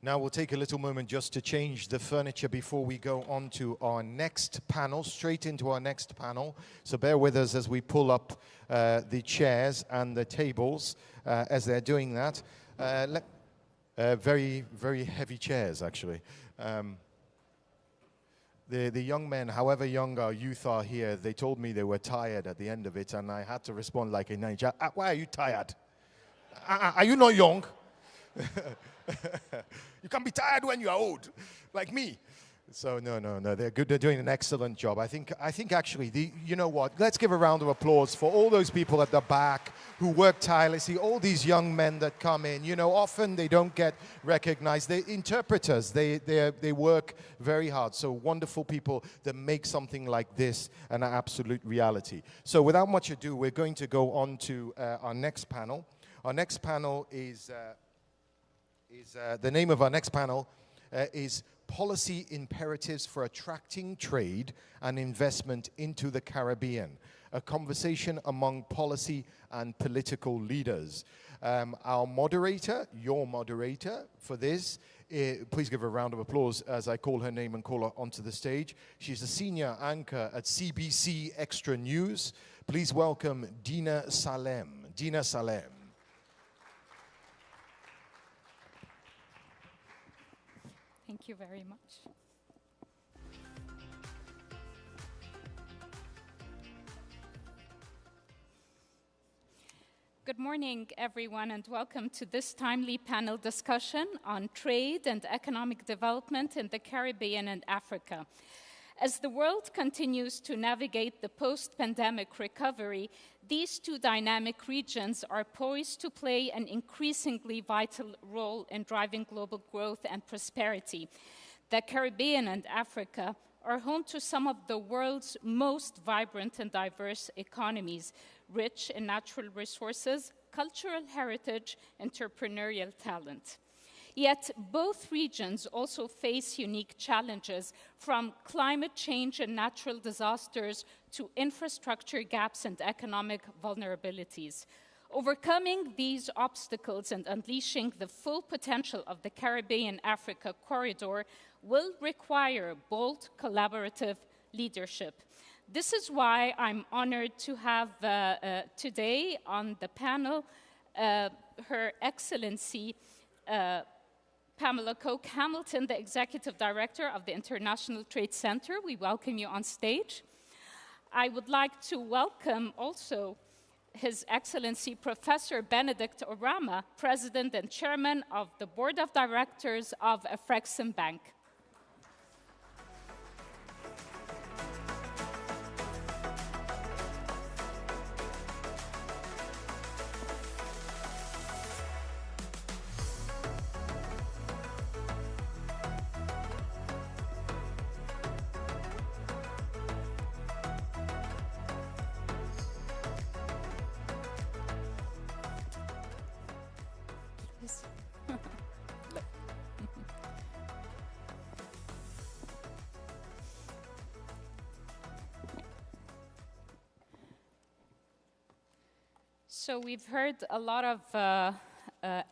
Now we'll take a little moment just to change the furniture before we go on to our next panel, straight into our next panel. So bear with us as we pull up the chairs and the tables as they're doing that. Very, very heavy chairs, actually. The young men, however young our youth are here, they told me they were tired at the end of it, and I had to respond like a Niger. Why are you tired? Are you not young? You can be tired when you are old, like me. So no, they're good. They're doing an excellent job. I think actually, you know what? Let's give a round of applause for all those people at the back who work tirelessly. All these young men that come in. You know, often they don't get recognized. They're interpreters. They work very hard. So wonderful people that make something like this an absolute reality. So without much ado, we're going to go on to our next panel. Our next panel is the name of our next panel is Policy Imperatives for Attracting Trade and Investment into the Caribbean, a conversation among policy and political leaders. Our moderator, your moderator for this, please give her a round of applause as I call her name and call her onto the stage. She's a senior anchor at CBC Extra News. Please welcome Dina Salem. Dina Salem. Thank you very much. Good morning, everyone, and welcome to this timely panel discussion on trade and economic development in the Caribbean and Africa. As the world continues to navigate the post-pandemic recovery, these two dynamic regions are poised to play an increasingly vital role in driving global growth and prosperity. The Caribbean and Africa are home to some of the world's most vibrant and diverse economies, rich in natural resources, cultural heritage, entrepreneurial talent. Yet both regions also face unique challenges, from climate change and natural disasters to infrastructure gaps and economic vulnerabilities. Overcoming these obstacles and unleashing the full potential of the Caribbean-Africa corridor will require bold, collaborative leadership. This is why I'm honored to have today on the panel Her Excellency Pamela Coke-Hamilton, the Executive Director of the International Trade Center. We welcome you on stage. I would like to welcome also His Excellency Professor Benedict Orama, President and Chairman of the Board of Directors of Afreximbank. So we've heard a lot of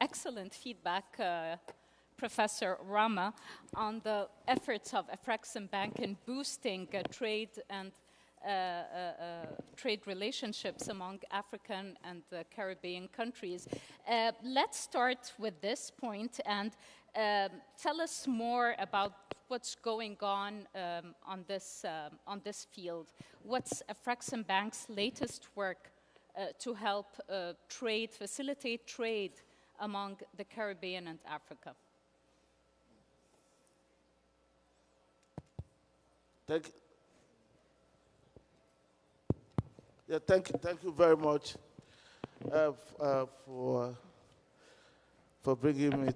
excellent feedback, Professor Rama, on the efforts of Afreximbank in boosting trade and trade relationships among African and Caribbean countries. Let's start with this point and tell us more about what's going on this field. What's Afreximbank's latest work to help facilitate trade among the Caribbean and Africa? Thank you very much for bringing me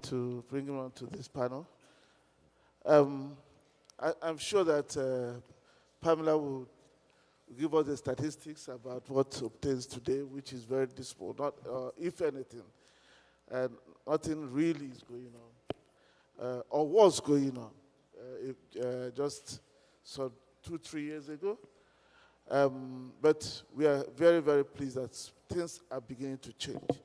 onto this panel. I'm sure that Pamela will give us the statistics about what obtains today, which is very dismal. Not, if anything, nothing really is going on, or was going on, just some 2-3 years ago. But we are very, very pleased that things are beginning to change.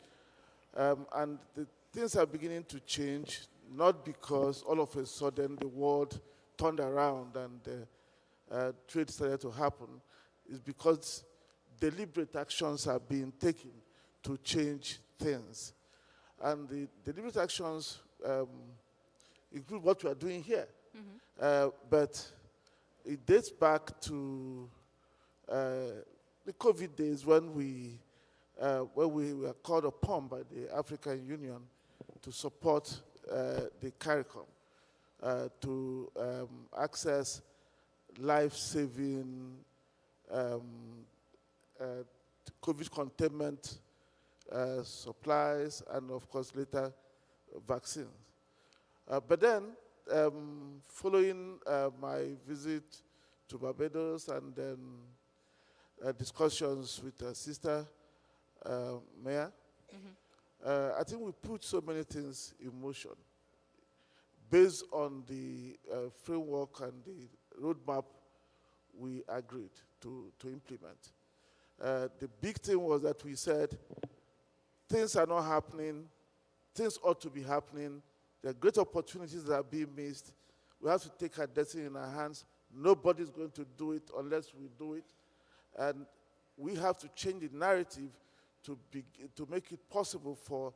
And the things are beginning to change not because all of a sudden the world turned around and trade started to happen. It's because deliberate actions are being taken to change things. And the deliberate actions include what we are doing here. But it dates back to the COVID days when we were called upon by the African Union to support the CARICOM to access life-saving COVID containment supplies and, of course, later vaccines. But then, following my visit to Barbados and then discussions with Sister Mayor, I think we put so many things in motion based on the framework and the roadmap we agreed to implement. The big thing was that we said, things are not happening, things ought to be happening, there are great opportunities that are being missed, we have to take our destiny in our hands, nobody's going to do it unless we do it, and we have to change the narrative to make it possible for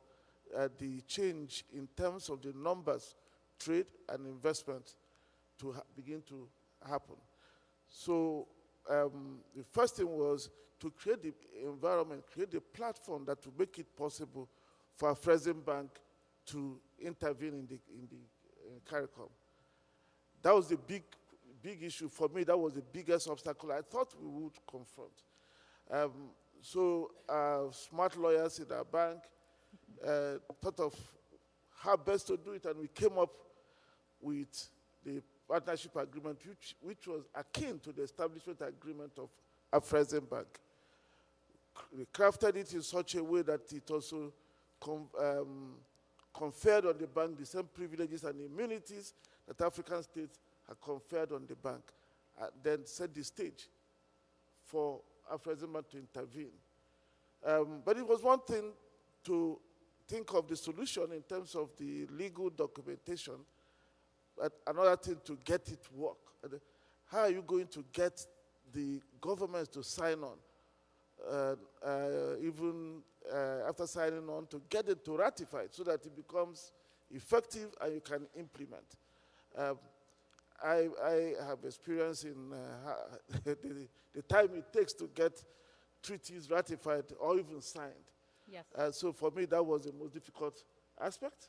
the change in terms of the numbers, trade and investment to begin to happen. So the first thing was to create the environment, create the platform that will make it possible for Afreximbank to intervene in the CARICOM. That was the big issue for me. That was the biggest obstacle I thought we would confront. So smart lawyers in our bank thought of how best to do it, and we came up with the partnership agreement, which was akin to the establishment agreement of Afreximbank. We crafted it in such a way that it also conferred on the bank the same privileges and immunities that African states had conferred on the bank, and then set the stage for Afreximbank to intervene. But it was one thing to think of the solution in terms of the legal documentation, but another thing to get it to work. And how are you going to get the governments to sign on, even after signing on, to get it to ratify it so that it becomes effective and you can implement? I have experience in the time it takes to get treaties ratified or even signed. Yes. So for me, that was the most difficult aspect.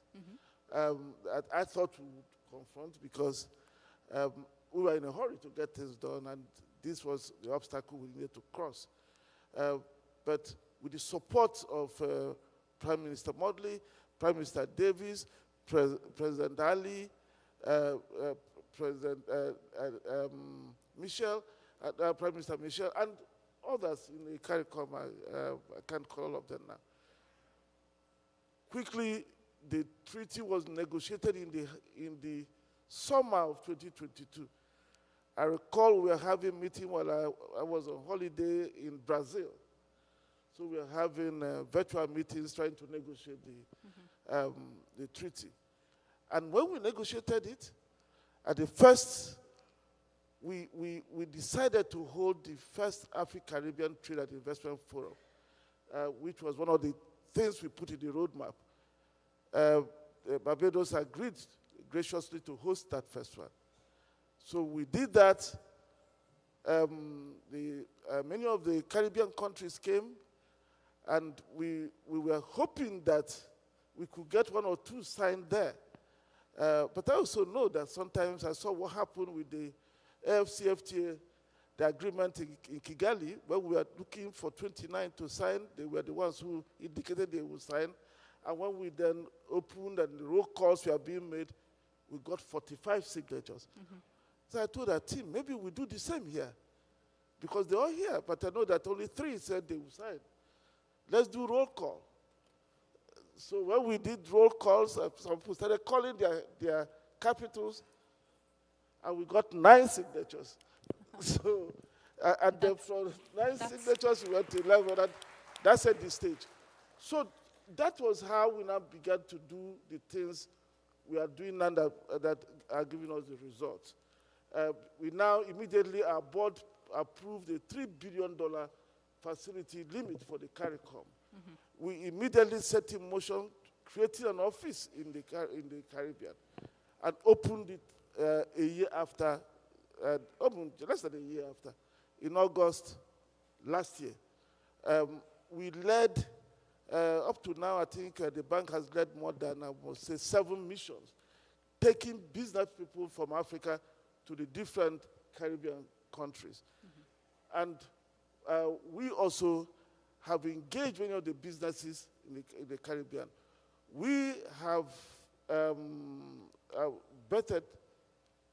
I thought we would confront because we were in a hurry to get things done, and this was the obstacle we needed to cross. But with the support of Prime Minister Modley, Prime Minister Davis, President Ali, President Michel, Prime Minister Michel, and others in the CARICOM, I can't call all of them now. Quickly, the treaty was negotiated in the summer of 2022. I recall we were having a meeting while I was on holiday in Brazil. So we were having virtual meetings trying to negotiate the treaty. And when we negotiated it, at the first, we decided to hold the first Afri-Caribbean Trade and Investment Forum, which was one of the things we put in the roadmap. Barbados agreed graciously to host that first one. So we did that. Many of the Caribbean countries came, and we were hoping that we could get one or two signed there. But I also know that sometimes I saw what happened with the AFCFTA, the agreement in Kigali, where we were looking for 29 to sign. They were the ones who indicated they would sign. And when we then opened and the roll calls were being made, we got 45 signatures. So I told our team, maybe we do the same here. Because they're all here, but I know that only 3 said they would sign. Let's do roll call. So when we did roll calls, some people started calling their capitals, and we got 9 signatures. So, and then from 9 signatures, we went to 11, and that set the stage. So that was how we now began to do the things we are doing now that are giving us the results. We now immediately, our board approved a $3 billion facility limit for the CARICOM. We immediately set in motion creating an office in the Caribbean and opened it a year after, less than a year after, in August last year. We led, up to now, I think the bank has led more than, I would say, 7 missions, taking business people from Africa to the different Caribbean countries. And we also have engaged many of the businesses in the Caribbean. We have vetted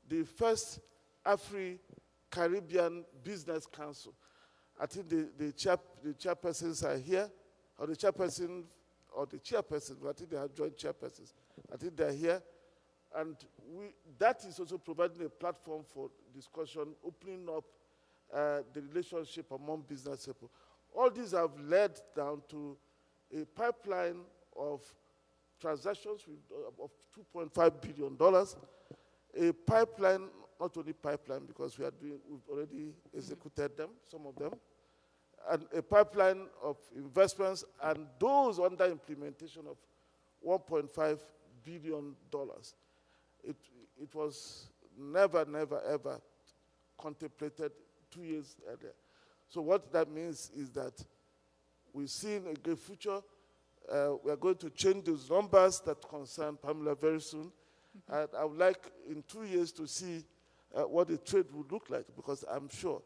the first AfriCaribbean Business Council. I think the chairpersons are here, or the chairperson, or the chairperson, I think they are joint chairpersons. I think they're here. And that is also providing a platform for discussion, opening up the relationship among business people. All these have led down to a pipeline of transactions of $2.5 billion, a pipeline, not only pipeline, because we've already executed them, some of them, and a pipeline of investments, and those under implementation of $1.5 billion. It was never, ever contemplated 2 years earlier. So what that means is that we've seen a great future. We are going to change those numbers that concern Pamela very soon. And I would like in 2 years to see what the trade would look like, because I'm sure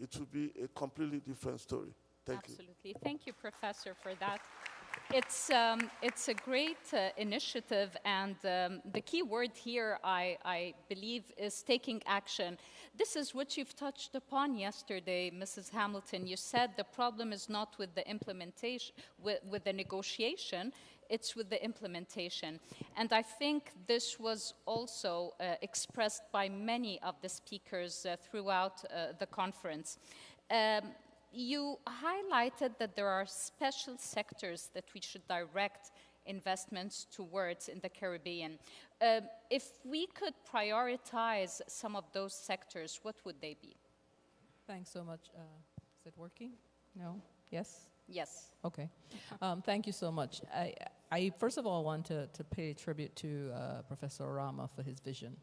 it will be a completely different story. Thank you. Absolutely. Thank you, Professor, for that. It's a great initiative, and the key word here, I believe, is taking action. This is what you've touched upon yesterday, Mrs. Hamilton. You said the problem is not with the implementation, with the negotiation, it's with the implementation. And I think this was also expressed by many of the speakers throughout the conference. You highlighted that there are special sectors that we should direct investments towards in the Caribbean. If we could prioritize some of those sectors, what would they be? Thanks so much. Is it working? No? Yes? Yes. Okay. Thank you so much. I first of all want to pay tribute to Professor Orama for his vision.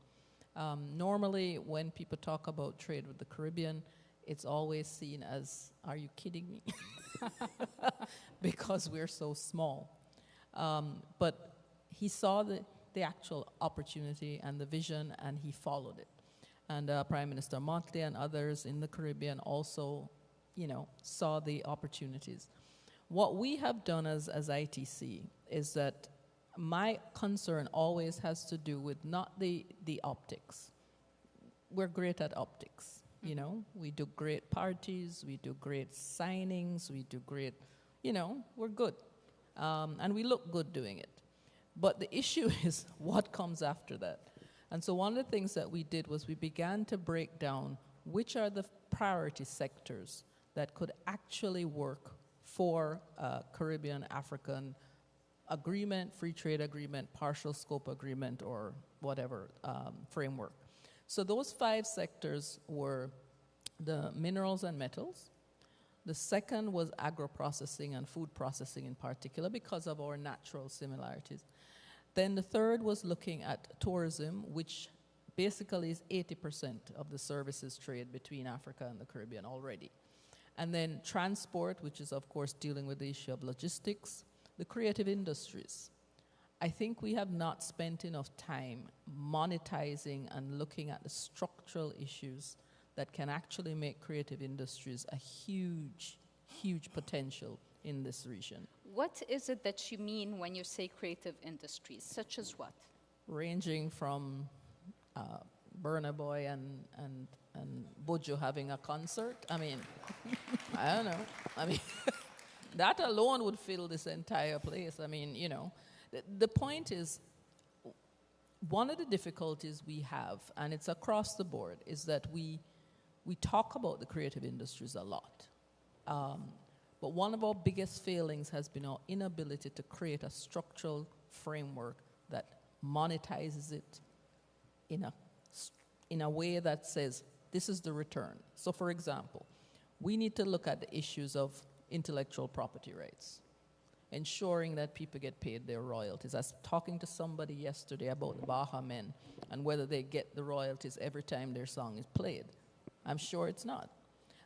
Normally, when people talk about trade with the Caribbean, it's always seen as, are you kidding me? Because we're so small. But he saw the actual opportunity and the vision, and he followed it. And Prime Minister Motley and others in the Caribbean also, saw the opportunities. What we have done as ITC is that my concern always has to do with not the optics. We're great at optics. We do great parties, we do great signings, we do great, we're good. And we look good doing it. But the issue is what comes after that. And so one of the things that we did was we began to break down which are the priority sectors that could actually work for Caribbean, African agreement, free trade agreement, partial scope agreement, or whatever framework. So those 5 sectors were the minerals and metals. The second was agro-processing and food processing in particular because of our natural similarities. Then the third was looking at tourism, which basically is 80% of the services trade between Africa and the Caribbean already. And then transport, which is of course dealing with the issue of logistics, the creative industries. I think we have not spent enough time monetizing and looking at the structural issues that can actually make creative industries a huge, huge potential in this region. What is it that you mean when you say creative industries, such as what? Ranging from Burna Boy and Bojo having a concert. I mean, I don't know. I mean, that alone would fill this entire place. I mean, the point is, one of the difficulties we have, and it's across the board, is that we talk about the creative industries a lot. But one of our biggest failings has been our inability to create a structural framework that monetizes it in a way that says, this is the return. So for example, we need to look at the issues of intellectual property rights, ensuring that people get paid their royalties. I was talking to somebody yesterday about the Baha Men and whether they get the royalties every time their song is played. I'm sure it's not.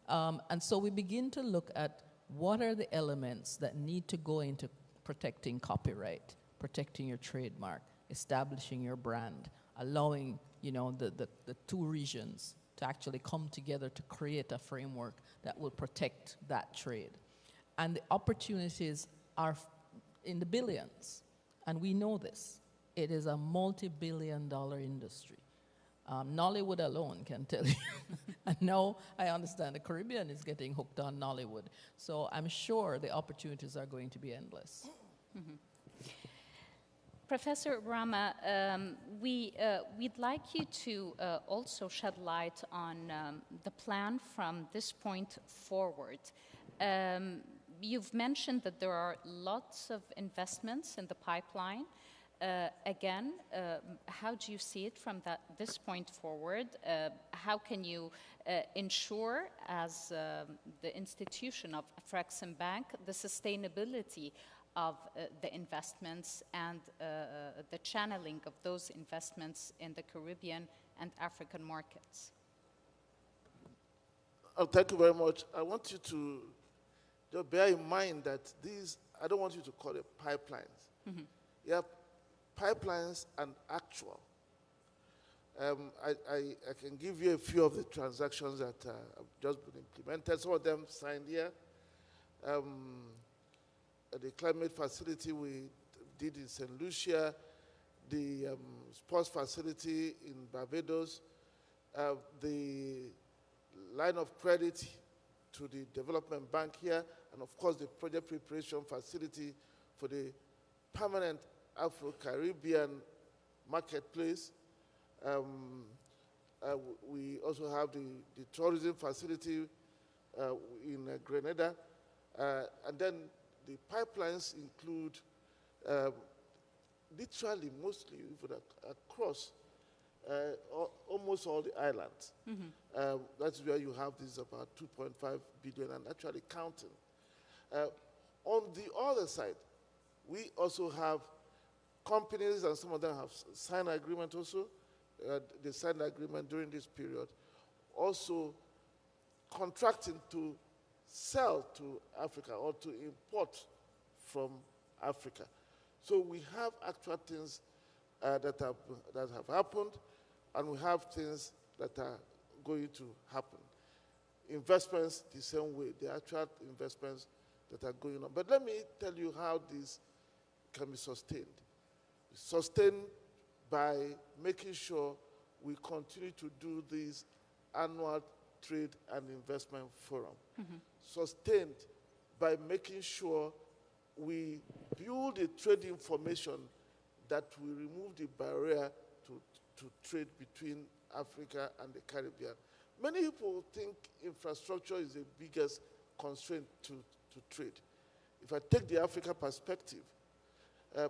And so we begin to look at what are the elements that need to go into protecting copyright, protecting your trademark, establishing your brand, allowing the two regions to actually come together to create a framework that will protect that trade. And the opportunities are in the billions, and we know this. It is a multi-billion-dollar industry. Nollywood alone can tell you. And now I understand the Caribbean is getting hooked on Nollywood. So I'm sure the opportunities are going to be endless. Mm-hmm. Professor Rama, we'd like you to also shed light on the plan from this point forward. You've mentioned that there are lots of investments in the pipeline. Again, how do you see it from this point forward? How can you ensure, as the institution of Afreximbank, the sustainability of the investments and the channeling of those investments in the Caribbean and African markets? Thank you very much. I want you to just bear in mind that these, I don't want you to call it pipelines. Mm-hmm. You have pipelines and actual. I can give you a few of the transactions that have just been implemented. Some of them signed here. The climate facility we did in St. Lucia, the sports facility in Barbados, the line of credit to the development bank here, and of course the project preparation facility for the permanent Afro-Caribbean marketplace. We also have the tourism facility in Grenada, and then the pipelines include literally, mostly, even across almost all the islands. Mm-hmm. That's where you have this about 2.5 billion and actually counting. On the other side, we also have companies, and some of them have signed an agreement also. They signed an agreement during this period. Also contracting to sell to Africa or to import from Africa. So we have actual things that have happened, and we have things that are going to happen. Investments the same way, the actual investments that are going on. But let me tell you how this can be sustained. Sustained by making sure we continue to do this annual trade and investment forum. Mm-hmm. Sustained by making sure we build a trade information that will remove the barrier to trade between Africa and the Caribbean. Many people think infrastructure is the biggest constraint to trade. If I take the Africa perspective,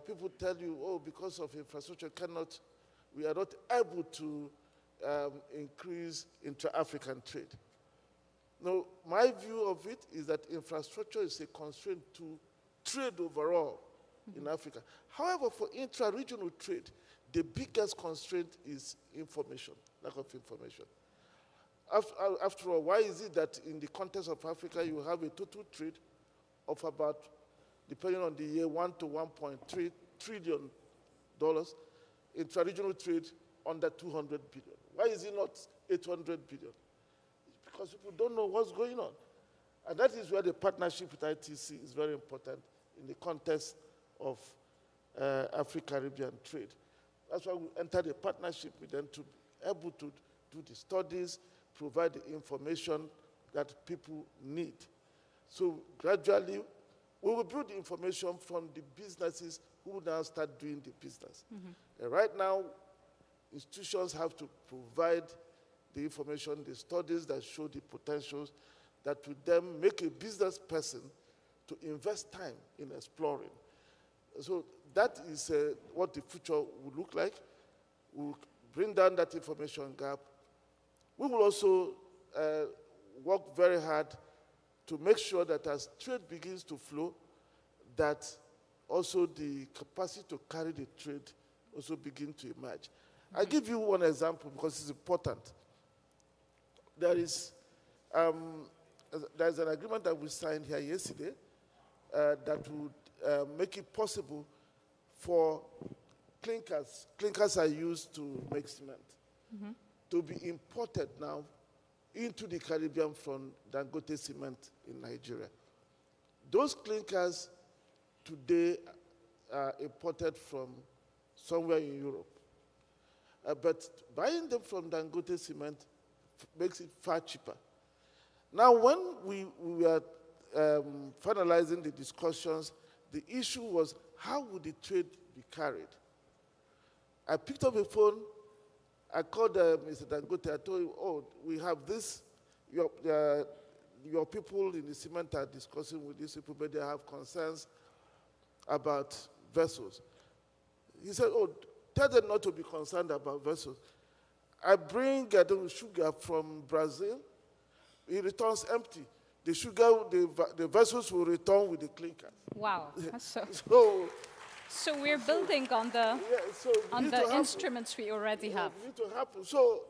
people tell you, oh, because of infrastructure, we are not able to increase intra-African trade. No, my view of it is that infrastructure is a constraint to trade overall in Africa. However, for intra-regional trade, the biggest constraint is information, lack of information. After all, why is it that in the context of Africa, you have a total trade of about, depending on the year, $1 to $1.3 trillion, intra-regional trade under 200 billion. Why is it not 800 billion? It's because people don't know what's going on. And that is where the partnership with ITC is very important in the context of Afri-Caribbean trade. That's why we entered a partnership with them to be able to do the studies, provide the information that people need. So gradually, we will build the information from the businesses who will now start doing the business. Mm-hmm. Right now, institutions have to provide the information, the studies that show the potentials that will then make a business person to invest time in exploring. So that is what the future will look like. We'll bring down that information gap. We will also work very hard to make sure that as trade begins to flow, that also the capacity to carry the trade also begin to emerge. I'll give you one example because it's important. There's an agreement that we signed here yesterday that would make it possible for clinkers. Clinkers are used to make cement. To be imported now into the Caribbean from Dangote Cement in Nigeria. Those clinkers today are imported from somewhere in Europe. But buying them from Dangote Cement makes it far cheaper. Now, when we were finalizing the discussions, the issue was how would the trade be carried? I picked up a phone. I called Mr. Dangote. I told him, oh, we have this. Your people in the cement are discussing with these people, but they have concerns about vessels. He said, oh, tell them not to be concerned about vessels. I bring sugar from Brazil. It returns empty. The sugar, the vessels will return with the clinker. Wow. So we're So building on the, on need the to happen. instruments we already have. Need to happen. So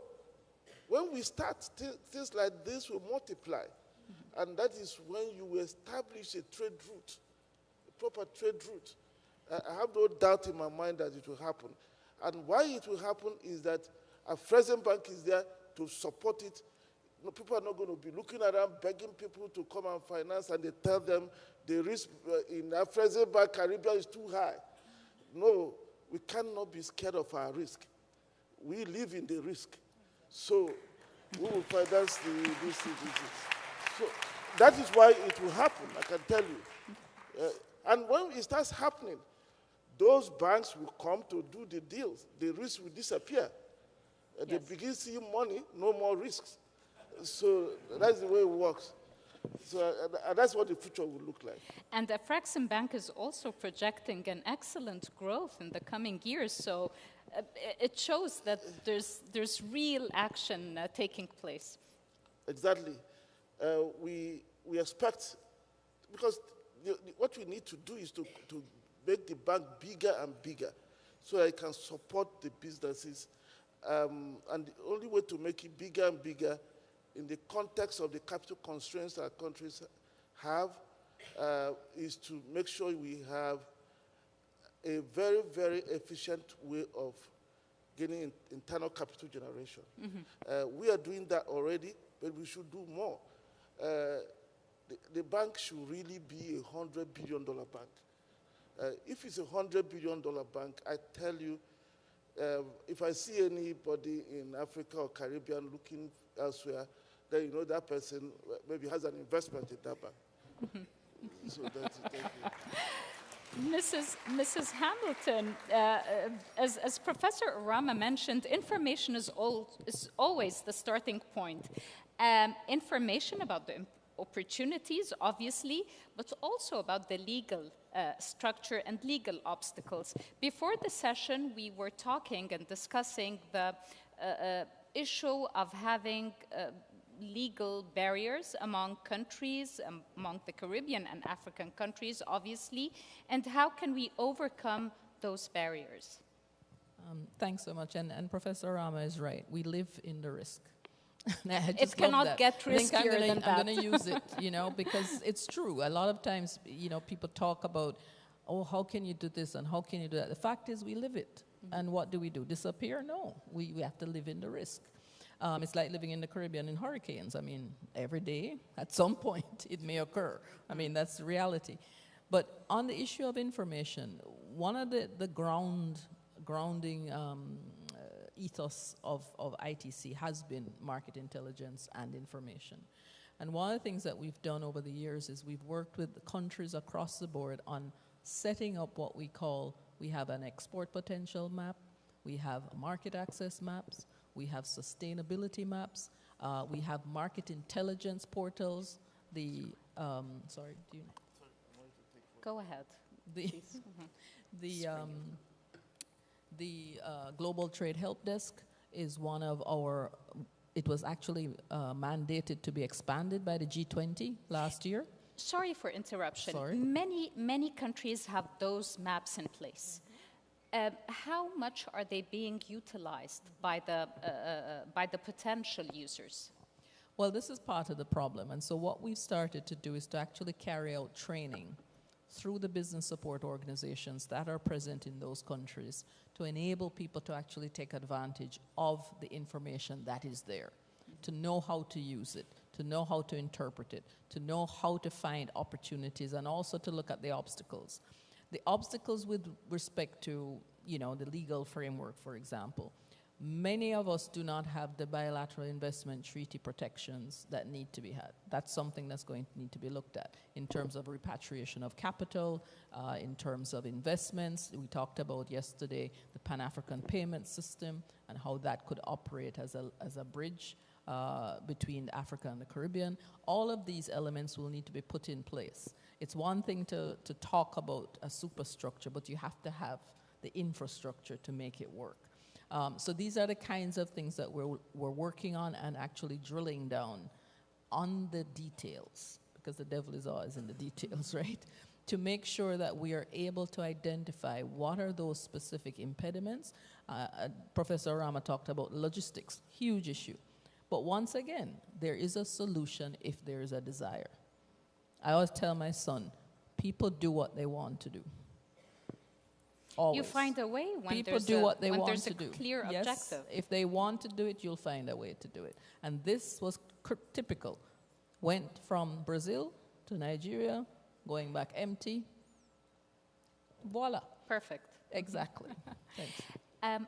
when we start, things like this will multiply. And that is when you establish a trade route, a proper trade route. I have no doubt in my mind that it will happen. And why it will happen is that Afreximbank is there to support it. No, people are not going to be looking around begging people to come and finance, and they tell them the risk in Afreximbank Caribbean is too high. No, we cannot be scared of our risk. We live in the risk. So we will finance this. So that is why it will happen, I can tell you. And when it starts happening, those banks will come to do the deals. The risk will disappear. They begin seeing money, no more risks. So that's the way it works. So that's what the future will look like. And Afreximbank is also projecting an excellent growth in the coming years. So it shows that there's real action taking place. Exactly. We expect, because what we need to do is to make the bank bigger and bigger so that it can support the businesses. And the only way to make it bigger and bigger in the context of the capital constraints our countries have is to make sure we have a very, very efficient way of getting internal capital generation. We are doing that already, but we should do more. The bank should really be a $100 billion bank. If it's a $100 billion bank, I tell you, if I see anybody in Africa or Caribbean looking elsewhere, then you know that person maybe has an investment in that bank. So that's it. Thank you. Mrs. Hamilton, as Professor Orama mentioned, information is always the starting point. Information about the opportunities, obviously, but also about the legal structure and legal obstacles. Before the session, we were talking and discussing the issue of having legal barriers among countries, among the Caribbean and African countries, obviously, and how can we overcome those barriers? Thanks so much, and Professor Orama is right. We live in the risk. It cannot get riskier than that. I'm going to use it, because it's true. A lot of times, people talk about, oh, how can you do this and how can you do that? The fact is we live it. And what do? Disappear? No. We have to live in the risk. It's like living in the Caribbean in hurricanes. I mean, every day, at some point, it may occur. I mean, that's the reality. But on the issue of information, one of the grounding ethos of ITC has been market intelligence and information. And one of the things that we've done over the years is we've worked with countries across the board on setting up what we have an export potential map, we have market access maps, we have sustainability maps, we have market intelligence portals, Go ahead. The Global Trade Help Desk is one of our, it was actually mandated to be expanded by the G20 last year. Sorry for interruption. Sorry. Many countries have those maps in place. How much are they being utilized by the potential users? Well, this is part of the problem. And so what we've started to do is to actually carry out training through the business support organizations that are present in those countries to enable people to actually take advantage of the information that is there, to know how to use it, to know how to interpret it, to know how to find opportunities, and also to look at the obstacles. The obstacles with respect to, you know, the legal framework, for example. Many of us do not have the bilateral investment treaty protections that need to be had. That's something that's going to need to be looked at in terms of repatriation of capital, in terms of investments. We talked about yesterday the Pan-African payment system and how that could operate as a bridge between Africa and the Caribbean. All of these elements will need to be put in place. It's one thing to talk about a superstructure, but you have to have the infrastructure to make it work. So these are the kinds of things that we're working on and actually drilling down on the details, because the devil is always in the details, right? To make sure that we are able to identify what are those specific impediments. Professor Rama talked about logistics, huge issue. But once again, there is a solution if there is a desire. I always tell my son, people do what they want to do. Always. You find a way when people there's do a, what they when want there's to a do. clear Yes, objective. if they want to do it, you'll find a way to do it. And this was typical. Went from Brazil to Nigeria, going back empty. Voila. Perfect. Exactly. Thanks.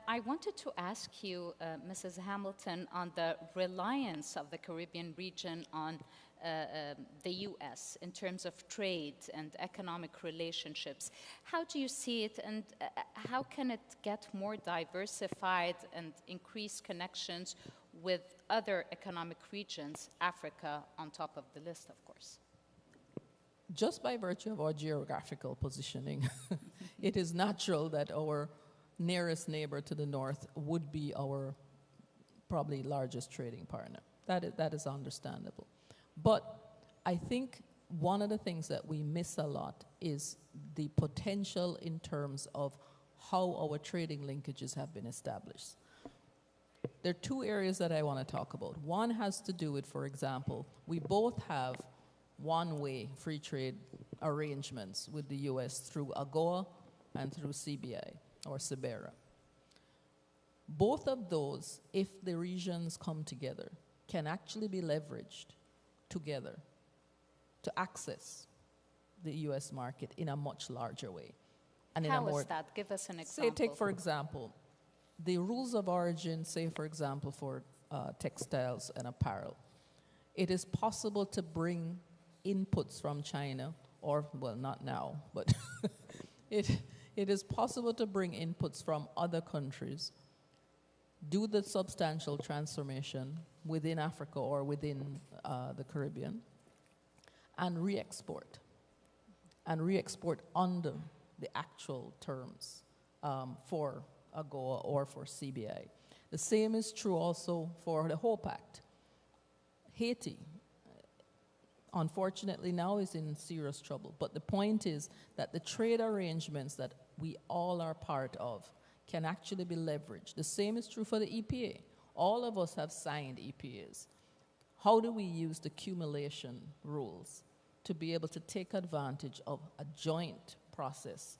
I wanted to ask you, Mrs. Hamilton, on the reliance of the Caribbean region on the U.S. in terms of trade and economic relationships. How do you see it, and how can it get more diversified and increase connections with other economic regions, Africa on top of the list, of course? Just by virtue of our geographical positioning, it is natural that our nearest neighbor to the north would be our probably largest trading partner. That is understandable. But I think one of the things that we miss a lot is the potential in terms of how our trading linkages have been established. There are two areas that I want to talk about. One has to do with, for example, we both have one-way free trade arrangements with the U.S. through AGOA and through CBI or CBERA. Both of those, if the regions come together, can actually be leveraged together to access the U.S. market in a much larger way. And How is that? Give us an example. Say, take for example, the rules of origin, say for example for textiles and apparel. It is possible to bring inputs from China, or, well, not now, but it is possible to bring inputs from other countries, do the substantial transformation within Africa or within the Caribbean, and re-export under the actual terms for AGOA or for CBI. The same is true also for the HOPE Act. Haiti, unfortunately now is in serious trouble, but the point is that the trade arrangements that we all are part of can actually be leveraged. The same is true for the EPA. All of us have signed EPAs. How do we use the accumulation rules to be able to take advantage of a joint process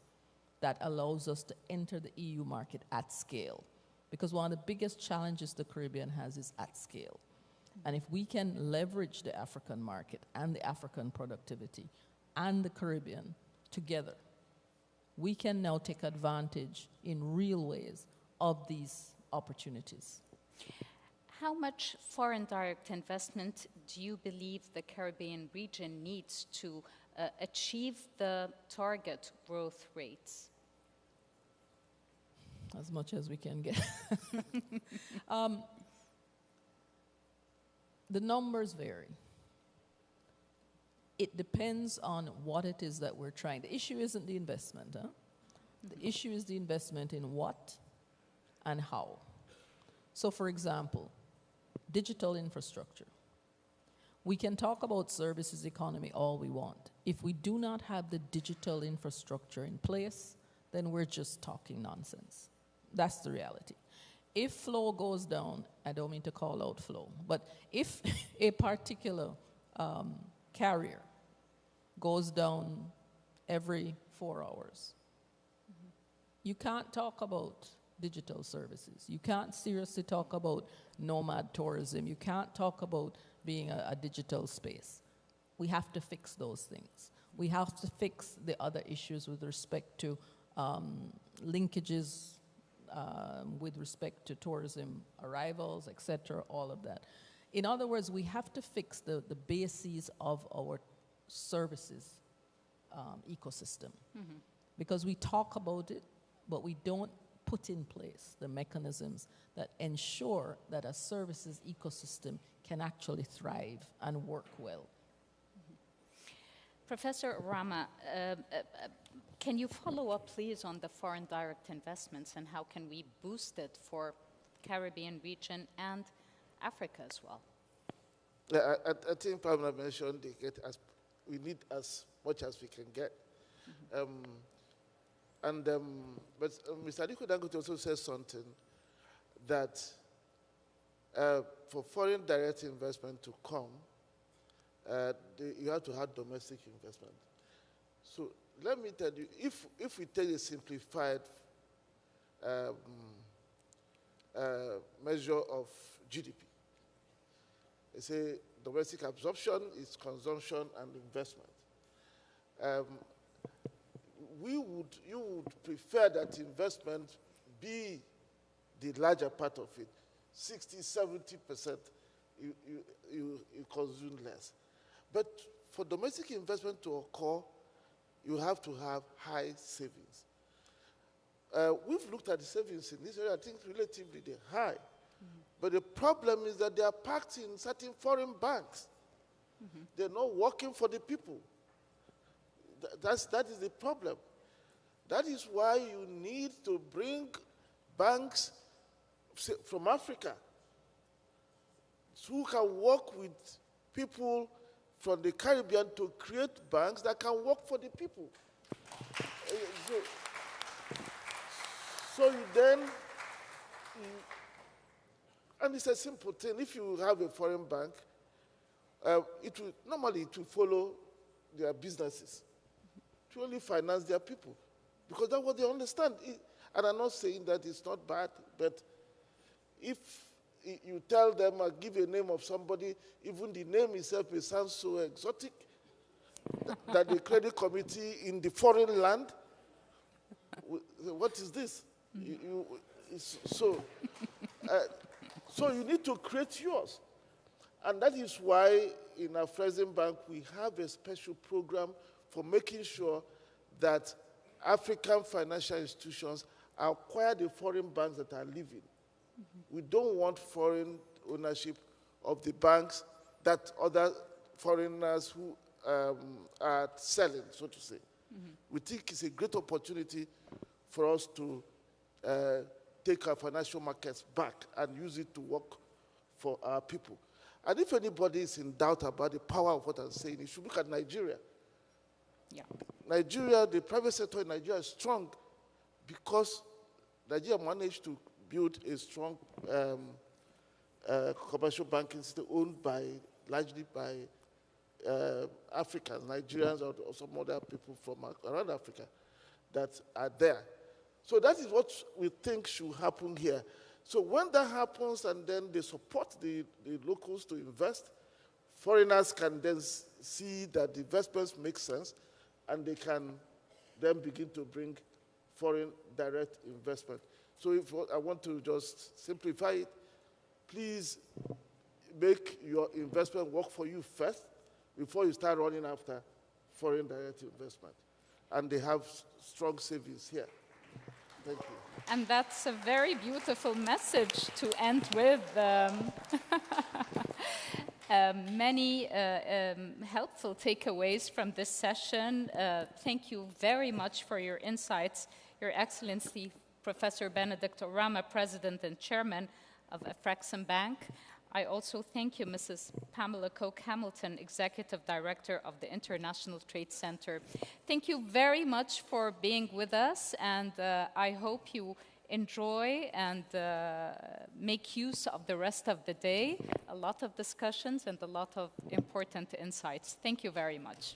that allows us to enter the EU market at scale? Because one of the biggest challenges the Caribbean has is at scale. And if we can leverage the African market and the African productivity and the Caribbean together, we can now take advantage in real ways of these opportunities. How much foreign direct investment do you believe the Caribbean region needs to achieve the target growth rates? As much as we can get. The numbers vary. it depends on what it is that we're trying. The issue isn't the investment. Huh? The issue is the investment in what and how. So, for example, digital infrastructure. We can talk about services economy all we want. If we do not have the digital infrastructure in place, then we're just talking nonsense. That's the reality. If flow goes down, I don't mean to call out flow, but if a particular carrier goes down every 4 hours, you can't talk about digital services. You can't seriously talk about nomad tourism. You can't talk about being a digital space. We have to fix those things. We have to fix the other issues with respect to linkages, with respect to tourism arrivals, etc., all of that. In other words, we have to fix the bases of our services ecosystem. Because we talk about it, but we don't put in place the mechanisms that ensure that a services ecosystem can actually thrive and work well. Professor Rama, can you follow up, please, on the foreign direct investments and how can we boost it for Caribbean region and Africa as well? Yeah, I think Pamela mentioned we need as much as we can get. But Mr. Aliko Dangote also says something that for foreign direct investment to come, you have to have domestic investment. So let me tell you, if we take a simplified measure of GDP, they say domestic absorption is consumption and investment. You would prefer that investment be the larger part of it. 60, 70%, you consume less. But for domestic investment to occur, you have to have high savings. We've looked at the savings in this area. I think relatively they're high. But the problem is that they are parked in certain foreign banks. They're not working for the people. That is the problem. That is why you need to bring banks from Africa who can work with people from the Caribbean to create banks that can work for the people. So you then, and it's a simple thing. If you have a foreign bank, normally it will follow their businesses to only finance their people, because that's what they understand. And I'm not saying that it's not bad, but if you tell them or give a name of somebody, even the name itself may sound so exotic that the credit committee in the foreign land, what is this? So you need to create yours. And that is why in Afreximbank we have a special program for making sure that African financial institutions acquire the foreign banks that are leaving. We don't want foreign ownership of the banks that other foreigners who are selling, so to say. We think it's a great opportunity for us to take our financial markets back and use it to work for our people. And if anybody is in doubt about the power of what I'm saying, you should look at Nigeria. Yeah. Nigeria, the private sector in Nigeria is strong because Nigeria managed to build a strong commercial banking system owned largely by Africans, Nigerians, or some other people from around Africa that are there. So that is what we think should happen here. So when that happens and then they support the locals to invest, foreigners can then see that the investments make sense and they can then begin to bring foreign direct investment. So I want to just simplify it. Please make your investment work for you first before you start running after foreign direct investment. And they have strong savings here. Thank you. And that's a very beautiful message to end with. many helpful takeaways from this session. Thank you very much for your insights, Your Excellency, Professor Benedict Orama, President and Chairman of Afreximbank. I also thank you, Mrs. Pamela Coke-Hamilton, Executive Director of the International Trade Center. Thank you very much for being with us, and I hope you enjoy and make use of the rest of the day. A lot of discussions and a lot of important insights. Thank you very much.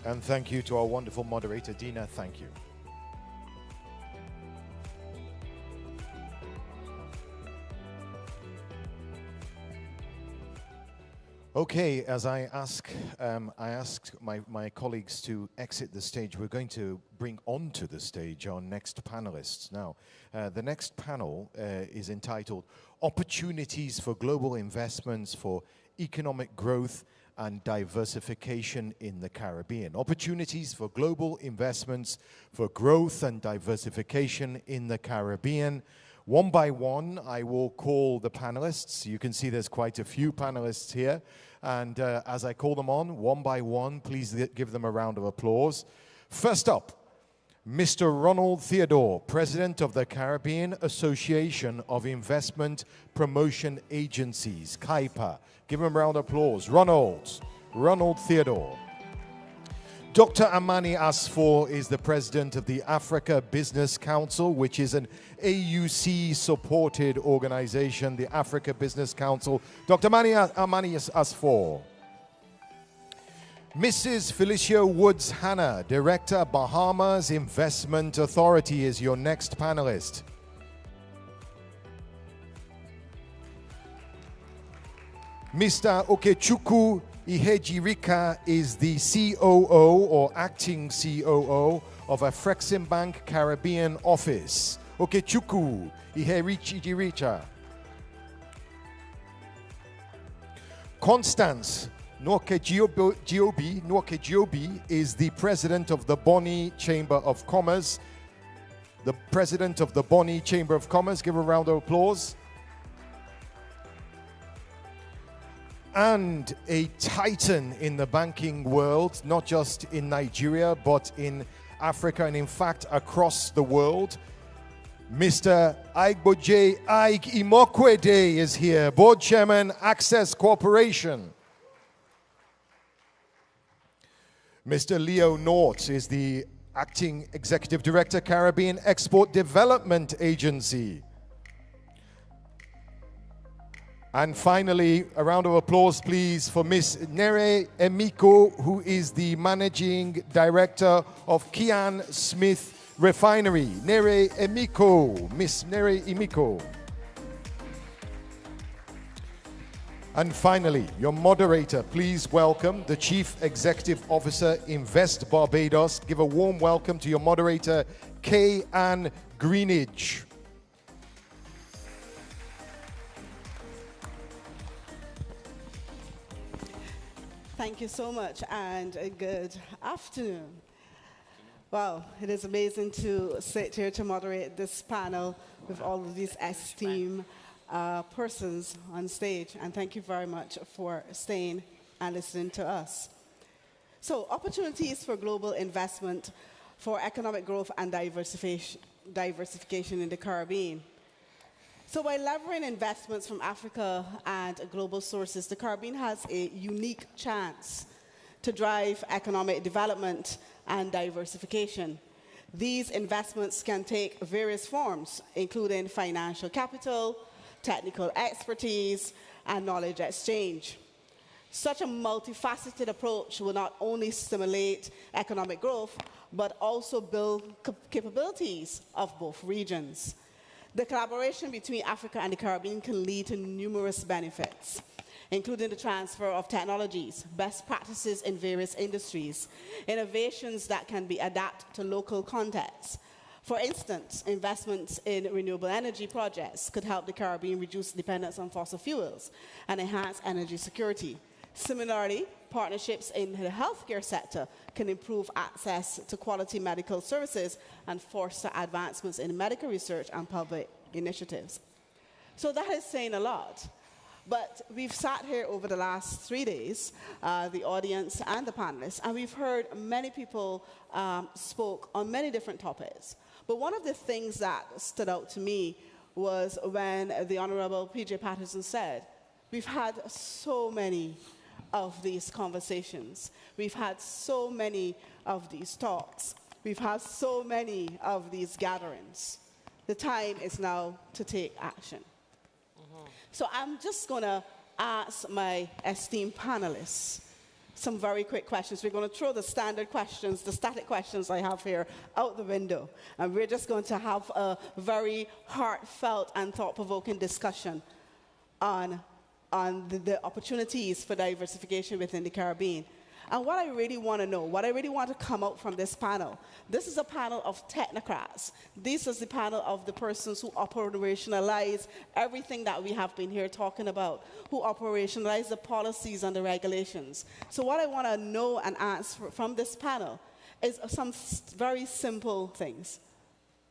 And thank you to our wonderful moderator, Dina. Thank you. Okay, as I asked my colleagues to exit the stage, we're going to bring onto the stage our next panelists. Now, the next panel is entitled Opportunities for Global Investments for Economic Growth and Diversification in the Caribbean. Opportunities for Global Investments for Growth and Diversification in the Caribbean. One by one, I will call the panelists. You can see there's quite a few panelists here. And as I call them on, one by one, please give them a round of applause. First up, Mr. Ronald Theodore, President of the Caribbean Association of Investment Promotion Agencies, CAIPA. Give him a round of applause. Ronald Theodore. Dr. Amani Asfour is the president of the Africa Business Council, which is an AUC-supported organization, the Africa Business Council. Dr. Amani Asfour. Mrs. Felicia Woods Hanna, Director, Bahamas Investment Authority, is your next panelist. Mr. Okechukwu Ihejirika is the COO or acting COO of Afreximbank Caribbean Office. Okechukwu Ihejirika. Constance Nwokejiobi is the president of the Bonny Chamber of Commerce. The president of the Bonny Chamber of Commerce. Give a round of applause. And a titan in the banking world, not just in Nigeria, but in Africa and in fact across the world. Mr. Aigboje Aig Imokwede is here, Board Chairman, Access Corporation. Mr. Leo Nort is the Acting Executive Director, Caribbean Export Development Agency. And finally, a round of applause, please, for Miss Nere Emiko, who is the Managing Director of Kian Smith Refinery. Nere Emiko, Miss Nere Emiko. And finally, your moderator, please welcome the Chief Executive Officer, Invest Barbados. Give a warm welcome to your moderator, Kay Ann Greenidge. Thank you so much, and a good afternoon. Wow, it is amazing to sit here to moderate this panel with all of these esteemed persons on stage, and thank you very much for staying and listening to us. So, opportunities for global investment for economic growth and diversification in the Caribbean. So by leveraging investments from Africa and global sources, the Caribbean has a unique chance to drive economic development and diversification. These investments can take various forms, including financial capital, technical expertise, and knowledge exchange. Such a multifaceted approach will not only stimulate economic growth, but also build capabilities of both regions. The collaboration between Africa and the Caribbean can lead to numerous benefits, including the transfer of technologies, best practices in various industries, innovations that can be adapted to local contexts. For instance, investments in renewable energy projects could help the Caribbean reduce dependence on fossil fuels and enhance energy security. Similarly, partnerships in the healthcare sector can improve access to quality medical services and foster advancements in medical research and public initiatives. So that is saying a lot. But we've sat here over the last 3 days, the audience and the panelists, and we've heard many people spoke on many different topics. But one of the things that stood out to me was when the Honorable P.J. Patterson said, we've had so many of these conversations. We've had so many of these talks. We've had so many of these gatherings. The time is now to take action. So I'm just going to ask my esteemed panelists some very quick questions. We're going to throw the standard questions, the static questions I have here, out the window. And we're just going to have a very heartfelt and thought-provoking discussion on the opportunities for diversification within the Caribbean. And what I really want to know, what I really want to come out from this panel, this is a panel of technocrats. This is the panel of the persons who operationalize everything that we have been here talking about, who operationalize the policies and the regulations. So what I want to know and ask from this panel is some very simple things.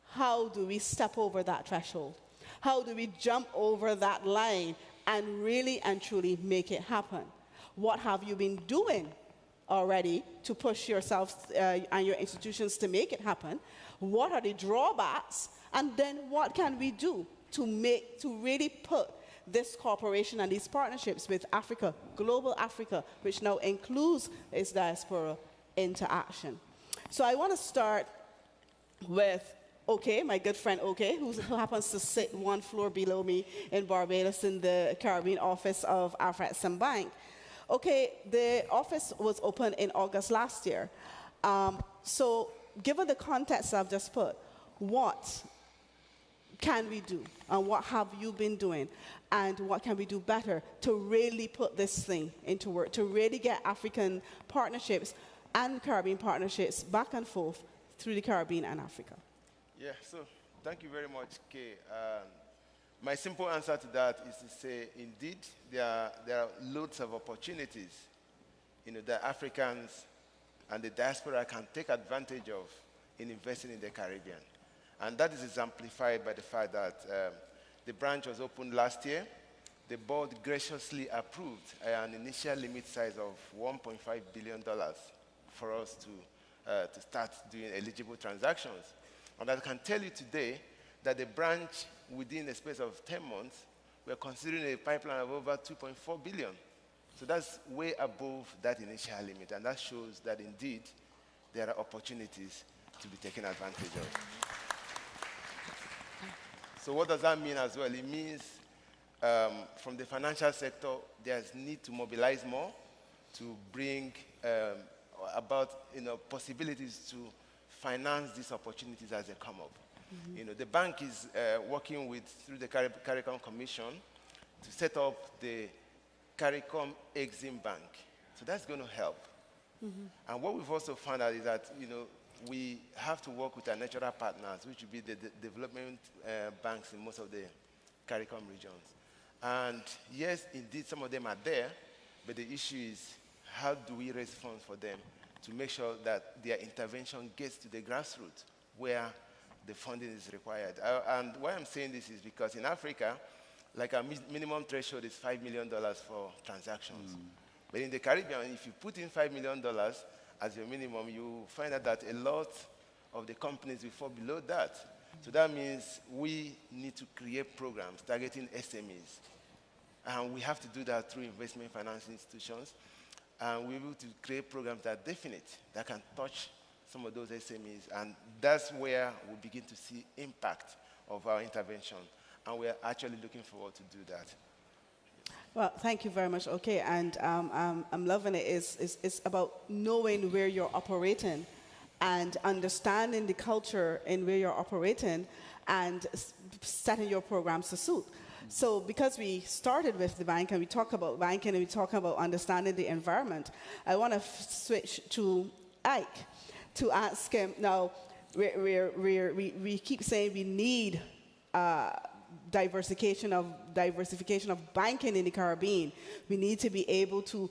How do we step over that threshold? How do we jump over that line and really and truly make it happen? What have you been doing already to push yourselves and your institutions to make it happen? What are the drawbacks? And then what can we do to really put this cooperation and these partnerships with Africa, global Africa, which now includes its diaspora, into action? So I want to start with OK, my good friend OK, who happens to sit one floor below me in Barbados in the Caribbean office of Afreximbank. Okay, the office was opened in August last year. So given the context I've just put, what can we do? And what have you been doing? And what can we do better to really put this thing into work, to really get African partnerships and Caribbean partnerships back and forth through the Caribbean and Africa? Yeah, so thank you very much, Kay. My simple answer to that is to say, indeed, there are loads of opportunities, that Africans and the diaspora can take advantage of in investing in the Caribbean. And that is exemplified by the fact that the branch was opened last year. The board graciously approved an initial limit size of $1.5 billion for us to start doing eligible transactions. And I can tell you today that the branch, within a space of 10 months, we're considering a pipeline of over $2.4 billion. So that's way above that initial limit, and that shows that indeed there are opportunities to be taken advantage of. So what does that mean as well? It means from the financial sector, there's need to mobilize more to bring about possibilities to finance these opportunities as they come up. Mm-hmm. The bank is working through the CARICOM Commission to set up the CARICOM Afreximbank. So that's going to help. Mm-hmm. And what we've also found out is that, we have to work with our natural partners, which would be the development banks in most of the CARICOM regions. And yes, indeed, some of them are there, but the issue is how do we raise funds for them to make sure that their intervention gets to the grassroots where the funding is required. And why I'm saying this is because in Africa, like our minimum threshold is $5 million for transactions. But in the Caribbean, if you put in $5 million as your minimum, you find out that a lot of the companies will fall below that. So that means we need to create programs targeting SMEs. And we have to do that through investment finance institutions. And we're able to create programs that are definite, that can touch some of those SMEs. And that's where we begin to see impact of our intervention. And we're actually looking forward to do that. Well, thank you very much. Okay, and I'm loving it. It's about knowing where you're operating and understanding the culture in where you're operating and setting your programs to suit. So because we started with the bank and we talk about banking and we talk about understanding the environment, I want to switch to Ike to ask him. Now, we keep saying we need diversification of banking in the Caribbean. We need to be able to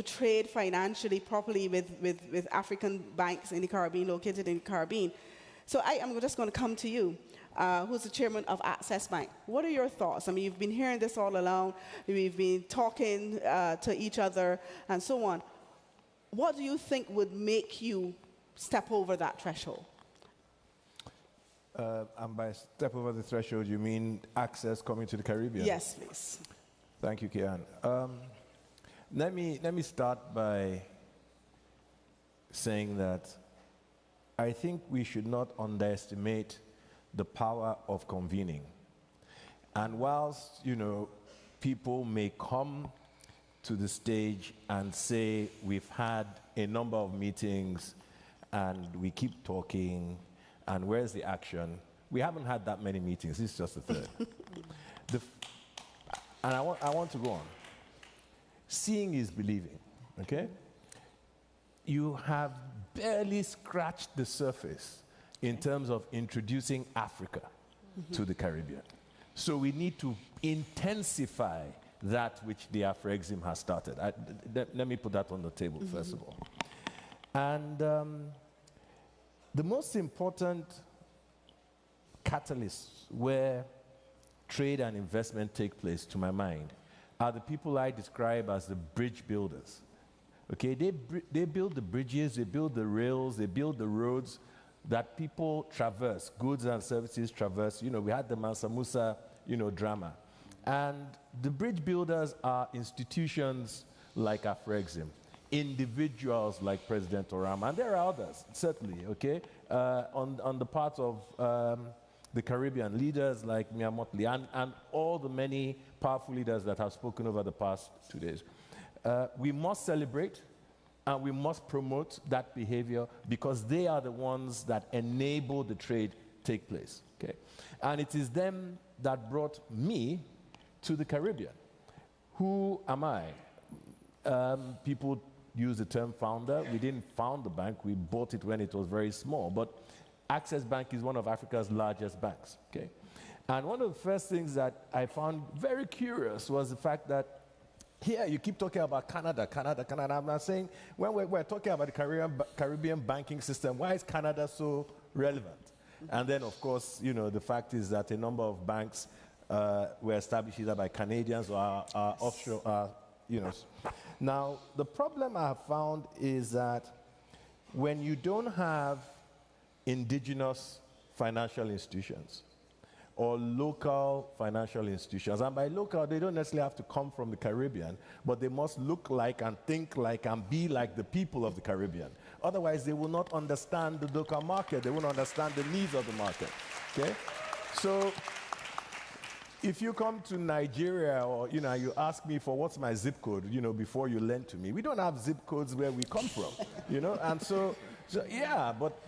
trade financially properly with African banks in the Caribbean, located in the Caribbean. So I am just going to come to you, who's the chairman of Access Bank. What are your thoughts? I mean, you've been hearing this all along. We've been talking to each other and so on. What do you think would make you step over that threshold? And by step over the threshold, you mean access coming to the Caribbean? Yes, please. Thank you, Kian. Let me start by saying that I think we should not underestimate the power of convening. And whilst, people may come to the stage and say, we've had a number of meetings and we keep talking, and where's the action? We haven't had that many meetings. This is just the third. And I want to go on. Seeing is believing, okay? You have barely scratched the surface in terms of introducing Africa to the Caribbean. So we need to intensify that which the Afrexim has started. Let me put that on the table, first of all. And the most important catalysts where trade and investment take place, to my mind, are the people I describe as the bridge builders. Okay, they build the bridges, they build the rails, they build the roads that people traverse, goods and services traverse. We had the Mansa Musa, drama. And the bridge builders are institutions like Afrexim, individuals like President Orama, and there are others, certainly, okay, on the part of the Caribbean, leaders like Mia Motley, and all the many powerful leaders that have spoken over the past 2 days. We must celebrate and we must promote that behavior because they are the ones that enable the trade take place, okay? And it is them that brought me to the Caribbean. Who am I? People use the term founder. We didn't found the bank. We bought it when it was very small. But Access Bank is one of Africa's largest banks, okay? And one of the first things that I found very curious was the fact that here you keep talking about Canada. I'm not saying, when we're talking about the Caribbean banking system, why is Canada so relevant? And then, of course, the fact is that a number of banks were established either by Canadians or are offshore, Now, the problem I have found is that when you don't have indigenous financial institutions or local financial institutions, and by local, they don't necessarily have to come from the Caribbean, but they must look like and think like and be like the people of the Caribbean. Otherwise, they will not understand the local market. They won't understand the needs of the market, okay? So if you come to Nigeria or, you ask me for what's my zip code, before you lend to me, we don't have zip codes where we come from, and so yeah, but,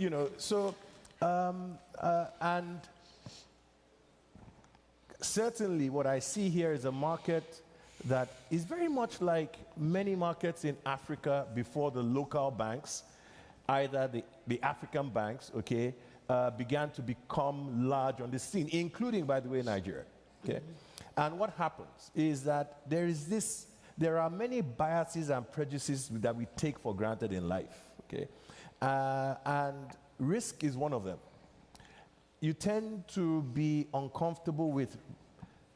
and certainly what I see here is a market that is very much like many markets in Africa before the local banks, either the African banks, okay, began to become large on the scene, including, by the way, Nigeria. Okay? And what happens is that there are many biases and prejudices that we take for granted in life, okay? And risk is one of them. You tend to be uncomfortable with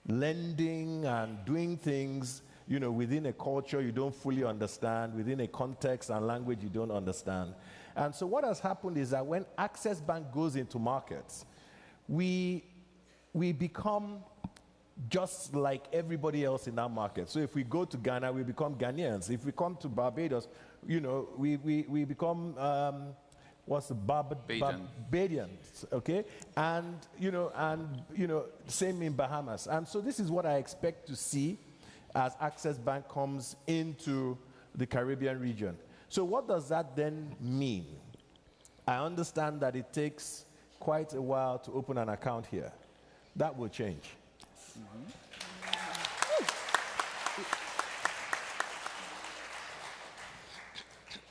lending and doing things, within a culture you don't fully understand, within a context and language you don't understand. And so what has happened is that when Access Bank goes into markets, we become just like everybody else in that market. So if we go to Ghana, we become Ghanaians. If we come to Barbados, we become Barbadians, okay? And same in Bahamas. And so this is what I expect to see as Access Bank comes into the Caribbean region. So what does that then mean? I understand that it takes quite a while to open an account here. That will change.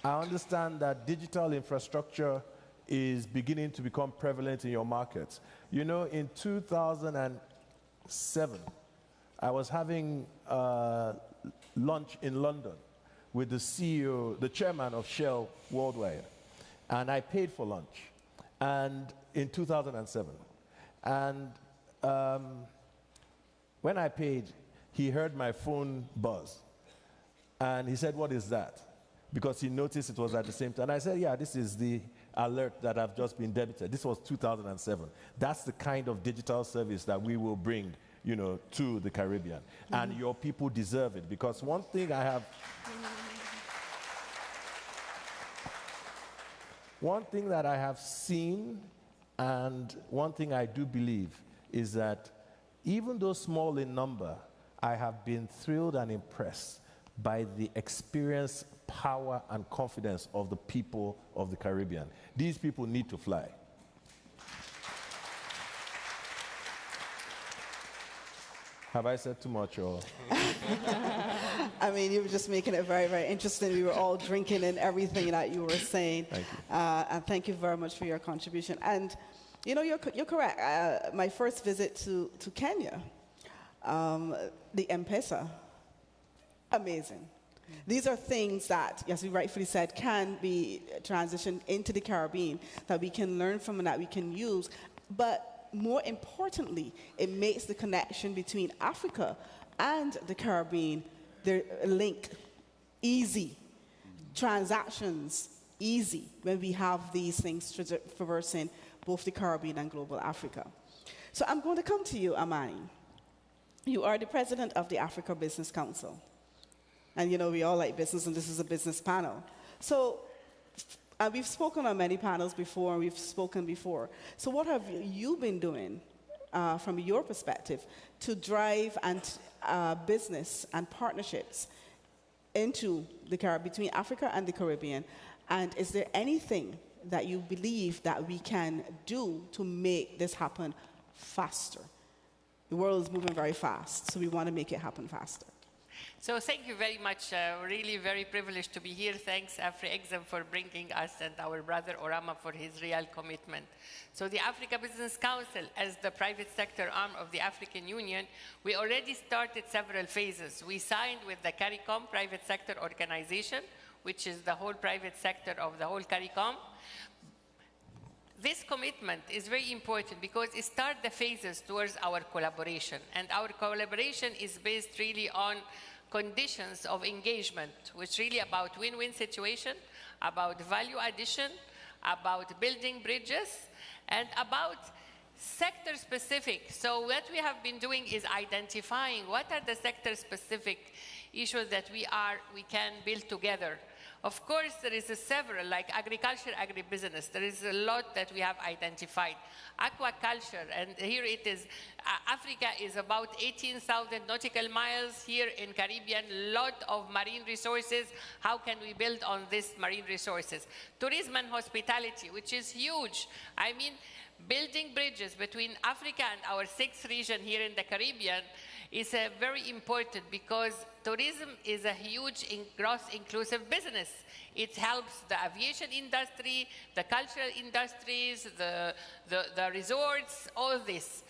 I understand that digital infrastructure is beginning to become prevalent in your markets. In 2008, 2007, I was having lunch in London with the CEO, the chairman of Shell Worldwide, and I paid for lunch, and in 2007. And when I paid, he heard my phone buzz, and he said, "What is that?" Because he noticed it was at the same time. And I said, "Yeah, this is the alert that I've just been debited." This was 2007. That's the kind of digital service that we will bring, you know, to the Caribbean. And your people deserve it, because one thing I have... One thing that I have seen, and one thing I do believe, is that even though small in number, I have been thrilled and impressed by the experience, power, and confidence of the people of the Caribbean. These people need to fly. Have I said too much, or? I mean, you were just making it very, very interesting. We were all drinking in everything that you were saying. Thank you. And thank you very much for your contribution. And, you know, you're correct. My first visit to Kenya, the M-Pesa, amazing. These are things that, as you rightfully said, can be transitioned into the Caribbean, that we can learn from and that we can use. But more importantly, it makes the connection between Africa and the Caribbean, the link, easy. Transactions, easy, when we have these things traversing both the Caribbean and global Africa. So I'm going to come to you, Amani. You are the president of the Africa Business Council. And you know, we all like business, and this is a business panel. So we've spoken on many panels before, and we've spoken before. So what have you been doing from your perspective to drive and business and partnerships into the Caribbean, between Africa and the Caribbean? And is there anything that you believe that we can do to make this happen faster? The world is moving very fast, so we want to make it happen faster. So thank you very much. Really very privileged to be here. Thanks, Afreximbank, for bringing us, and our brother Orama for his real commitment. So the Africa Business Council, as the private sector arm of the African Union, we already started several phases. We signed with the CARICOM private sector organization, which is the whole private sector of the whole CARICOM. This commitment is very important because it starts the phases towards our collaboration. And our collaboration is based really on conditions of engagement, which is really about win-win situation, about value addition, about building bridges, and about sector-specific. So what we have been doing is identifying what are the sector-specific issues that we can build together. Of course, there is several, like agriculture, agribusiness. There is a lot that we have identified. Aquaculture, and here it is. Africa is about 18,000 nautical miles. Here in Caribbean, lot of marine resources. How can we build on these marine resources? Tourism and hospitality, which is huge. I mean, building bridges between Africa and our sixth region here in the Caribbean is very important because tourism is a huge gross inclusive business. It helps the aviation industry, the cultural industries, the resorts, all this.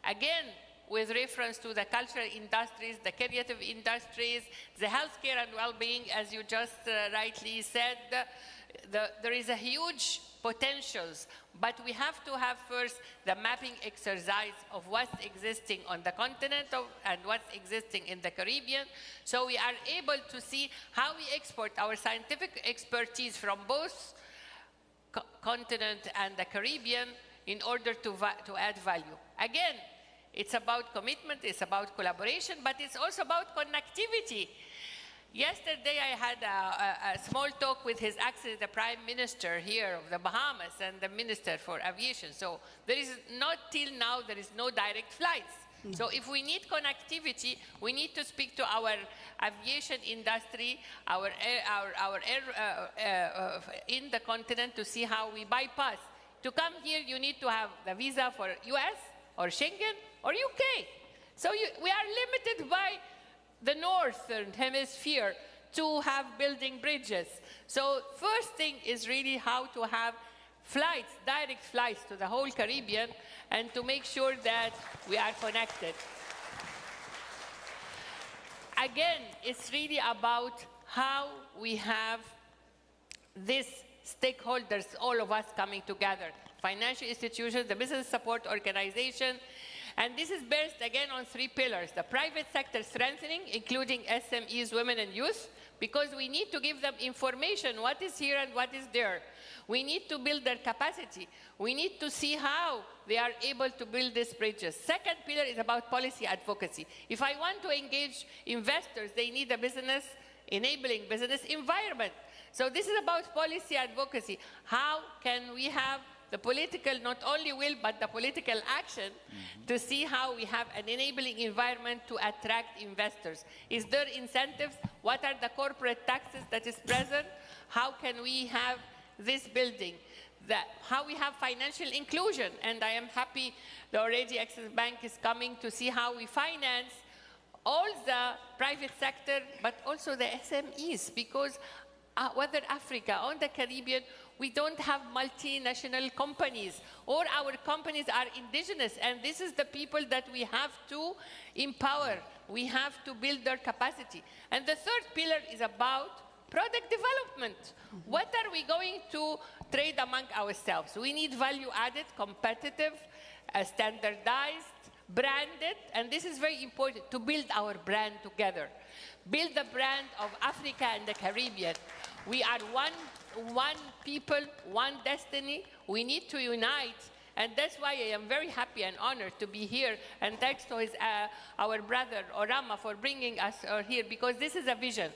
Again, with reference to the cultural industries, the creative industries, the healthcare and well-being, as you just rightly said, there is a huge potentials, but we have to have first the mapping exercise of what's existing on the continent and what's existing in the Caribbean, so we are able to see how we export our scientific expertise from both continent and the Caribbean in order to add value. Again, it's about commitment, it's about collaboration, but it's also about connectivity. Yesterday, I had a small talk with His Excellency, the Prime Minister here of the Bahamas, and the Minister for Aviation. So there is not, till now, there is no direct flights. So if we need connectivity, we need to speak to our aviation industry, our air in the continent to see how we bypass. To come here, you need to have the visa for US or Schengen or UK. So we are limited by the northern hemisphere to have building bridges. So first thing is really how to have flights, direct flights to the whole Caribbean, and to make sure that we are connected. again, it's really about how we have these stakeholders, all of us coming together, financial institutions, the business support organization, and this is based again on 3 pillars. The private sector strengthening, including SMEs, women and youth, because we need to give them information, what is here and what is there. We need to build their capacity. We need to see how they are able to build these bridges. Second pillar is about policy advocacy. If I want to engage investors, they need a business, enabling business environment. So this is about policy advocacy. How can we have the political, not only will, but the political action to see how we have an enabling environment to attract investors? Is there incentives? What are the corporate taxes that is present? How can we have this building? How we have financial inclusion? And I am happy that already Afreximbank is coming to see how we finance all the private sector, but also the SMEs, because whether Africa or the Caribbean, we don't have multinational companies, or our companies are indigenous, and this is the people that we have to empower. We have to build their capacity. And the third pillar is about product development. What are we going to trade among ourselves? We need value-added, competitive, standardized, branded, and this is very important, to build our brand together. Build the brand of Africa and the Caribbean. We are one people, one destiny. We need to unite, and that's why I am very happy and honored to be here, and thanks to our brother Orama for bringing us here, because this is a vision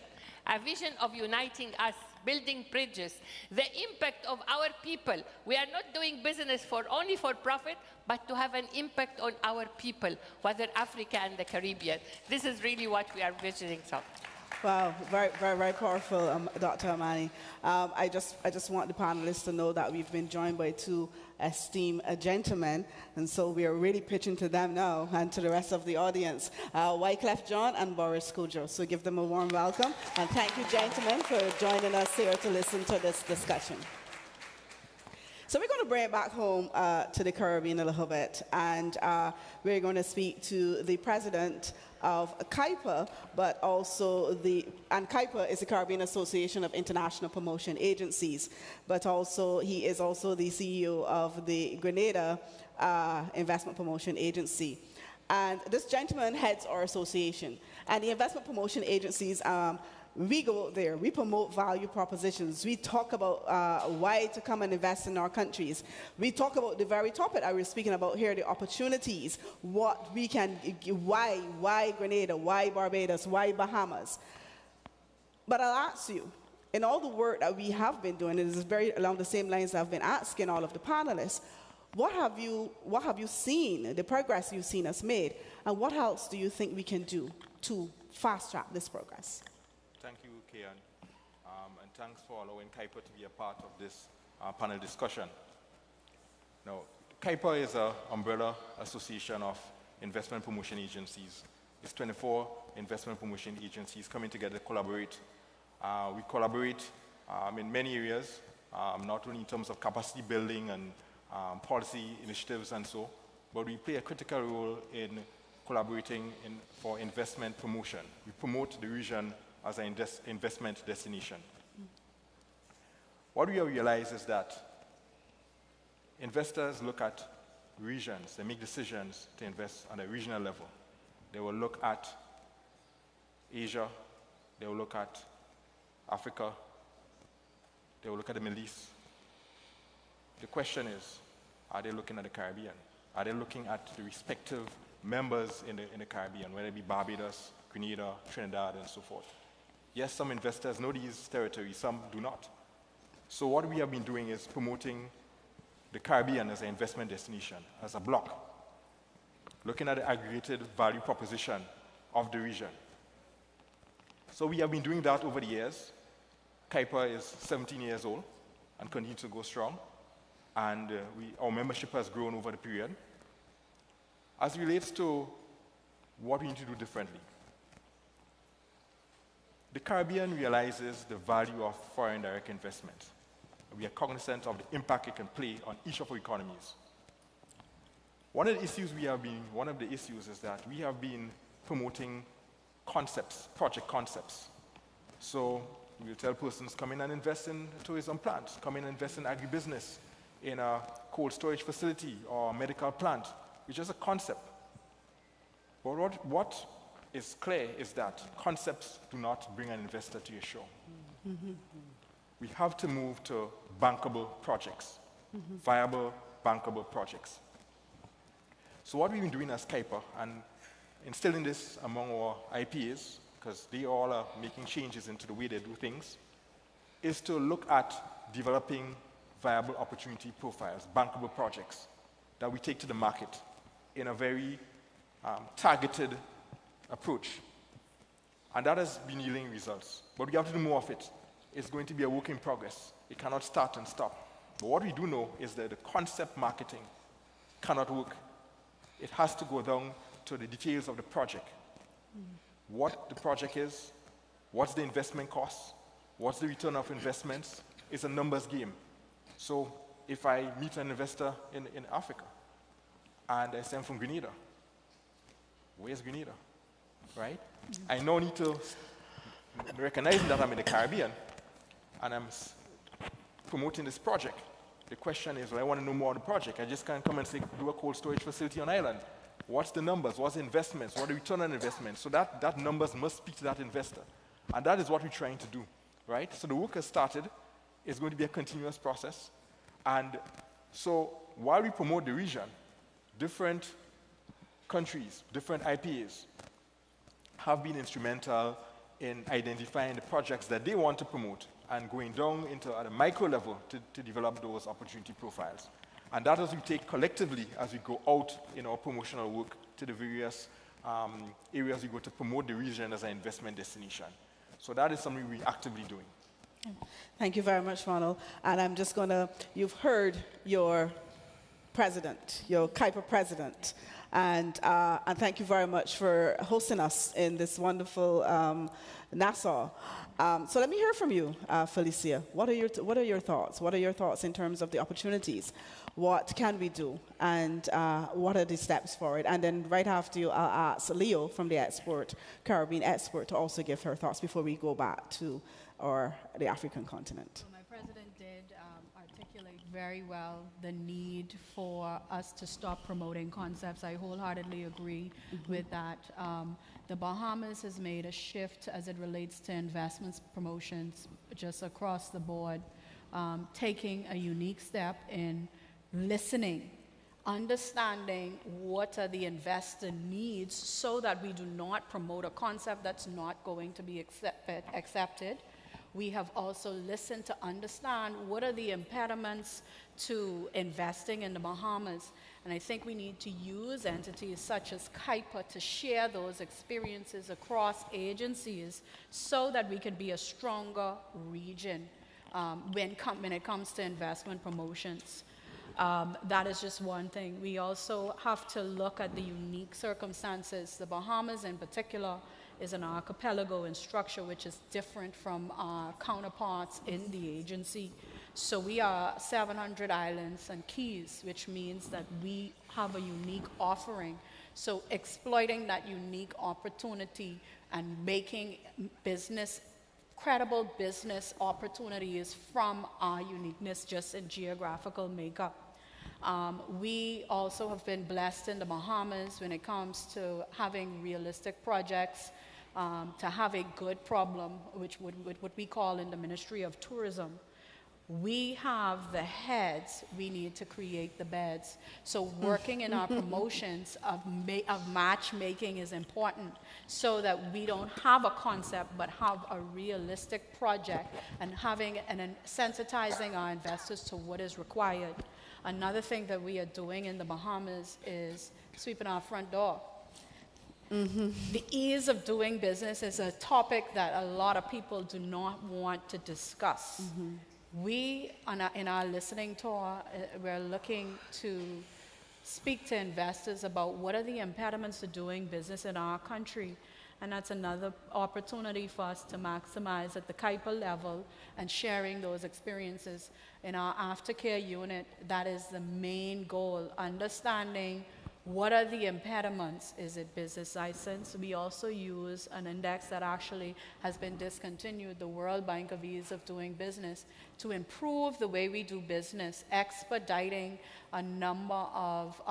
of uniting us, building bridges, the impact of our people. We are not doing business only for profit, but to have an impact on our people, whether Africa and the Caribbean. This is really what we are visioning. So. Wow, very, very, very powerful, Dr. Amani. I just want the panelists to know that we've been joined by 2 esteemed gentlemen, and so we are really pitching to them now and to the rest of the audience, Wyclef John and Boris Kujo. So give them a warm welcome, and thank you, gentlemen, for joining us here to listen to this discussion. So we're going to bring it back home to the Caribbean a little bit, and we're going to speak to the president of KIPA, but also and KIPA is the Caribbean Association of International Promotion Agencies, but also he is also the CEO of the Grenada Investment Promotion Agency. And this gentleman heads our association, and the investment promotion agencies, we go there, we promote value propositions, we talk about why to come and invest in our countries. We talk about the very topic I was speaking about here, the opportunities, what we can, why Grenada, why Barbados, why Bahamas. But I'll ask you, in all the work that we have been doing, it is very along the same lines I've been asking all of the panelists, what have you seen, the progress you've seen us made, and what else do you think we can do to fast-track this progress? Thank you, Kian, and thanks for allowing KIPA to be a part of this panel discussion. Now, KIPA is an umbrella association of investment promotion agencies. It's 24 investment promotion agencies coming together to collaborate. We collaborate in many areas, not only in terms of capacity building and policy initiatives and so, but we play a critical role in collaborating for investment promotion. We promote the region as an investment destination. What we have realized is that investors look at regions, they make decisions to invest on a regional level. They will look at Asia, they will look at Africa, they will look at the Middle East. The question is, are they looking at the Caribbean? Are they looking at the respective members in the Caribbean, whether it be Barbados, Grenada, Trinidad, and so forth? Yes, some investors know these territories, some do not. So what we have been doing is promoting the Caribbean as an investment destination, as a block, looking at the aggregated value proposition of the region. So we have been doing that over the years. KIPA is 17 years old and continues to go strong. And our membership has grown over the period. As it relates to what we need to do differently, the Caribbean realizes the value of foreign direct investment. We are cognizant of the impact it can play on each of our economies. One of the issues is that we have been promoting concepts, project concepts. So we'll tell persons, come in and invest in a tourism plant, come in and invest in agribusiness, in a cold storage facility or a medical plant, which is a concept. But what is clear is that concepts do not bring an investor to your show. We have to move to bankable projects, viable, bankable projects. So what we've been doing as Kuiper, and instilling this among our IPAs, because they all are making changes into the way they do things, is to look at developing viable opportunity profiles, bankable projects that we take to the market in a very targeted approach. And that has been yielding results. But we have to do more of it. It's going to be a work in progress. It cannot start and stop. But what we do know is that the concept marketing cannot work. It has to go down to the details of the project. What the project is, what's the investment cost, what's the return of investments, is a numbers game. So if I meet an investor in Africa and I say I'm from Grenada, where's Grenada, right? I now need to recognize that I'm in the Caribbean and I'm promoting this project. The question is, well, I want to know more of the project. I just can't come and say, do a cold storage facility on island. What's the numbers? What's the investments? What the return on investment? So that numbers must speak to that investor. And that is what we're trying to do, right? So the work has started. It's going to be a continuous process. And so while we promote the region, different countries, different IPAs have been instrumental in identifying the projects that they want to promote and going down into at a micro level to develop those opportunity profiles. And that is we take collectively as we go out in our promotional work to the various areas we go to promote the region as an investment destination. So that is something we're actively doing. Thank you very much, Ronald. And I'm just going to, you've heard your president, your Kuiper president. And thank you very much for hosting us in this wonderful Nassau. So let me hear from you, Felicia. What are your thoughts? What are your thoughts in terms of the opportunities? What can we do? And what are the steps forward? And then right after you, I'll ask Leo from the Caribbean Export, to also give her thoughts before we go back to the African continent. So my president did articulate very well the need for us to stop promoting concepts. I wholeheartedly agree with that. The Bahamas has made a shift as it relates to investments promotions just across the board, taking a unique step in listening, understanding what are the investor needs so that we do not promote a concept that's not going to be accepted. We have also listened to understand what are the impediments to investing in the Bahamas. And I think we need to use entities such as Kuiper to share those experiences across agencies so that we can be a stronger region when it comes to investment promotions. That is just one thing. We also have to look at the unique circumstances. The Bahamas in particular is an archipelago in structure which is different from our counterparts in the agency. So we are 700 islands and keys, which means that we have a unique offering. So exploiting that unique opportunity and making credible business opportunities from our uniqueness just in geographical makeup. We also have been blessed in the Bahamas when it comes to having realistic projects, to have a good problem, which what we call in the Ministry of Tourism. We have the heads, we need to create the beds. So working in our promotions of matchmaking is important so that we don't have a concept but have a realistic project and sensitizing our investors to what is required. Another thing that we are doing in the Bahamas is sweeping our front door. The ease of doing business is a topic that a lot of people do not want to discuss. We, in our listening tour, we're looking to speak to investors about what are the impediments to doing business in our country. And that's another opportunity for us to maximize at the Kuiper level and sharing those experiences. In our aftercare unit, that is the main goal, understanding What are the impediments? Is it business license? We also use an index that actually has been discontinued, the World Bank of Ease of Doing Business, to improve the way we do business, expediting a number of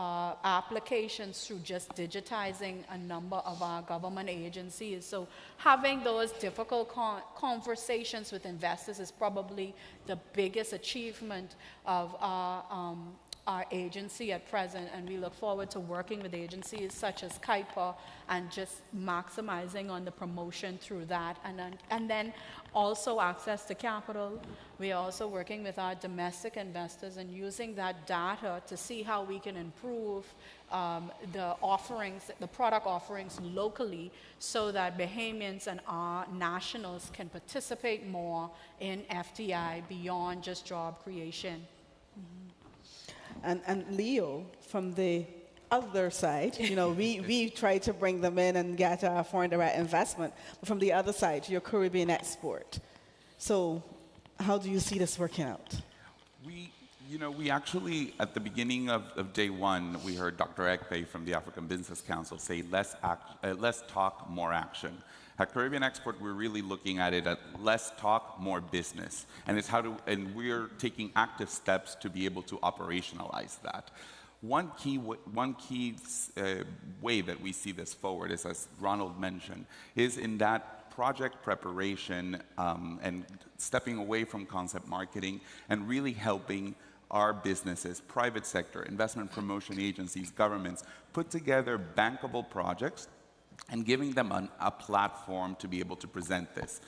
applications through just digitizing a number of our government agencies. So having those difficult conversations with investors is probably the biggest achievement of our agency at present, and we look forward to working with agencies such as Kuiper and just maximizing on the promotion through that. And then also access to capital. We are also working with our domestic investors and using that data to see how we can improve the offerings, the product offerings locally, so that Bahamians and our nationals can participate more in FDI beyond just job creation. And Leo, from the other side, you know, we try to bring them in and get foreign direct investment, but from the other side, your Caribbean export. So how do you see this working out? We actually, at the beginning of day one, we heard Dr. Ekpe from the African Business Council say, less talk, more action. At Caribbean Export, we're really looking at it at less talk, more business. And we're taking active steps to be able to operationalize that. One key way that we see this forward is, as Ronald mentioned, is in that project preparation and stepping away from concept marketing and really helping our businesses, private sector, investment promotion agencies, governments, put together bankable projects and giving them a platform to be able to present this.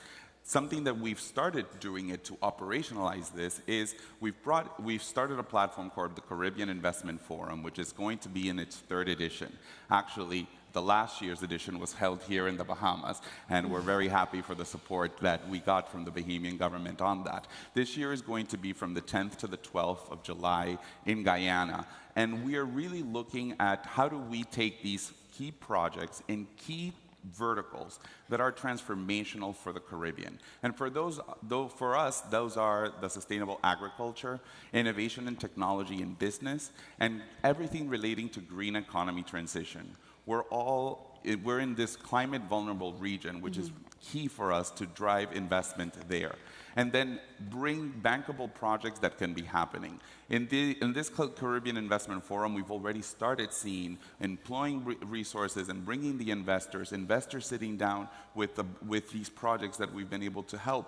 Something that we've started doing it to operationalize this is we've started a platform called the Caribbean Investment Forum, which is going to be in its 3rd edition. Actually, the last year's edition was held here in the Bahamas, and we're very happy for the support that we got from the Bahamian government on that. This year is going to be from the 10th to the 12th of July in Guyana, and we are really looking at how do we take these key projects in key verticals that are transformational for the Caribbean. And for us, those are the sustainable agriculture, innovation and technology in business, and everything relating to green economy transition. We're in this climate vulnerable region, which is key for us to drive investment there. And then bring bankable projects that can be happening. In this Caribbean Investment Forum, we've already started seeing employing resources and bringing the investors sitting down with these projects that we've been able to help.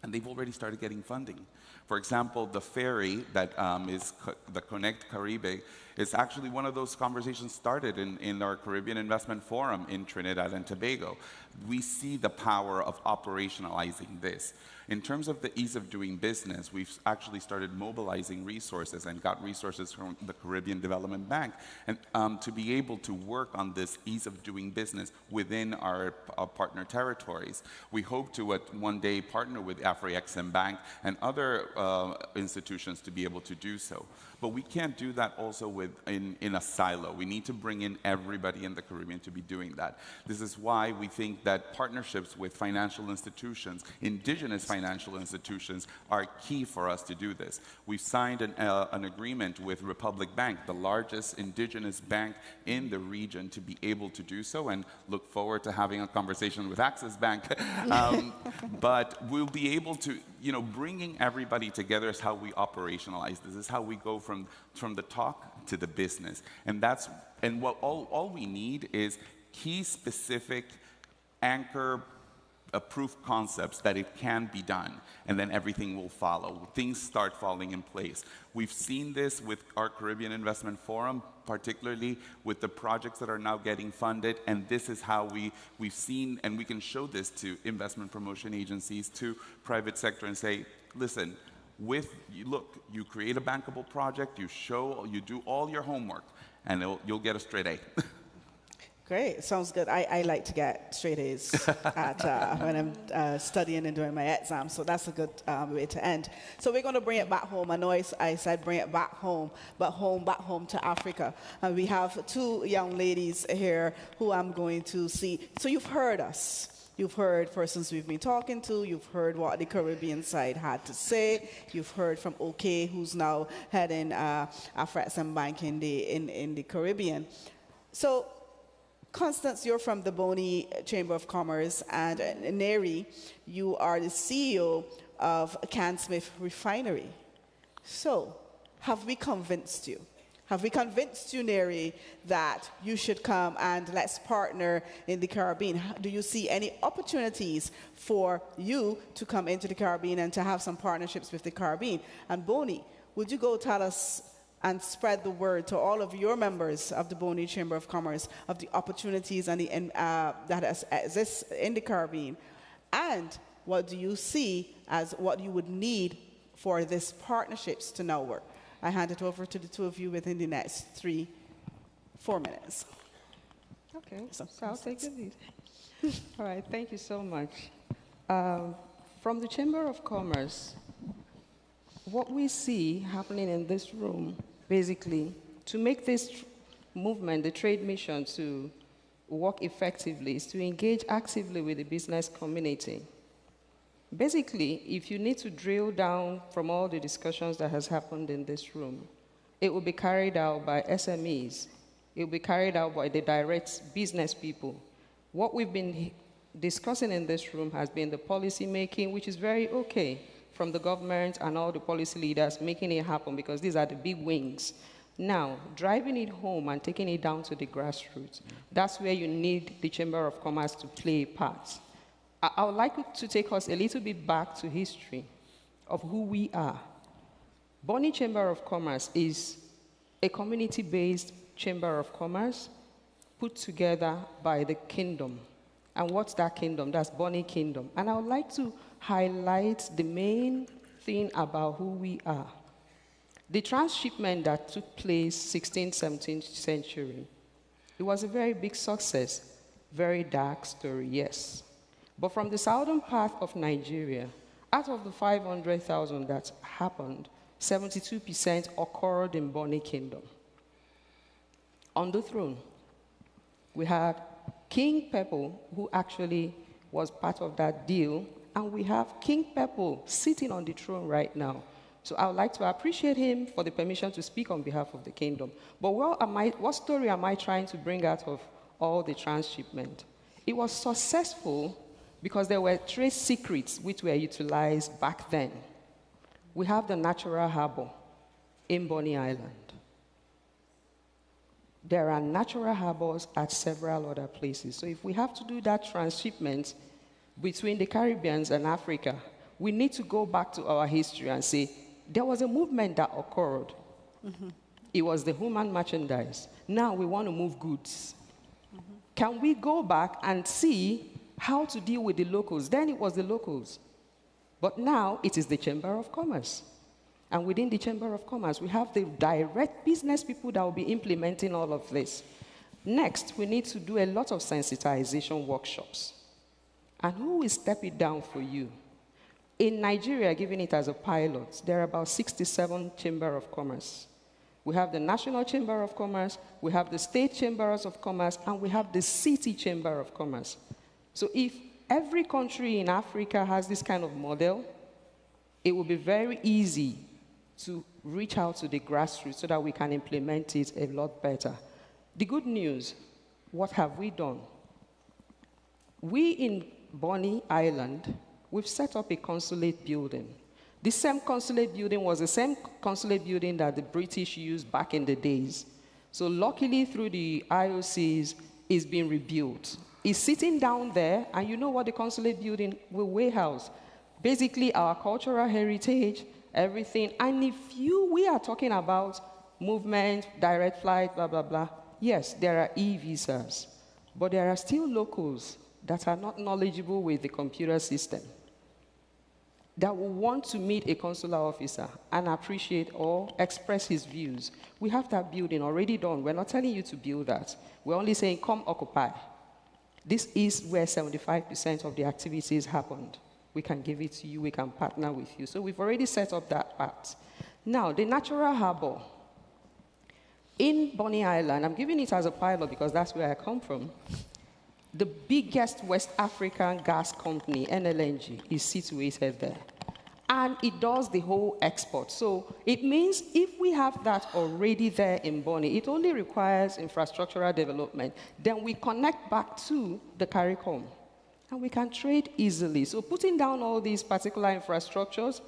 And they've already started getting funding. For example, the ferry that is the Connect Caribe is actually one of those conversations started in our Caribbean Investment Forum in Trinidad and Tobago. We see the power of operationalizing this. In terms of the ease of doing business, we've actually started mobilizing resources and got resources from the Caribbean Development Bank and to be able to work on this ease of doing business within our partner territories. We hope to one day partner with Afreximbank and other institutions to be able to do so. But we can't do that also in a silo. We need to bring in everybody in the Caribbean to be doing that. This is why we think that partnerships with financial institutions, indigenous financial institutions, are key for us to do this. We've signed an agreement with Republic Bank, the largest indigenous bank in the region, to be able to do so, and look forward to having a conversation with Access Bank. But we'll be able to, bringing everybody together is how we operationalize. This is how we go from the talk to the business. And what all we need is key specific anchor proof concepts that it can be done, and then everything will follow. Things start falling in place. We've seen this with our Caribbean Investment Forum, particularly with the projects that are now getting funded, and this is how we've seen, and we can show this to investment promotion agencies, to private sector, and say, listen, you create a bankable project, you do all your homework, and you'll get a straight A. Great, sounds good. I like to get straight A's when I'm studying and doing my exams, so that's a good way to end. So we're going to bring it back home. I know I said bring it back home, but back home to Africa. And we have two young ladies here who I'm going to see. So you've heard us. You've heard persons we've been talking to. You've heard what the Caribbean side had to say. You've heard from OK, who's now heading Afreximbank in the Caribbean. So, Constance, you're from the Bonny Chamber of Commerce, and Neri, you are the CEO of CanSmith Refinery. So, have we convinced you? Have we convinced you, Neri, that you should come and let's partner in the Caribbean? Do you see any opportunities for you to come into the Caribbean and to have some partnerships with the Caribbean? And Bonny, would you go tell us and spread the word to all of your members of the Bonny Chamber of Commerce of the opportunities and that exist in the Caribbean? And what do you see as what you would need for these partnerships to now work? I hand it over to the two of you within the next 3-4 minutes. Okay, so I'll take the lead. All right, thank you so much. From the Chamber of Commerce, what we see happening in this room, basically, to make this movement, the trade mission, to work effectively, is to engage actively with the business community. Basically, if you need to drill down from all the discussions that has happened in this room, it will be carried out by SMEs. It will be carried out by the direct business people. What we've been discussing in this room has been the policy making, which is very okay, from the government and all the policy leaders making it happen, because these are the big wings. Now, driving it home and taking it down to the grassroots, that's where you need the Chamber of Commerce to play a part. I would like to take us a little bit back to history of who we are. Bonny Chamber of Commerce is a community-based chamber of commerce put together by the kingdom. And what's that kingdom? That's Bonny Kingdom. And I would like to highlight the main thing about who we are. The transshipment that took place 16th, 17th century, it was a very big success. Very dark story, yes. But from the southern part of Nigeria, out of the 500,000 that happened, 72% occurred in Bonny Kingdom. On the throne, we had King Pepple, who actually was part of that deal, and we have King Pepple sitting on the throne right now. So I would like to appreciate him for the permission to speak on behalf of the kingdom. But what story am I trying to bring out of all the transshipment? It was successful because there were trade secrets which were utilized back then. We have the natural harbor in Bonny Island. There are natural harbors at several other places. So if we have to do that transshipment between the Caribbeans and Africa, we need to go back to our history and say, there was a movement that occurred. Mm-hmm. It was the human merchandise. Now we want to move goods. Mm-hmm. Can we go back and see how to deal with the locals? Then it was the locals. But now it is the Chamber of Commerce. And within the Chamber of Commerce, we have the direct business people that will be implementing all of this. Next, we need to do a lot of sensitization workshops. And who will step it down for you? In Nigeria, giving it as a pilot, there are about 67 Chamber of Commerce. We have the National Chamber of Commerce, we have the State Chambers of Commerce, and we have the City Chamber of Commerce. So if every country in Africa has this kind of model, it will be very easy to reach out to the grassroots so that we can implement it a lot better. The good news, what have we done? We in Bonny Island, we've set up a consulate building. This same consulate building was the same consulate building that the British used back in the days. So luckily, through the IOCs, it's been rebuilt. It's sitting down there, and you know what the consulate building will warehouse? Basically, our cultural heritage, everything. And if we are talking about movement, direct flight, blah, blah, blah, yes, there are e-visas, but there are still locals that are not knowledgeable with the computer system that will want to meet a consular officer and appreciate or express his views. We have that building already done. We're not telling you to build that. We're only saying, come occupy. This is where 75% of the activities happened. We can give it to you, we can partner with you. So we've already set up that part. Now, the natural harbor in Bonny Island, I'm giving it as a pilot because that's where I come from. The biggest West African gas company, NLNG, is situated there. And it does the whole export. So it means if we have that already there in Bonny, it only requires infrastructural development. Then we connect back to the CARICOM, and we can trade easily. So putting down all these particular infrastructures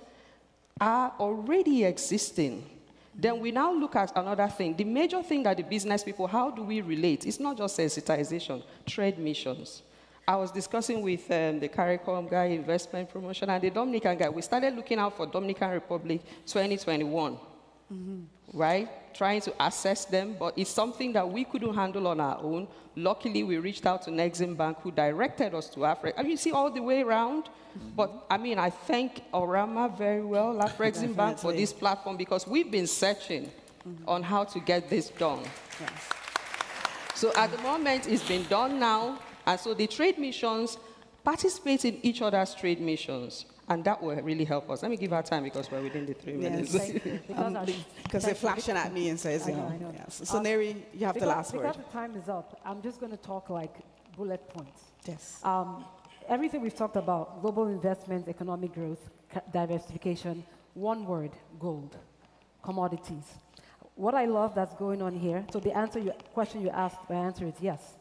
are already existing. Then we now look at another thing. The major thing that the business people, how do we relate? It's not just sensitization, trade missions. I was discussing with the CARICOM guy, investment promotion, and the Dominican guy. We started looking out for Dominican Republic 2021, right? Trying to assess them, but it's something that we couldn't handle on our own. Luckily, we reached out to Afreximbank, who directed us to Africa. I mean, you see all the way around. But, I mean, I thank Orama very well, Afreximbank, for this platform, because we've been searching on how to get this done. Yes. So at the moment, it's been done now. And so the trade missions participate in each other's trade missions. And that will really help us. Let me give her time because we're within the 3 minutes. Because they're flashing at me and says, I know. Yes. So, Neri, you have the last word. Because the time is up, I'm just going to talk like bullet points. Yes. Everything we've talked about, global investment, economic growth, diversification, one word, gold, commodities. What I love that's going on here, so the question you asked, my answer is yes.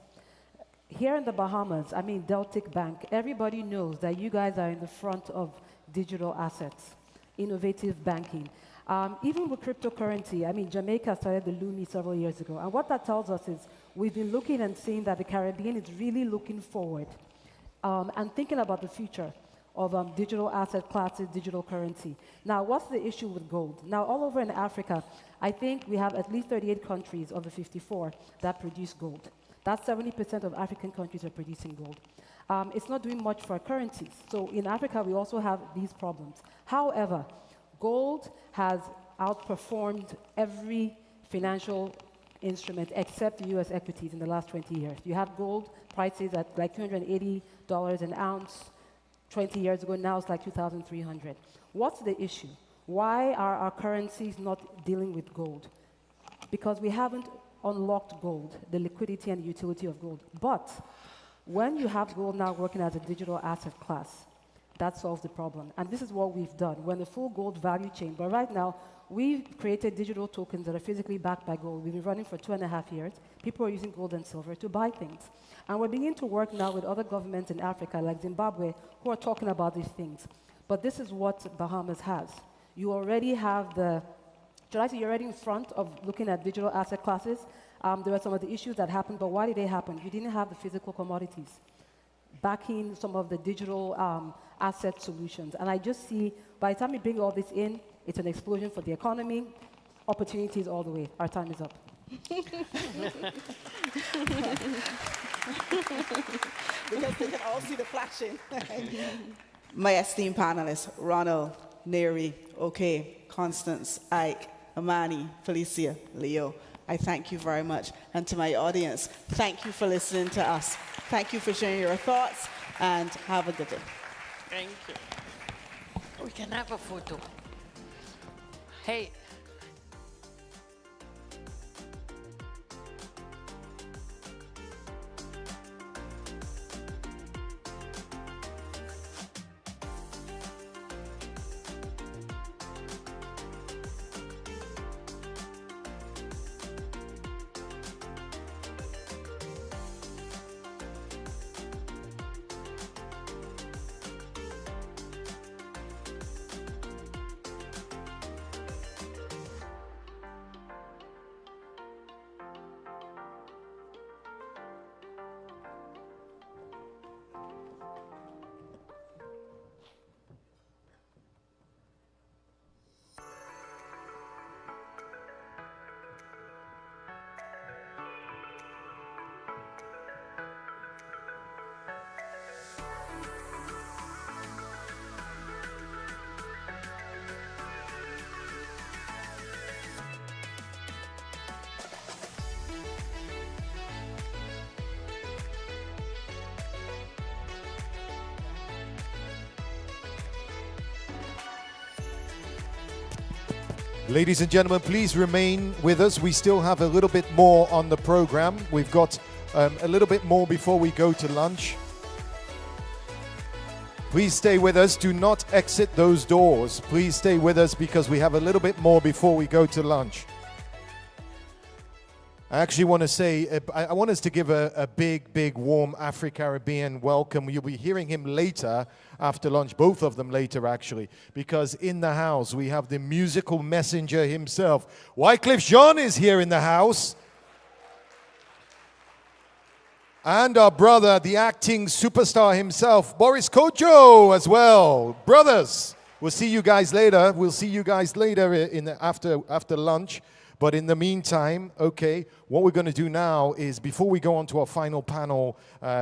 Here in the Bahamas, I mean, Deltic Bank, everybody knows that you guys are in the front of digital assets, innovative banking. Even with cryptocurrency, I mean, Jamaica started the Lumi several years ago. And what that tells us is we've been looking and seeing that the Caribbean is really looking forward and thinking about the future of digital asset classes, digital currency. Now, what's the issue with gold? Now, all over in Africa, I think we have at least 38 countries of the 54 that produce gold. That's 70% of African countries are producing gold. It's not doing much for our currencies. So in Africa, we also have these problems. However, gold has outperformed every financial instrument except the US equities in the last 20 years. You have gold prices at like $280 an ounce 20 years ago. Now it's like $2,300. What's the issue? Why are our currencies not dealing with gold? Because we haven't unlocked gold, the liquidity and utility of gold. But when you have gold now working as a digital asset class, that solves the problem. And this is what we've done. We're in the full gold value chain. But right now, we've created digital tokens that are physically backed by gold. We've been running for 2.5 years. People are using gold and silver to buy things. And we're beginning to work now with other governments in Africa, like Zimbabwe, who are talking about these things. But this is what Bahamas has. You already have you're already in front of looking at digital asset classes. There were some of the issues that happened, but why did they happen? You didn't have the physical commodities backing some of the digital asset solutions. And I just see, by the time you bring all this in, it's an explosion for the economy, opportunities all the way. Our time is up. Because they can all see the flashing. My esteemed panelists, Ronald, Neri, Okay, Constance, Ike, Amani, Felicia, Leo, I thank you very much. And to my audience, thank you for listening to us. Thank you for sharing your thoughts, and have a good day. Thank you. We can have a photo. Hey. Ladies and gentlemen, please remain with us. We still have a little bit more on the program. We've got a little bit more before we go to lunch. Please stay with us. Do not exit those doors. Please stay with us because we have a little bit more before we go to lunch. I actually want to say, I want us to give a big, warm AfriCaribbean welcome. You'll be hearing him later after lunch, both of them later actually, because in the house we have the musical messenger himself. Wycliffe Jean is here in the house. And our brother, the acting superstar himself, Boris Kojo as well. Brothers, we'll see you guys later. We'll see you guys later after lunch. But in the meantime, okay, what we're going to do now is, before we go on to our final panel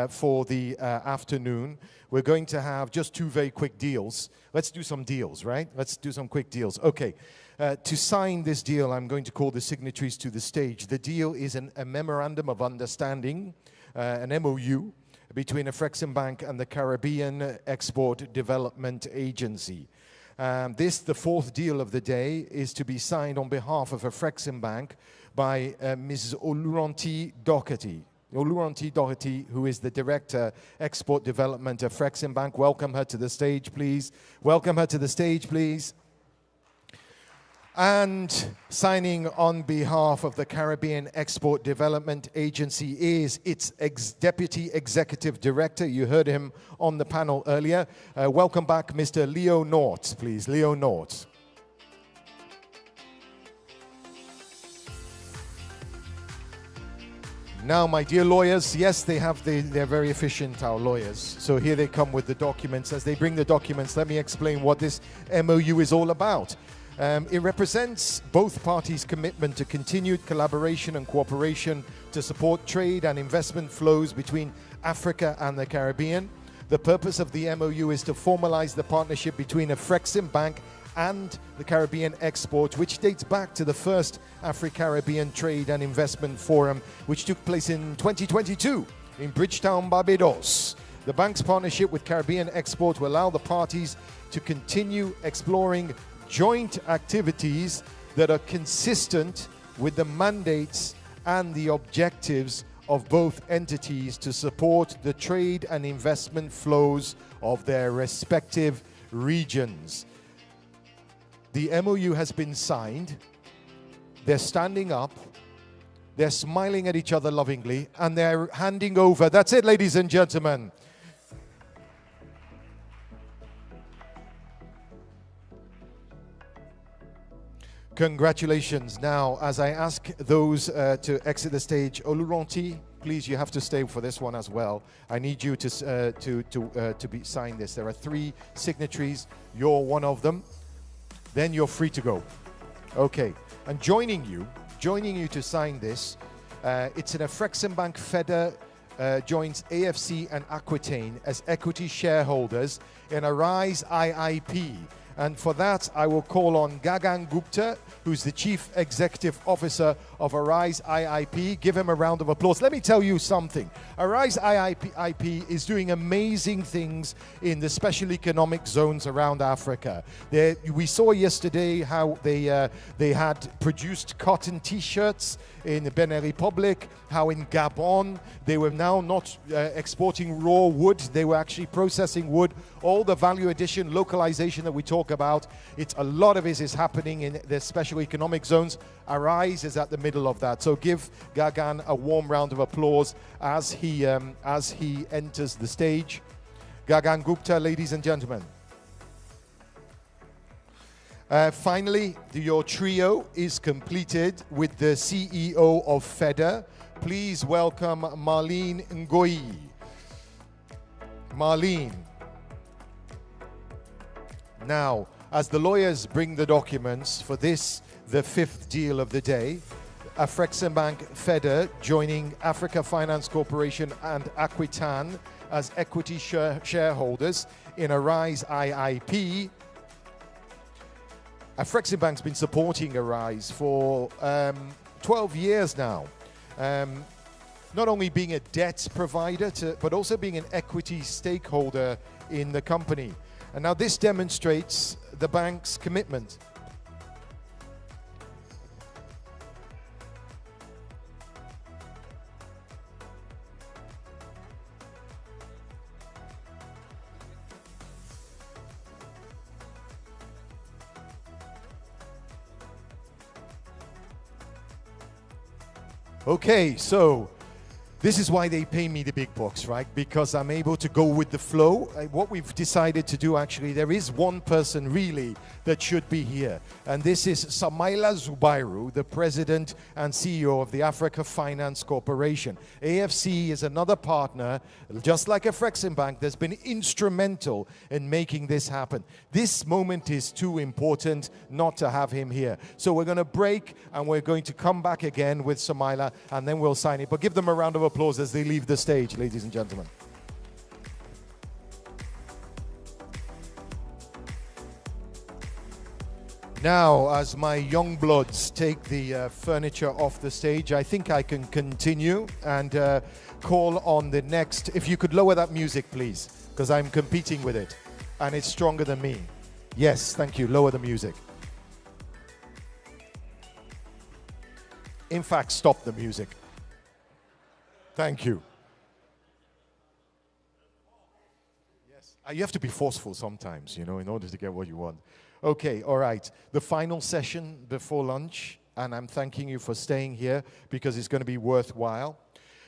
for the afternoon, we're going to have just two very quick deals. Let's do some deals, right? Let's do some quick deals. Okay. To sign this deal, I'm going to call the signatories to the stage. The deal is a memorandum of understanding, an MOU, between Afreximbank and the Caribbean Export Development Agency. This, the fourth deal of the day, is to be signed on behalf of Afreximbank by Ms. Oluranti Doherty. Oluranti Doherty, who is the Director, Export Development of Afreximbank. Welcome her to the stage, please. Welcome her to the stage, please. And signing on behalf of the Caribbean Export Development Agency is its Deputy Executive Director. You heard him on the panel earlier. Welcome back, Mr. Leo Nort, please. Leo Nort. Now, my dear lawyers, yes, they're very efficient, our lawyers. So here they come with the documents. As they bring the documents, let me explain what this MOU is all about. It represents both parties' commitment to continued collaboration and cooperation to support trade and investment flows between Africa and the Caribbean. The purpose of the MOU is to formalize the partnership between Afreximbank and the Caribbean Export, which dates back to the first AfriCaribbean Trade and Investment Forum, which took place in 2022 in Bridgetown, Barbados. The bank's partnership with Caribbean Export will allow the parties to continue exploring joint activities that are consistent with the mandates and the objectives of both entities to support the trade and investment flows of their respective regions. The MOU has been signed. They're standing up. They're smiling at each other lovingly, and they're handing over. That's it, ladies and gentlemen. Congratulations. Now, as I ask those to exit the stage, Oluranti, please, you have to stay for this one as well. I need you to be sign this. There are 3 signatories. You're one of them. Then you're free to go. Okay. And joining you to sign this, it's an Afreximbank FEDER joins AFC and Aquitaine as equity shareholders in Arise IIP. And for that, I will call on Gagan Gupta, who's the Chief Executive Officer of Arise IIP. Give him a round of applause. Let me tell you something. Arise IIP is doing amazing things in the special economic zones around Africa. We saw yesterday how they had produced cotton T-shirts in the Benin Republic, how in Gabon they were now not exporting raw wood, they were actually processing wood. All the value addition, localization that we talk about, a lot of it is happening in the special economic zones. Arise is at the middle of that. So give Gagan a warm round of applause as he enters the stage. Gagan Gupta, ladies and gentlemen. Finally, your trio is completed with the CEO of FEDER. Please welcome Marlene Ngoyi. Marlene. Now, as the lawyers bring the documents for this, the 5th deal of the day, Afreximbank FEDER joining Africa Finance Corporation and Aquitaine as equity shareholders in Arise IIP. Afreximbank's been supporting Arise for 12 years now. Not only being a debt provider, but also being an equity stakeholder in the company. And now this demonstrates the bank's commitment. Okay, so this is why they pay me the big bucks, right? Because I'm able to go with the flow. What we've decided to do, actually, there is one person really that should be here. And this is Samaila Zubairu, the president and CEO of the Africa Finance Corporation. AFC is another partner, just like Afreximbank, that's been instrumental in making this happen. This moment is too important not to have him here. So we're going to break and we're going to come back again with Samaila and then we'll sign it. But give them a round of applause as they leave the stage, ladies and gentlemen. Now, as my young bloods take the furniture off the stage, I think I can continue and call on the next. If you could lower that music, please, because I'm competing with it and it's stronger than me. Yes, thank you. Lower the music. In fact, stop the music. Thank you. Yes, you have to be forceful sometimes, you know, in order to get what you want. Okay, all right. The final session before lunch, and I'm thanking you for staying here because it's going to be worthwhile.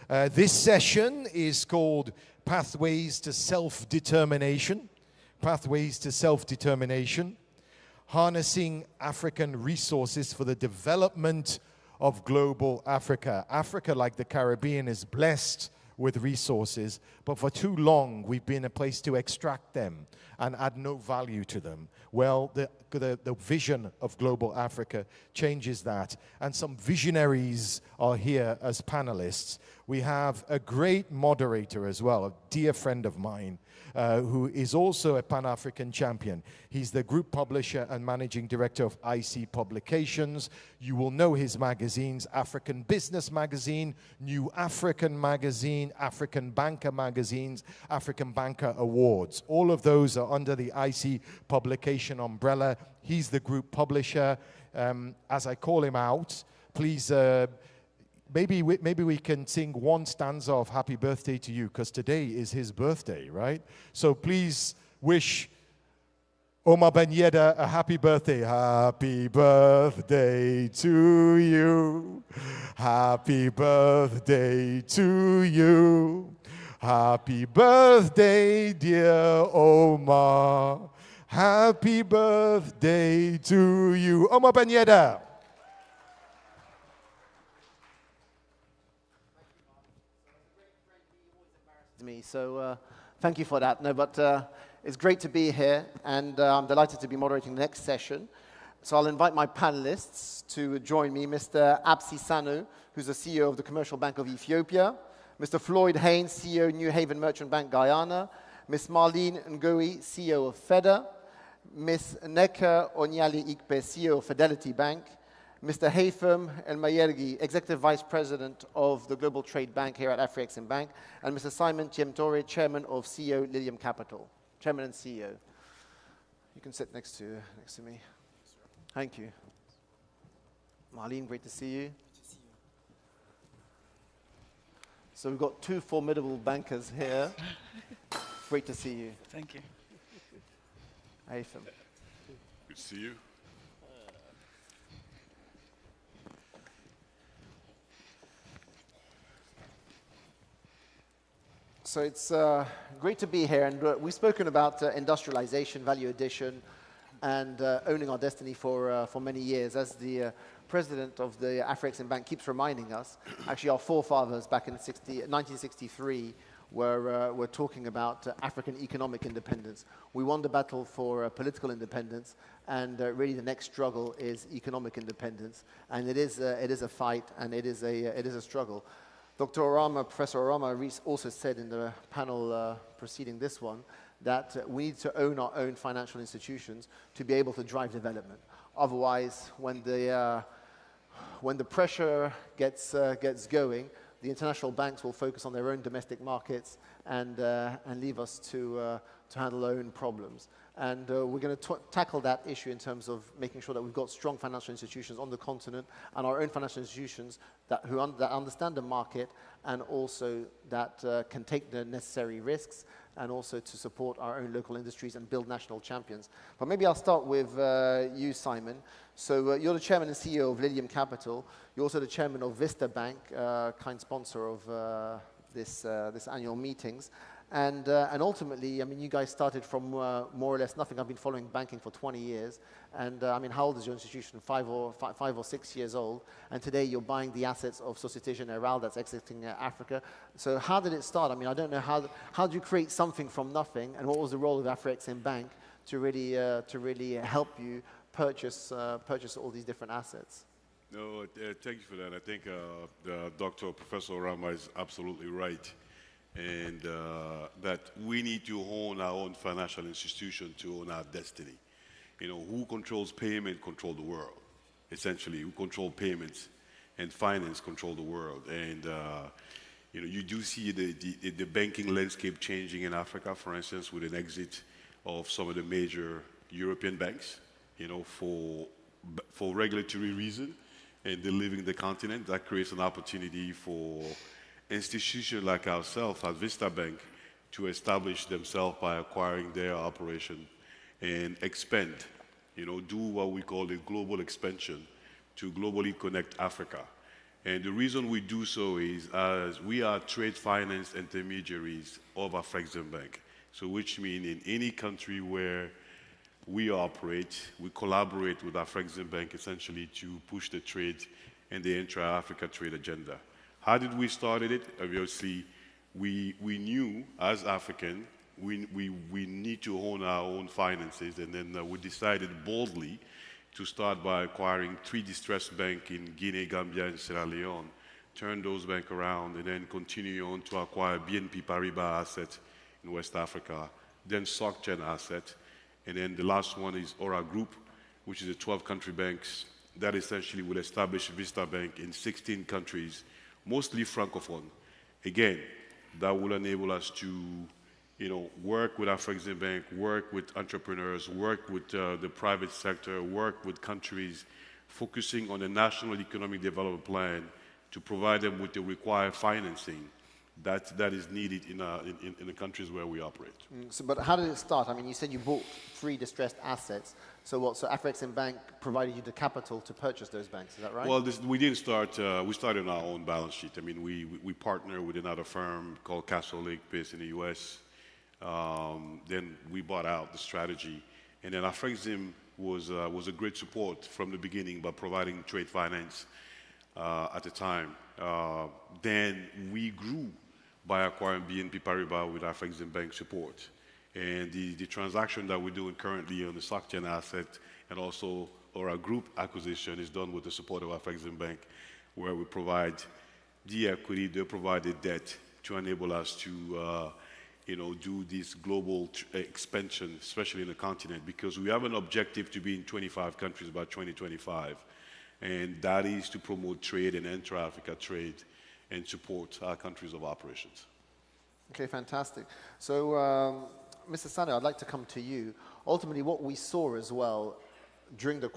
This session is called Pathways to Self-Determination. Pathways to Self-Determination. Harnessing African Resources for the Development of Global Africa. Africa, like the Caribbean, is blessed with resources, but for too long we've been a place to extract them and add no value to them. Well, the vision of Global Africa changes that, and some visionaries are here as panelists. We have a great moderator as well, a dear friend of mine, who is also a Pan-African champion. He's the group publisher and managing director of IC Publications. You will know his magazines: African Business Magazine, New African Magazine, African Banker Magazines, African Banker Awards. All of those are under the IC Publication umbrella. He's the group publisher. As I call him out, please, maybe we can sing one stanza of Happy Birthday to You, because today is his birthday, right? So please wish Omar Ben Yedda a happy birthday. Happy birthday to you. Happy birthday to you. Happy birthday, dear Omar. Happy birthday to you. Omar Ben Yedda. Me, so thank you for that. No, but it's great to be here, and I'm delighted to be moderating the next session. So I'll invite my panelists to join me: Mr. Absi Sanu, who's the CEO of the Commercial Bank of Ethiopia; Mr. Floyd Haynes, CEO New Haven Merchant Bank Guyana; Ms. Marlene Ngowi, CEO of FEDA; Ms. Neka Onyali Ikpe, CEO of Fidelity Bank; Mr. Haytham El Mayergi, Executive Vice President of the Global Trade Bank here at Afreximbank; and Mr. Simon Tiemtore, Chairman of CEO Lilium Capital. Chairman and CEO. You can sit next to me. Thank you. Marlene, great to see you. So we've got two formidable bankers here. Great to see you. Thank you. Haytham. Good to see you. So it's great to be here, and we've spoken about industrialization, value addition, and owning our destiny for many years. As the president of the Afreximbank keeps reminding us, actually our forefathers back in 1963 were talking about African economic independence. We won the battle for political independence, and really the next struggle is economic independence. And it is a fight, and it is a struggle. Dr. Orama, Professor Orama also said in the panel preceding this one that we need to own our own financial institutions to be able to drive development. Otherwise, when the pressure gets going, the international banks will focus on their own domestic markets and leave us to handle our own problems. And we're going to tackle that issue in terms of making sure that we've got strong financial institutions on the continent and our own financial institutions that understand the market and also that can take the necessary risks and also to support our own local industries and build national champions. But maybe I'll start with you, Simon. So you're the chairman and CEO of Lilium Capital. You're also the chairman of Vista Bank, kind sponsor of this annual meetings. And ultimately, I mean, you guys started from more or less nothing. I've been following banking for 20 years. And I mean, how old is your institution? 5 or 6 years old. And today you're buying the assets of Société Générale that's exiting Africa. So how did it start? I mean, I don't know how did you create something from nothing? And what was the role of Afreximbank to really help you purchase all these different assets? No, thank you for that. I think Professor Orama is absolutely right. And that we need to own our own financial institution to own our destiny. You know, who controls payment control the world. Essentially, who control payments and finance control the world. And you know, you do see the banking landscape changing in Africa, for instance, with an exit of some of the major European banks, you know, for regulatory reasons, and they're leaving the continent. That creates an opportunity for institutions like ourselves at Vista Bank to establish themselves by acquiring their operation and expand, you know, do what we call a global expansion to globally connect Africa. And the reason we do so is as we are trade finance intermediaries of Afreximbank. So which means in any country where we operate, we collaborate with Afreximbank essentially to push the trade and the intra-Africa trade agenda. How did we start it? Obviously, we knew as African, we need to own our own finances, and then we decided boldly to start by acquiring 3 distressed banks in Guinea, Gambia, and Sierra Leone, turn those banks around, and then continue on to acquire BNP Paribas assets in West Africa, then SocGen asset, and then the last one is Aura Group, which is a 12-country banks that essentially will establish Vista Bank in 16 countries, mostly Francophone. Again, that will enable us to, you know, work with Afreximbank, work with entrepreneurs, work with the private sector, work with countries, focusing on a national economic development plan to provide them with the required financing that is needed in the countries where we operate. But how did it start? I mean, you said you bought 3 distressed assets. So what? So Afreximbank provided you the capital to purchase those banks. Is that right? Well, we didn't start. We started on our own balance sheet. I mean, we partner with another firm called Castle Lake, based in the U.S. Then we bought out the strategy, and then Afrexim was a great support from the beginning by providing trade finance at the time. Then we grew by acquiring BNP Paribas with Afreximbank support. And the transaction that we're doing currently on the SocGen asset and also our group acquisition is done with the support of Afreximbank, where we provide the equity, they provide the debt to enable us to you know, do this global expansion, especially in the continent, because we have an objective to be in 25 countries by 2025. And that is to promote trade and intra-Africa trade and support our countries of operations. Okay, fantastic. So, Mr. Sano, I'd like to come to you. Ultimately, what we saw as well during the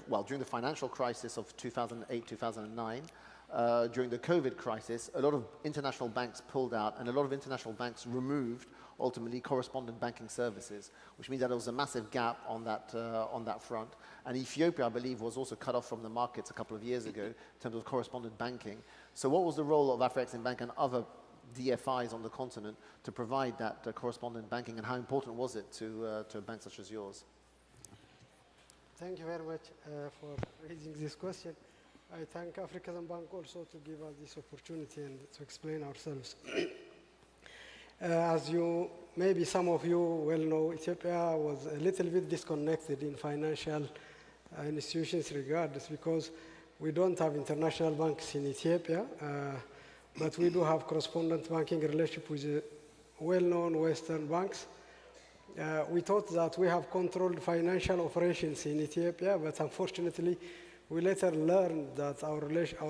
financial crisis of 2008, 2009, during the COVID crisis, a lot of international banks pulled out, and a lot of international banks removed ultimately correspondent banking services, which means that there was a massive gap on that front. And Ethiopia, I believe, was also cut off from the markets a couple of years ago in terms of correspondent banking. So what was the role of Afreximbank and other DFIs on the continent to provide that correspondent banking, and how important was it to a bank such as yours? Thank you very much for raising this question. I thank Afreximbank also to give us this opportunity and to explain ourselves. As you, maybe some of you well know, Ethiopia was a little bit disconnected in financial institutions regardless, because we don't have international banks in Ethiopia, but we do have correspondent banking relationship with well-known Western banks. We thought that we have controlled financial operations in Ethiopia, but unfortunately, we later learned that our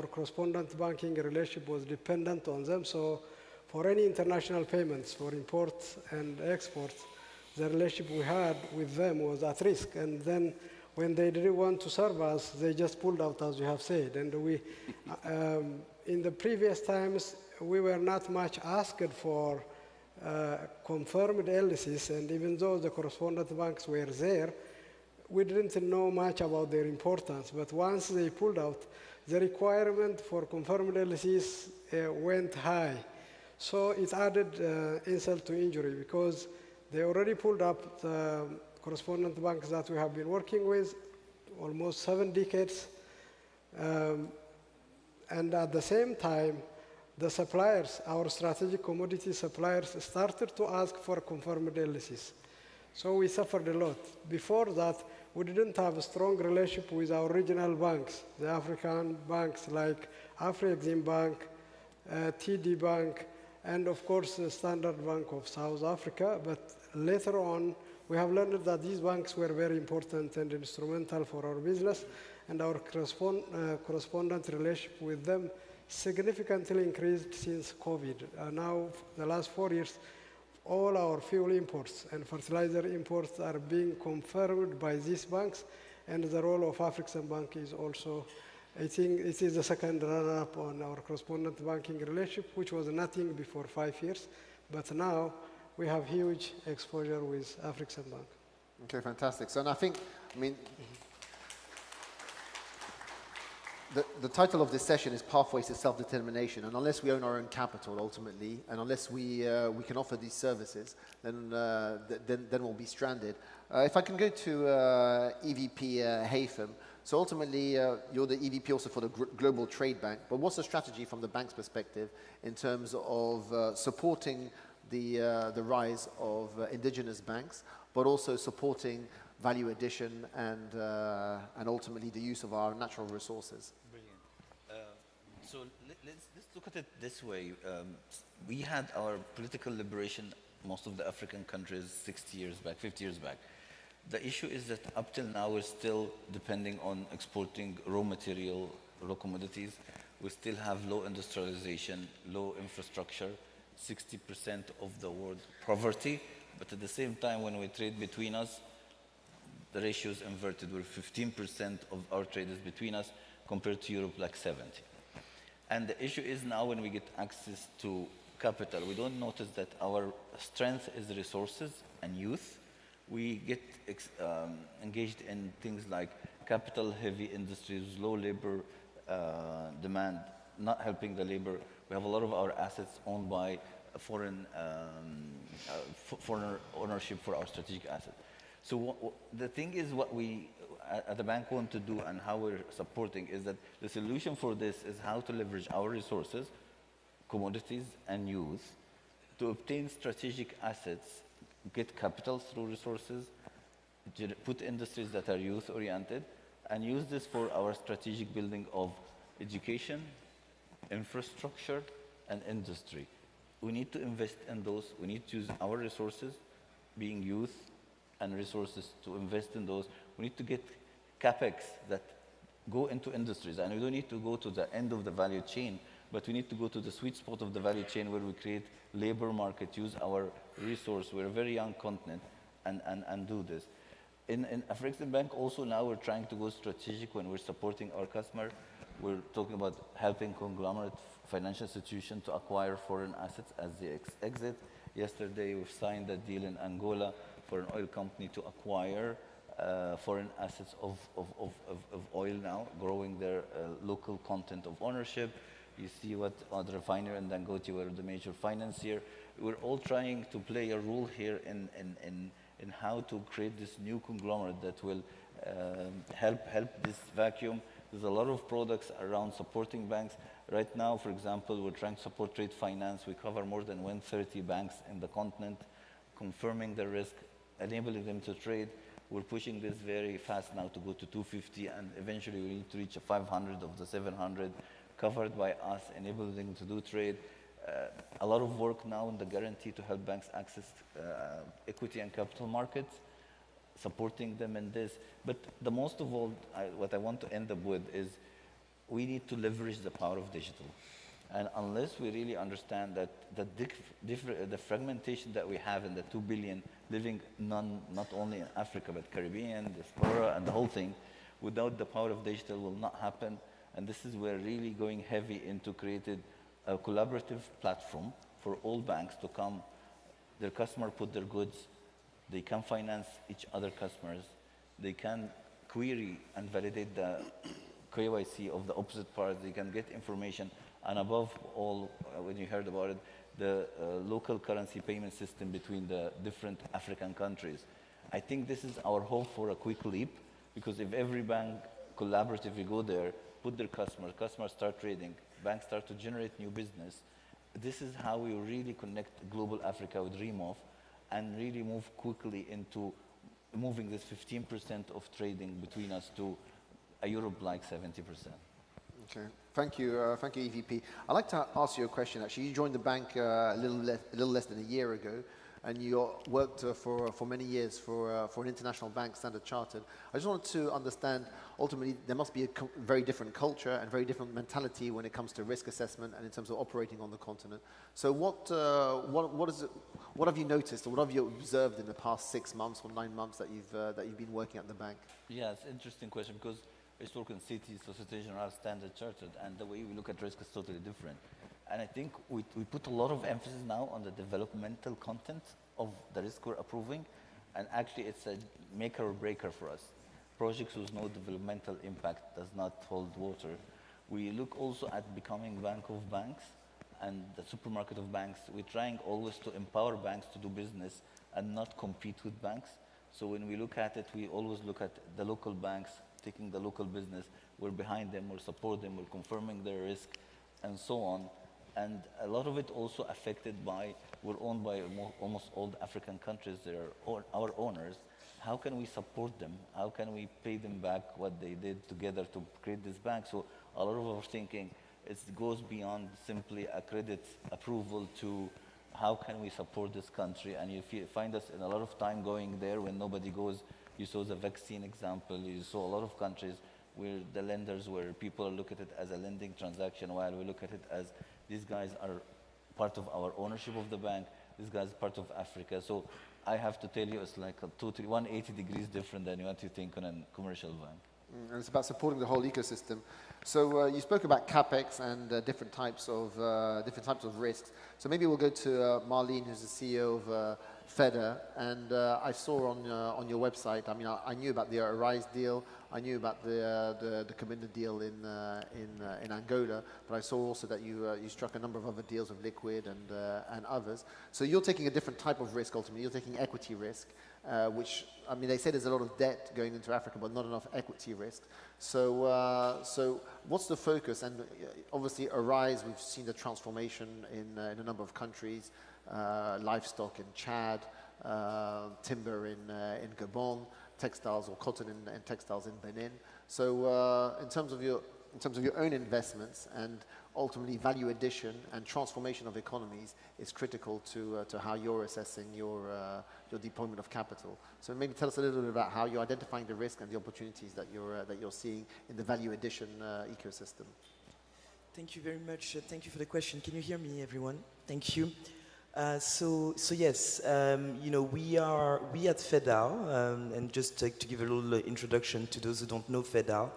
correspondent banking relationship was dependent on them. So for any international payments for imports and exports, the relationship we had with them was at risk. And then when they didn't want to serve us, they just pulled out, as you have said. And we, in the previous times, we were not much asked for confirmed LCs, and even though the correspondent banks were there, we didn't know much about their importance. But once they pulled out, the requirement for confirmed LCs went high. So it added insult to injury, because they already pulled up the correspondent banks that we have been working with almost 7 decades. And at the same time, the suppliers, our strategic commodity suppliers, started to ask for confirmed LCs. So we suffered a lot. Before that, we didn't have a strong relationship with our regional banks, the African banks like Afreximbank, TD Bank, and of course the Standard Bank of South Africa. But later on, we have learned that these banks were very important and instrumental for our business, and our correspondent relationship with them significantly increased since COVID. Now, the last 4 years, all our fuel imports and fertilizer imports are being confirmed by these banks, and the role of Afreximbank is also, I think it is the second runner-up on our correspondent banking relationship, which was nothing before 5 years, but now we have huge exposure with Afreximbank. Okay, fantastic. So, and I think, I mean, the title of this session is Pathways to Self-Determination, and unless we own our own capital ultimately, and unless we can offer these services, then we'll be stranded. If I can go to EVP Haytham, so ultimately you're the EVP also for the Global Trade Bank, but what's the strategy from the bank's perspective in terms of supporting the rise of indigenous banks, but also supporting value addition and ultimately the use of our natural resources? So let's look at it this way. We had our political liberation, most of the African countries, 60 years back, 50 years back. The issue is that up till now we're still depending on exporting raw material, raw commodities. We still have low industrialization, low infrastructure, 60% of the world poverty, but at the same time when we trade between us, the ratio is inverted, where 15% of our trade is between us compared to Europe like 70. And the issue is now when we get access to capital, we don't notice that our strength is resources and youth. We get engaged in things like capital-heavy industries, low labor demand, not helping the labor. We have a lot of our assets owned by foreign ownership for our strategic assets. So the thing is, what we at the bank want to do and how we're supporting is that the solution for this is how to leverage our resources, commodities, and youth to obtain strategic assets, get capital through resources, put industries that are youth-oriented, and use this for our strategic building of education, infrastructure, and industry. We need to invest in those. We need to use our resources, being youth, and resources to invest in those. We need to get capex that go into industries, and we don't need to go to the end of the value chain, but we need to go to the sweet spot of the value chain where we create labor market, use our resource. We're a very young continent, and do this. In Afreximbank also now we're trying to go strategic when we're supporting our customer. We're talking about helping conglomerate financial institutions to acquire foreign assets as they exit. Yesterday we've signed a deal in Angola for an oil company to acquire foreign assets of oil now, growing their local content of ownership. You see what the refinery in Dangote were the major financier. We're all trying to play a role here in how to create this new conglomerate that will help this vacuum. There's a lot of products around supporting banks. Right now, for example, we're trying to support trade finance. We cover more than 130 banks in the continent, confirming the risk, enabling them to trade. We're pushing this very fast now to go to 250, and eventually we need to reach 500 of the 700 covered by us, enabling them to do trade. A lot of work now in the guarantee to help banks access equity and capital markets, supporting them in this. But the most of all, what I want to end up with is we need to leverage the power of digital. And unless we really understand that the fragmentation that we have in the 2 billion living not only in Africa, but Caribbean, diaspora, and the whole thing, without the power of digital will not happen. And this is where really going heavy into creating a collaborative platform for all banks to come their customer put their goods, they can finance each other customers, they can query and validate the KYC of the opposite party, they can get information, and above all, when you heard about it, the local currency payment system between the different African countries. I think this is our hope for a quick leap, because if every bank collaboratively go there, put their customers start trading, banks start to generate new business, this is how we really connect global Africa with REMOF and really move quickly into moving this 15% of trading between us to a Europe like 70%. Okay, thank you, EVP. I'd like to ask you a question. Actually, you joined the bank a little less than a year ago, and you worked for many years for an international bank, Standard Chartered. I just wanted to understand, ultimately, there must be a very different culture and very different mentality when it comes to risk assessment and in terms of operating on the continent. So what have you noticed, or what have you observed in the past 6 months or 9 months that you've been working at the bank? Yeah, it's an interesting question, because I work in Citi, Société Générale, Standard Chartered, and the way we look at risk is totally different. And I think we put a lot of emphasis now on the developmental content of the risk we're approving, and actually it's a maker or breaker for us. Projects with no developmental impact does not hold water. We look also at becoming bank of banks and the supermarket of banks. We're trying always to empower banks to do business and not compete with banks. So when we look at it, we always look at the local banks, taking the local business, we're behind them, we're supporting them, we're confirming their risk, and so on. And a lot of it also affected by, we're owned by almost all the African countries, they're our owners. How can we support them? How can we pay them back what they did together to create this bank? So a lot of our thinking, it goes beyond simply a credit approval to how can we support this country? And you find us in a lot of time going there when nobody goes. You saw the vaccine example, you saw a lot of countries where the lenders, where people look at it as a lending transaction, while we look at it as these guys are part of our ownership of the bank, these guys are part of Africa. So I have to tell you, it's like a totally 180 degrees different than what you think on a commercial bank. And it's about supporting the whole ecosystem. So you spoke about capex and different types of risks. So maybe we'll go to Marlene, who's the CEO of FEDER. And I saw on your website, I mean, I knew about the Arise deal, I knew about the Cabinda deal in Angola, but I saw also that you struck a number of other deals with Liquid and others. So you're taking a different type of risk ultimately. You're taking equity risk. Which, I mean, they say there's a lot of debt going into Africa, but not enough equity risk. So, so what's the focus? And obviously, Arise, we've seen the transformation in a number of countries, livestock in Chad, timber in Gabon, textiles or cotton and textiles in Benin. So, in terms of your own investments and ultimately value addition and transformation of economies is critical to how you're assessing your deployment of capital. So maybe tell us a little bit about how you're identifying the risk and the opportunities that you're seeing in the value addition ecosystem. Thank you very much. Thank you for the question. Can you hear me, everyone? Thank you. So yes, you know, we at FEDER, and just to give a little introduction to those who don't know FEDER.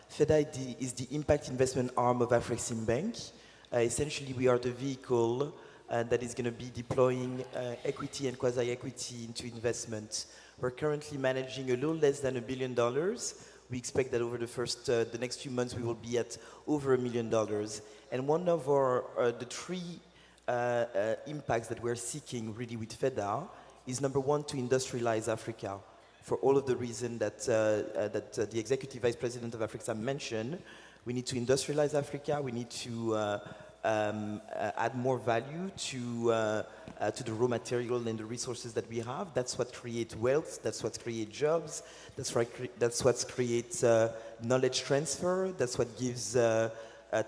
FEDER is the impact investment arm of Afreximbank. Essentially, we are the vehicle that is going to be deploying equity and quasi-equity into investment. We're currently managing a little less than $1 billion. We expect that over the next few months, we will be at over $1 million. And one of the three impacts that we're seeking really with FEDER is number one, to industrialize Africa. For all of the reasons that the Executive Vice President of Afreximbank mentioned, we need to industrialize Africa, we need to add more value to the raw material and the resources that we have. That's what creates wealth, that's what creates jobs, that's what creates knowledge transfer, that's what gives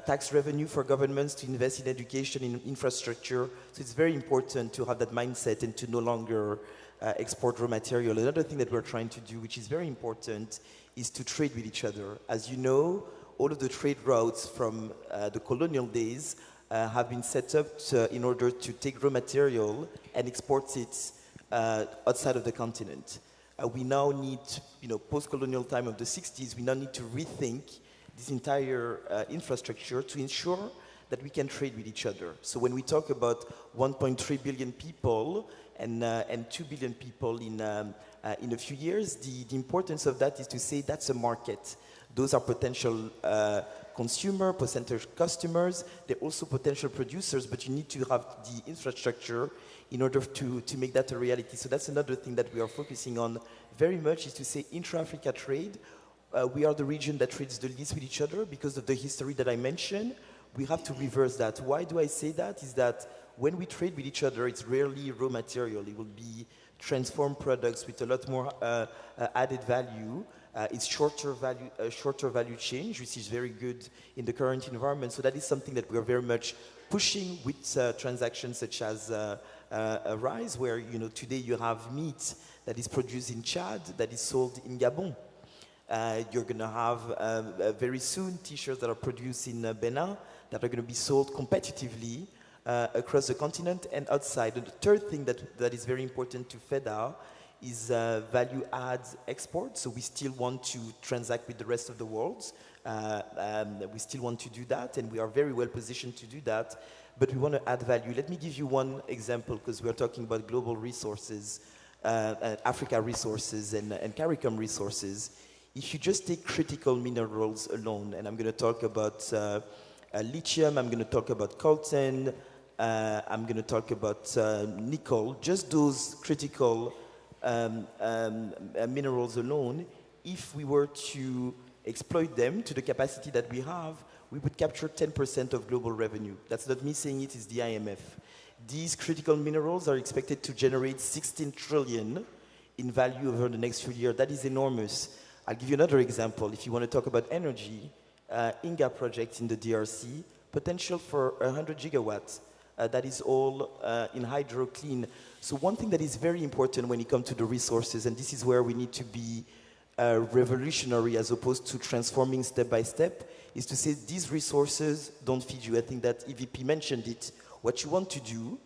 tax revenue for governments to invest in education, in infrastructure. So it's very important to have that mindset and to no longer export raw material. Another thing that we're trying to do, which is very important, is to trade with each other. As you know, all of the trade routes from the colonial days have been set up in order to take raw material and export it outside of the continent. We now need, you know, post-colonial time of the 60s, we now need to rethink this entire infrastructure to ensure that we can trade with each other. So when we talk about 1.3 billion people and 2 billion people in a few years. The importance of that is to say that's a market. Those are potential consumer, potential customers. They're also potential producers, but you need to have the infrastructure in order to make that a reality. So that's another thing that we are focusing on very much, is to say intra-Africa trade. We are the region that trades the least with each other because of the history that I mentioned. We have to reverse that. Why do I say that? Is that when we trade with each other, it's rarely raw material. It will be transformed products with a lot more added value. It's shorter value change, which is very good in the current environment. So that is something that we are very much pushing with transactions such as rice, where today you have meat that is produced in Chad that is sold in Gabon. You're going to have very soon T-shirts that are produced in Benin that are going to be sold competitively across the continent and outside. And the third thing that is very important to FEDA is value-add export. So we still want to transact with the rest of the world. We still want to do that, and we are very well positioned to do that. But we want to add value. Let me give you one example, because we're talking about global resources, Africa resources and CARICOM resources. If you just take critical minerals alone, and I'm going to talk about lithium, I'm going to talk about coltan, I'm going to talk about nickel, just those critical minerals alone, if we were to exploit them to the capacity that we have, we would capture 10% of global revenue. That's not me saying it, it's the IMF. These critical minerals are expected to generate 16 trillion in value over the next few years. That is enormous. I'll give you another example. If you want to talk about energy, Inga project in the DRC, potential for 100 gigawatts. That is all in hydro clean. So one thing that is very important when it comes to the resources, and this is where we need to be revolutionary as opposed to transforming step by step, is to say these resources don't feed you. I think that EVP mentioned it. What you want to do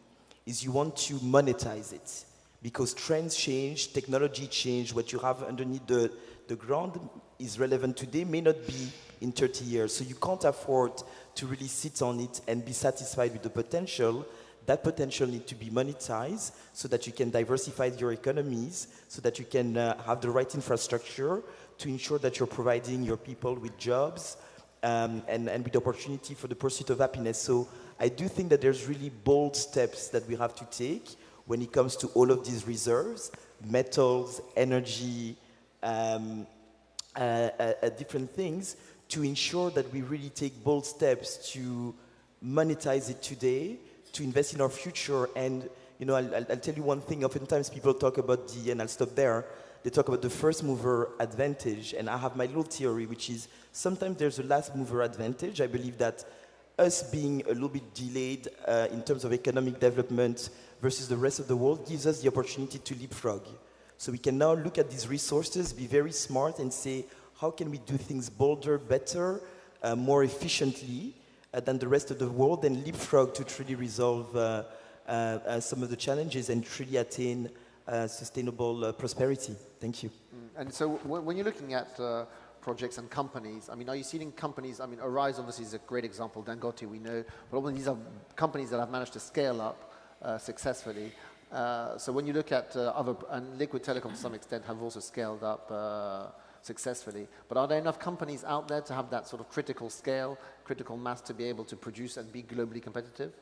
is you want to monetize it, because trends change, technology change. What you have underneath the ground is relevant today, may not be in 30 years. So you can't afford to really sit on it and be satisfied with the potential. That potential needs to be monetized so that you can diversify your economies, so that you can have the right infrastructure to ensure that you're providing your people with jobs and with opportunity for the pursuit of happiness. So I do think that there's really bold steps that we have to take when it comes to all of these reserves, metals, energy, different things, to ensure that we really take bold steps to monetize it today, to invest in our future. And I'll tell you one thing. Oftentimes people talk about and I'll stop there, they talk about the first mover advantage, and I have my little theory, which is sometimes there's a last mover advantage. I believe that us being a little bit delayed in terms of economic development versus the rest of the world gives us the opportunity to leapfrog. So we can now look at these resources, be very smart, and say, how can we do things bolder, better, more efficiently than the rest of the world, and leapfrog to truly resolve some of the challenges and truly attain sustainable prosperity. Thank you. And so when you're looking at projects and companies, are you seeing companies, Arise obviously is a great example, Dangote we know, but all these are companies that have managed to scale up successfully. So when you look at and Liquid Telecom to some extent have also scaled up successfully, but are there enough companies out there to have that sort of critical scale, critical mass to be able to produce and be globally competitive?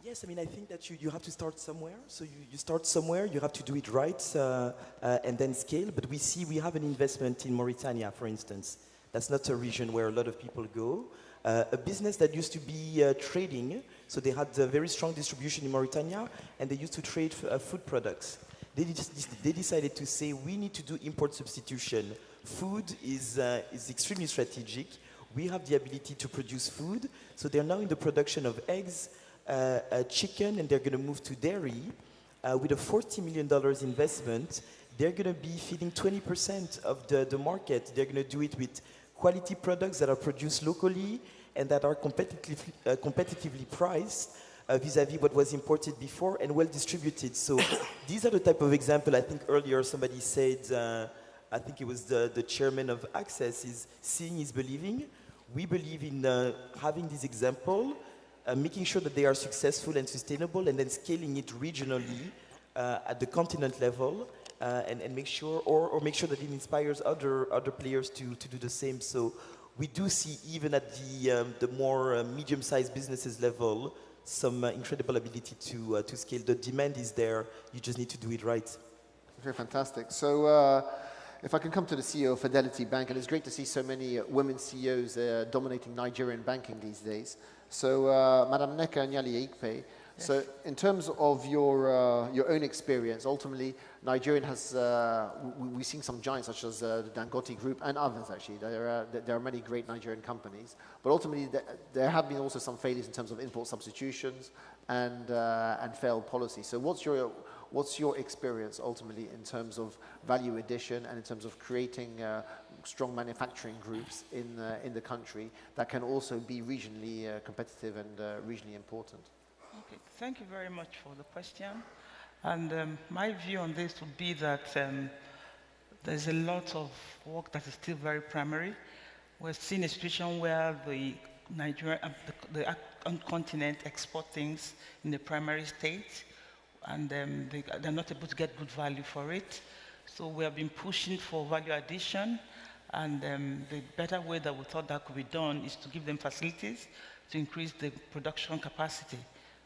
Yes, I think that you have to start somewhere. So you start somewhere, you have to do it right, and then scale. But we have an investment in Mauritania, for instance. That's not a region where a lot of people go. A business that used to be trading, so they had a very strong distribution in Mauritania, and they used to trade food products. They decided to say, we need to do import substitution. Food is extremely strategic. We have the ability to produce food. So they're now in the production of eggs, chicken, and they're going to move to dairy. With a $40 million investment, they're going to be feeding 20% of the market. They're going to do it with quality products that are produced locally and that are competitively priced vis-à-vis what was imported before and well distributed. So these are the type of example. I think earlier somebody said, I think it was the chairman of Access, is seeing is believing. We believe in having this example, making sure that they are successful and sustainable, and then scaling it regionally at the continent level and make sure, or make sure that it inspires other players to do the same. So we do see, even at the more medium-sized businesses level, some incredible ability to scale. The demand is there. You just need to do it right. Okay, fantastic. So if I can come to the CEO of Fidelity Bank, and it's great to see so many women CEOs dominating Nigerian banking these days. So Madam Neka Nyali-Ikpe, yes. So in terms of your own experience, ultimately Nigerian has, we've seen some giants such as the Dangote Group and others actually. There are many great Nigerian companies, but ultimately there have been also some failures in terms of import substitutions and failed policy. So what's your experience ultimately in terms of value addition and in terms of creating strong manufacturing groups in the country that can also be regionally competitive and regionally important? Okay, thank you very much for the question. And my view on this would be that there's a lot of work that is still very primary. We're seeing a situation where the continent export things in the primary state, and they're not able to get good value for it. So we have been pushing for value addition, and the better way that we thought that could be done is to give them facilities to increase the production capacity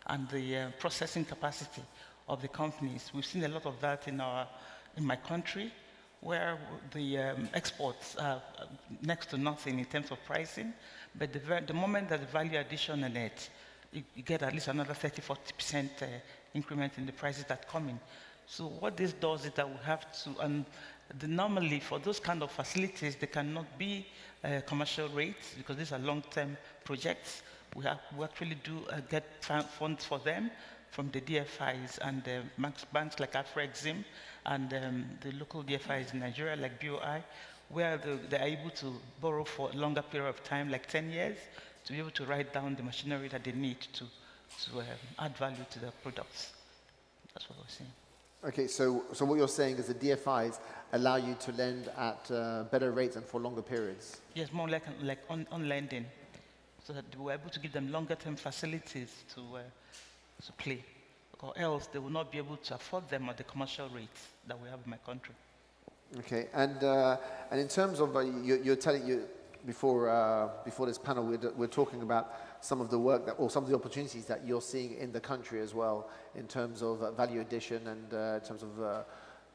and the processing capacity of the companies. We've seen a lot of that in my country, where the exports are next to nothing in terms of pricing, but the moment that the value addition in it, you get at least another 30–40% increment in the prices that come in. So what this does is that we have to, and normally for those kind of facilities, they cannot be commercial rates because these are long-term projects. We actually do get funds for them from the DFIs and banks like Afrexim and the local DFIs in Nigeria like BOI, where they're able to borrow for a longer period of time, like 10 years, to be able to write down the machinery that they need to add value to their products. That's what we're saying. Okay, so what you're saying is the DFIs allow you to lend at better rates and for longer periods? Yes, more like on lending, so that we're able to give them longer-term facilities to play, or else they will not be able to afford them at the commercial rates that we have in my country. Okay, and in terms of you're telling before this panel, we're talking about some of the work or some of the opportunities that you're seeing in the country as well, in terms of value addition and in terms of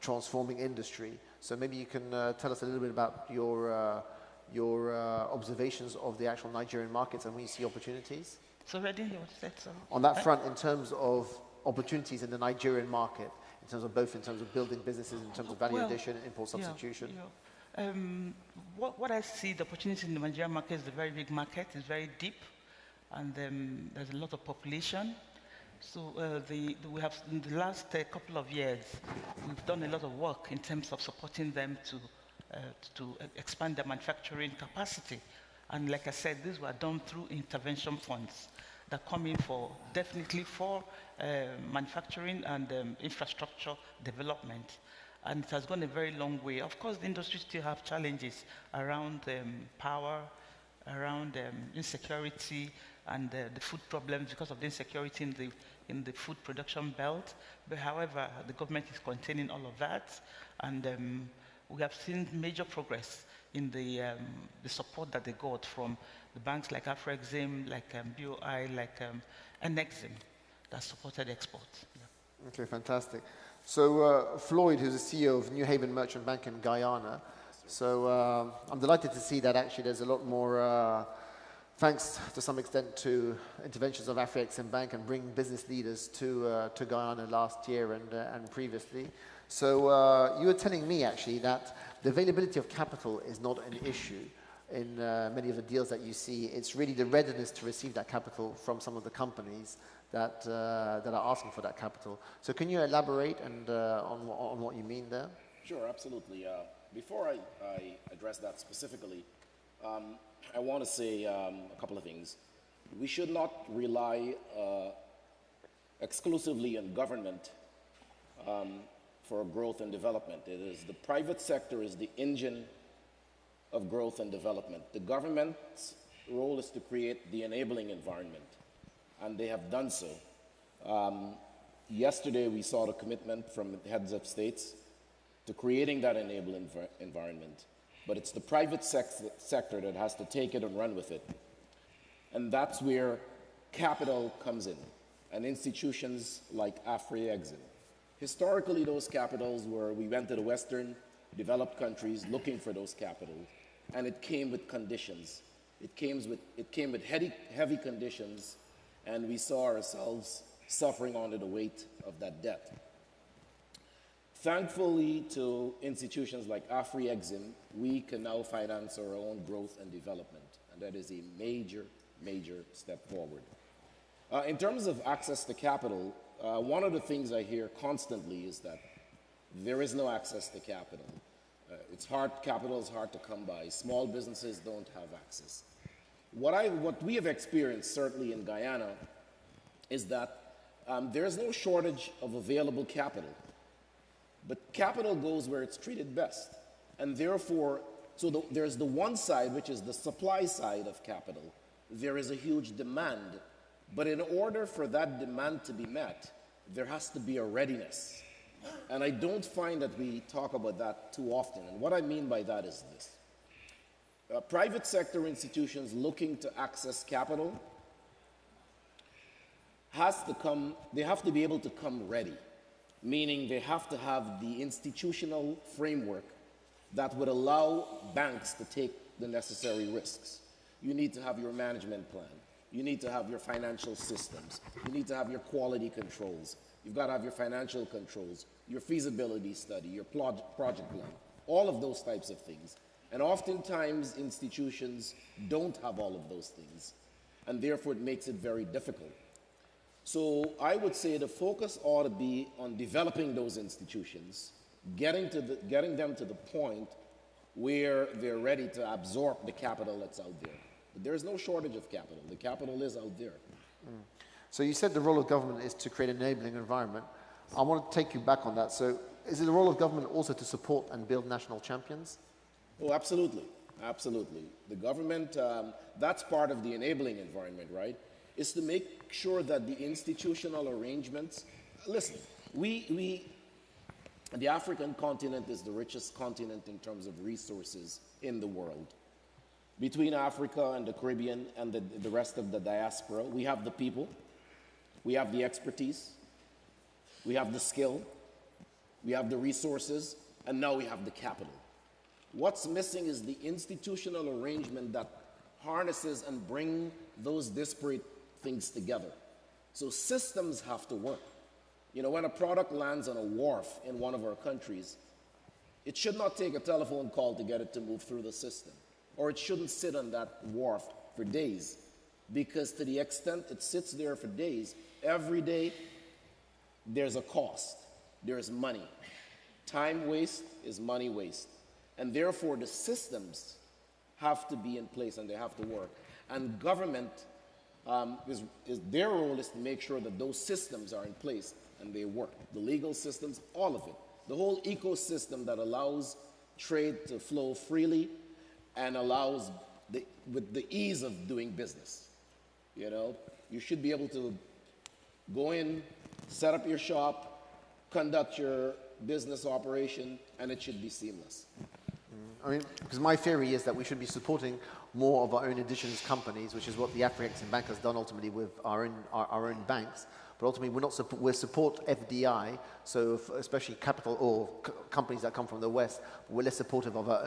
transforming industry. So maybe you can tell us a little bit about your observations of the actual Nigerian markets and when you see opportunities. So ready, you want to say so? On that front, in terms of opportunities in the Nigerian market, in terms of both in terms of building businesses, in terms of value addition, import substitution. Yeah. What I see, the opportunity in the Nigerian market is a very big market. It's very deep, and there's a lot of population. So we have, in the last couple of years, we've done a lot of work in terms of supporting them to expand their manufacturing capacity. And like I said, these were done through intervention funds that come in definitely for manufacturing and infrastructure development. And it has gone a very long way. Of course, the industry still have challenges around power, around insecurity, and the food problems because of the insecurity in the food production belt. But however, the government is containing all of that, and we have seen major progress in the support that they got from the banks like Afrexim, like BOI, like Nexim, that supported export. Yeah. Okay, fantastic. So Floyd, who's the CEO of New Haven Merchant Bank in Guyana. So I'm delighted to see that actually there's a lot more, thanks to some extent to interventions of Afreximbank and bringing business leaders to Guyana last year and previously. So you were telling me actually that the availability of capital is not an issue in many of the deals that you see. It's really the readiness to receive that capital from some of the companies that are asking for that capital. So can you elaborate on what you mean there? Sure, absolutely. Before I address that specifically, I want to say a couple of things. We should not rely exclusively on government for growth and development. It is the private sector is the engine of growth and development. The government's role is to create the enabling environment, and they have done so. Yesterday, we saw the commitment from heads of states to creating that enabling environment. But it's the private sector that has to take it and run with it. And that's where capital comes in, and institutions like Afreximbank. Historically, those capitals were, we went to the Western developed countries looking for those capitals, and it came with conditions. It came with heavy conditions, and we saw ourselves suffering under the weight of that debt. Thankfully, to institutions like Afreximbank, we can now finance our own growth and development, and that is a major, major step forward. In terms of access to capital, one of the things I hear constantly is that there is no access to capital. Capital is hard to come by. Small businesses don't have access. What we have experienced, certainly in Guyana, is that there is no shortage of available capital. But capital goes where it's treated best. And therefore, there's the one side, which is the supply side of capital. There is a huge demand. But in order for that demand to be met, there has to be a readiness. And I don't find that we talk about that too often. And what I mean by that is this. Private sector institutions looking to access capital they have to be able to come ready, meaning they have to have the institutional framework that would allow banks to take the necessary risks. You need to have your management plan. You need to have your financial systems. You need to have your quality controls. You've got to have your financial controls, your feasibility study, your project plan, all of those types of things. And oftentimes, institutions don't have all of those things, and therefore it makes it very difficult. So I would say the focus ought to be on developing those institutions, getting them to the point where they're ready to absorb the capital that's out there. But there's no shortage of capital. The capital is out there. So you said the role of government is to create an enabling environment. I want to take you back on that. So is it the role of government also to support and build national champions? Oh, absolutely. Absolutely. The government, that's part of the enabling environment, right? Is to make sure that the institutional arrangements, listen, the African continent is the richest continent in terms of resources in the world. Between Africa and the Caribbean and the rest of the diaspora, we have the people, we have the expertise, we have the skill, we have the resources, and now we have the capital. What's missing is the institutional arrangement that harnesses and bring those disparate things together. So systems have to work. You know, when a product lands on a wharf in one of our countries, it should not take a telephone call to get it to move through the system. Or it shouldn't sit on that wharf for days. Because to the extent it sits there for days, every day there's a cost. There's money. Time waste is money waste. And therefore the systems have to be in place and they have to work. And government, their role is to make sure that those systems are in place and they work. The legal systems, all of it. The whole ecosystem that allows trade to flow freely and allows with the ease of doing business. You know, you should be able to go in, set up your shop, conduct your business operation, and it should be seamless. I mean, because my theory is that we should be supporting more of our own indigenous companies, which is what the Afreximbank has done ultimately with our own banks. But ultimately, we support FDI, so especially capital or companies that come from the West. We're less supportive of our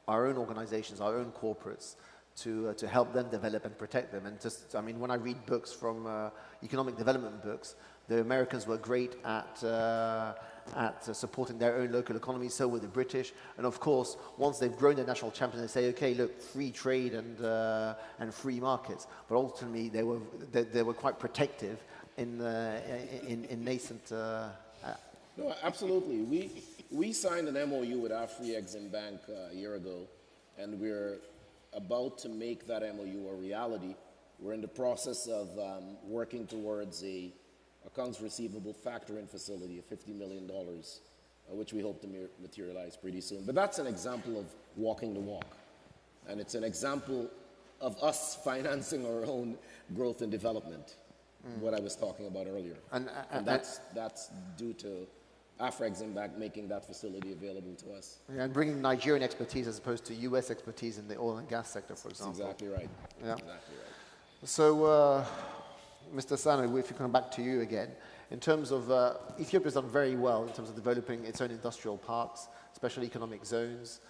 own organizations, our own corporates, to help them develop and protect them. And just, I mean, when I read books from economic development books, the Americans were great at supporting their own local economies, so were the British. And of course, once they've grown their national champions, they say, okay, look, free trade and free markets. But ultimately, they were quite protective in nascent. No, absolutely. We signed an MOU with Afreximbank a year ago, and we're about to make that MOU a reality. We're in the process of working towards a accounts receivable factoring facility of $50 million, which we hope to materialize pretty soon. But that's an example of walking the walk. And it's an example of us financing our own growth and development. what I was talking about earlier. And that's due to Afreximbank making that facility available to us. Yeah, and bringing Nigerian expertise as opposed to US expertise in the oil and gas sector, for example. That's exactly right. Yeah. Exactly right. So, Mr. Sano, if you come back to you again, in terms of, Ethiopia has done very well in terms of developing its own industrial parks, special economic zones,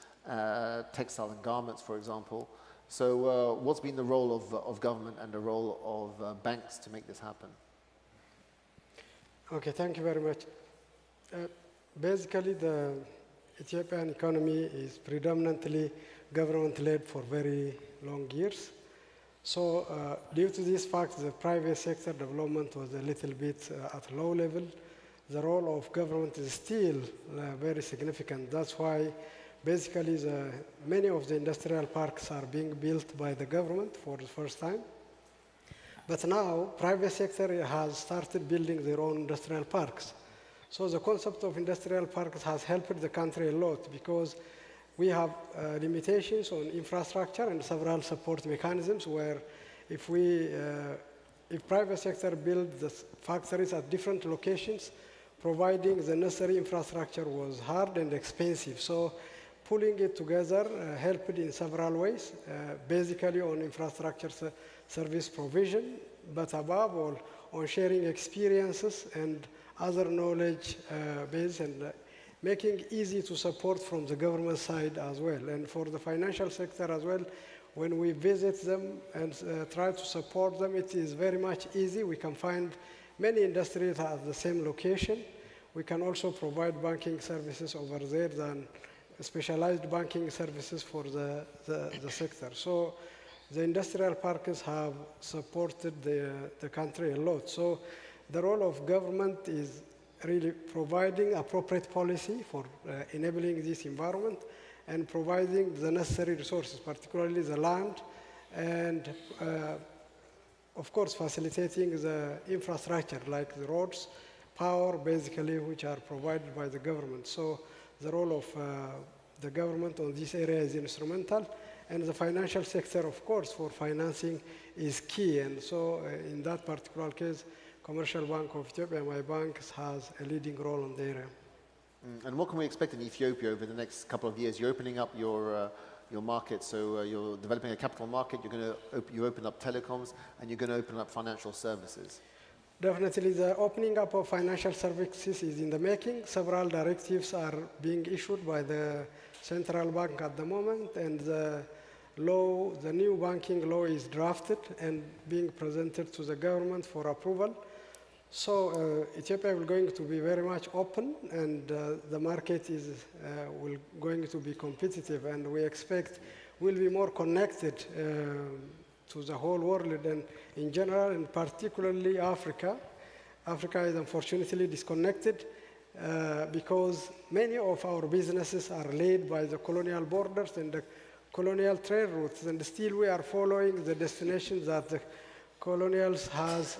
textile and garments, for example. So what's been the role of government and the role of banks to make this happen? Okay, thank you very much. Basically, the Ethiopian economy is predominantly government-led for very long years. So due to this fact, the private sector development was a little bit at low level. The role of government is still very significant. That's why basically many of the industrial parks are being built by the government for the first time. But now, private sector has started building their own industrial parks. So the concept of industrial parks has helped the country a lot because we have limitations on infrastructure and several support mechanisms where if private sector builds the factories at different locations, providing the necessary infrastructure was hard and expensive. So pulling it together helped in several ways, basically on infrastructure service provision, but above all on sharing experiences and other knowledge base and making easy to support from the government side as well. And for the financial sector as well, when we visit them and try to support them, it is very much easy. We can find many industries at the same location. We can also provide banking services over there than specialized banking services for the sector. So the industrial parks have supported the country a lot. So the role of government is really providing appropriate policy for enabling this environment and providing the necessary resources, particularly the land, and of course facilitating the infrastructure like the roads, power basically, which are provided by the government. So the role of the government on this area is instrumental, and the financial sector, of course, for financing is key. And so in that particular case, Commercial Bank of Ethiopia, my bank, has a leading role in the area. And what can we expect in Ethiopia over the next couple of years? You're opening up your market, so you're developing a capital market, you open up telecoms, and you're going to open up financial services. Definitely, the opening up of financial services is in the making. Several directives are being issued by the central bank at the moment, and the new banking law is drafted and being presented to the government for approval. So Ethiopia is going to be very much open, and the market is going to be competitive, and we expect will be more connected to the whole world and in general, and particularly Africa. Africa is unfortunately disconnected because many of our businesses are laid by the colonial borders and the colonial trade routes, and still we are following the destinations that the colonials has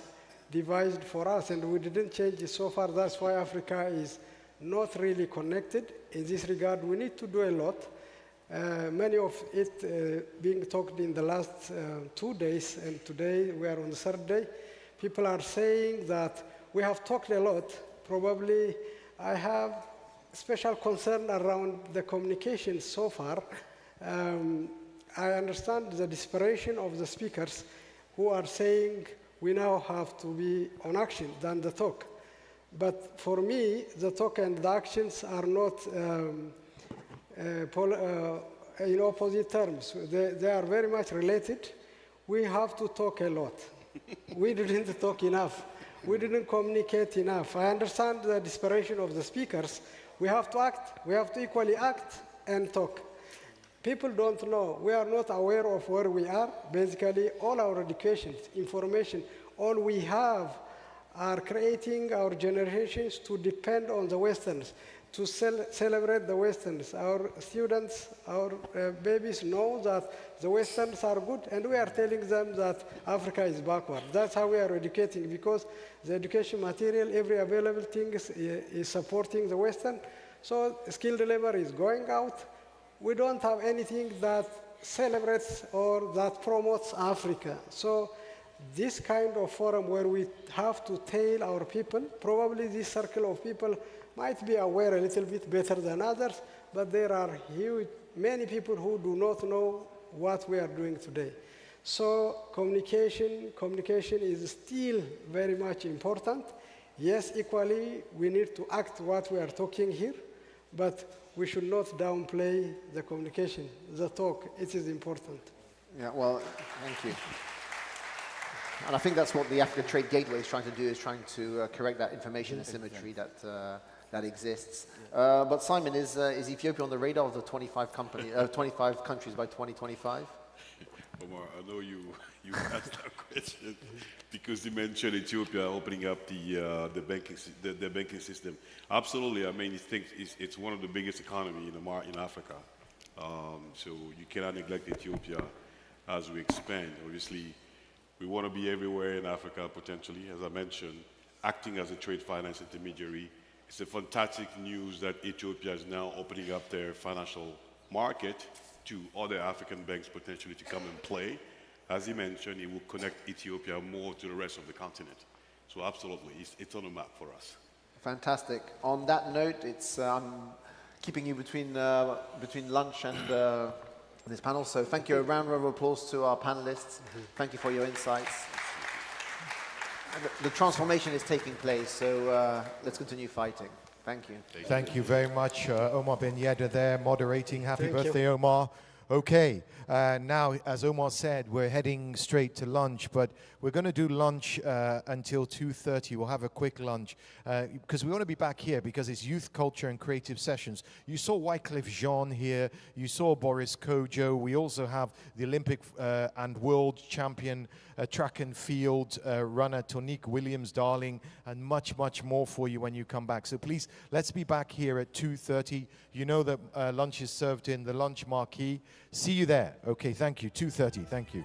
devised for us, and we didn't change it so far. That's why Africa is not really connected. In this regard, we need to do a lot. Many of it being talked in the last 2 days, and today we are on the 3rd day. People are saying that we have talked a lot. Probably I have special concern around the communication so far. I understand the desperation of the speakers who are saying we now have to be on action than the talk. But for me, the talk and the actions are not in opposite terms. They are very much related. We have to talk a lot. We didn't talk enough. We didn't communicate enough. I understand the desperation of the speakers. We have to act. We have to equally act and talk. People don't know. We are not aware of where we are. Basically, all our education, information, all we have are creating our generations to depend on the Westerns, to celebrate the Westerns. Our students, our babies know that the Westerns are good, and we are telling them that Africa is backward. That's how we are educating, because the education material, every available thing is supporting the Western. So skilled labor is going out. We don't have anything that celebrates or that promotes Africa. So this kind of forum where we have to tell our people, probably this circle of people might be aware a little bit better than others, but there are many people who do not know what we are doing today. So communication is still very much important. Yes, equally, we need to act what we are talking here, but we should not downplay the communication, the talk. It is important. Yeah, well, thank you. And I think that's what the Africa Trade Gateway is trying to do, is trying to correct that information asymmetry that exists. But Simon, is Ethiopia on the radar of the 25 countries by 2025? Omar, I know you asked that question because you mentioned Ethiopia opening up the banking system. Absolutely, I mean, it's one of the biggest economies in Africa. So you cannot neglect Ethiopia as we expand. Obviously, we want to be everywhere in Africa potentially, as I mentioned, acting as a trade finance intermediary. It's a fantastic news that Ethiopia is now opening up their financial market to other African banks potentially to come and play. As he mentioned, it will connect Ethiopia more to the rest of the continent. So absolutely, it's on the map for us. Fantastic. On that note, it's keeping you between lunch and this panel. So thank you. A round of applause to our panelists. Thank you for your insights. The transformation is taking place, so let's continue fighting. Thank you. Thank you very much, Omar Ben Yedder there, moderating. Happy birthday, Omar. Okay, now, as Omar said, we're heading straight to lunch, but we're going to do lunch until 2:30. We'll have a quick lunch because we want to be back here because it's youth culture and creative sessions. You saw Wycliffe Jean here. You saw Boris Kojo. We also have the Olympic and world champion track and field runner Tonique Williams-Darling, and much, much more for you when you come back. So please, let's be back here at 2:30. You know that lunch is served in the lunch marquee. See you there. Okay, thank you. 2:30. Thank you.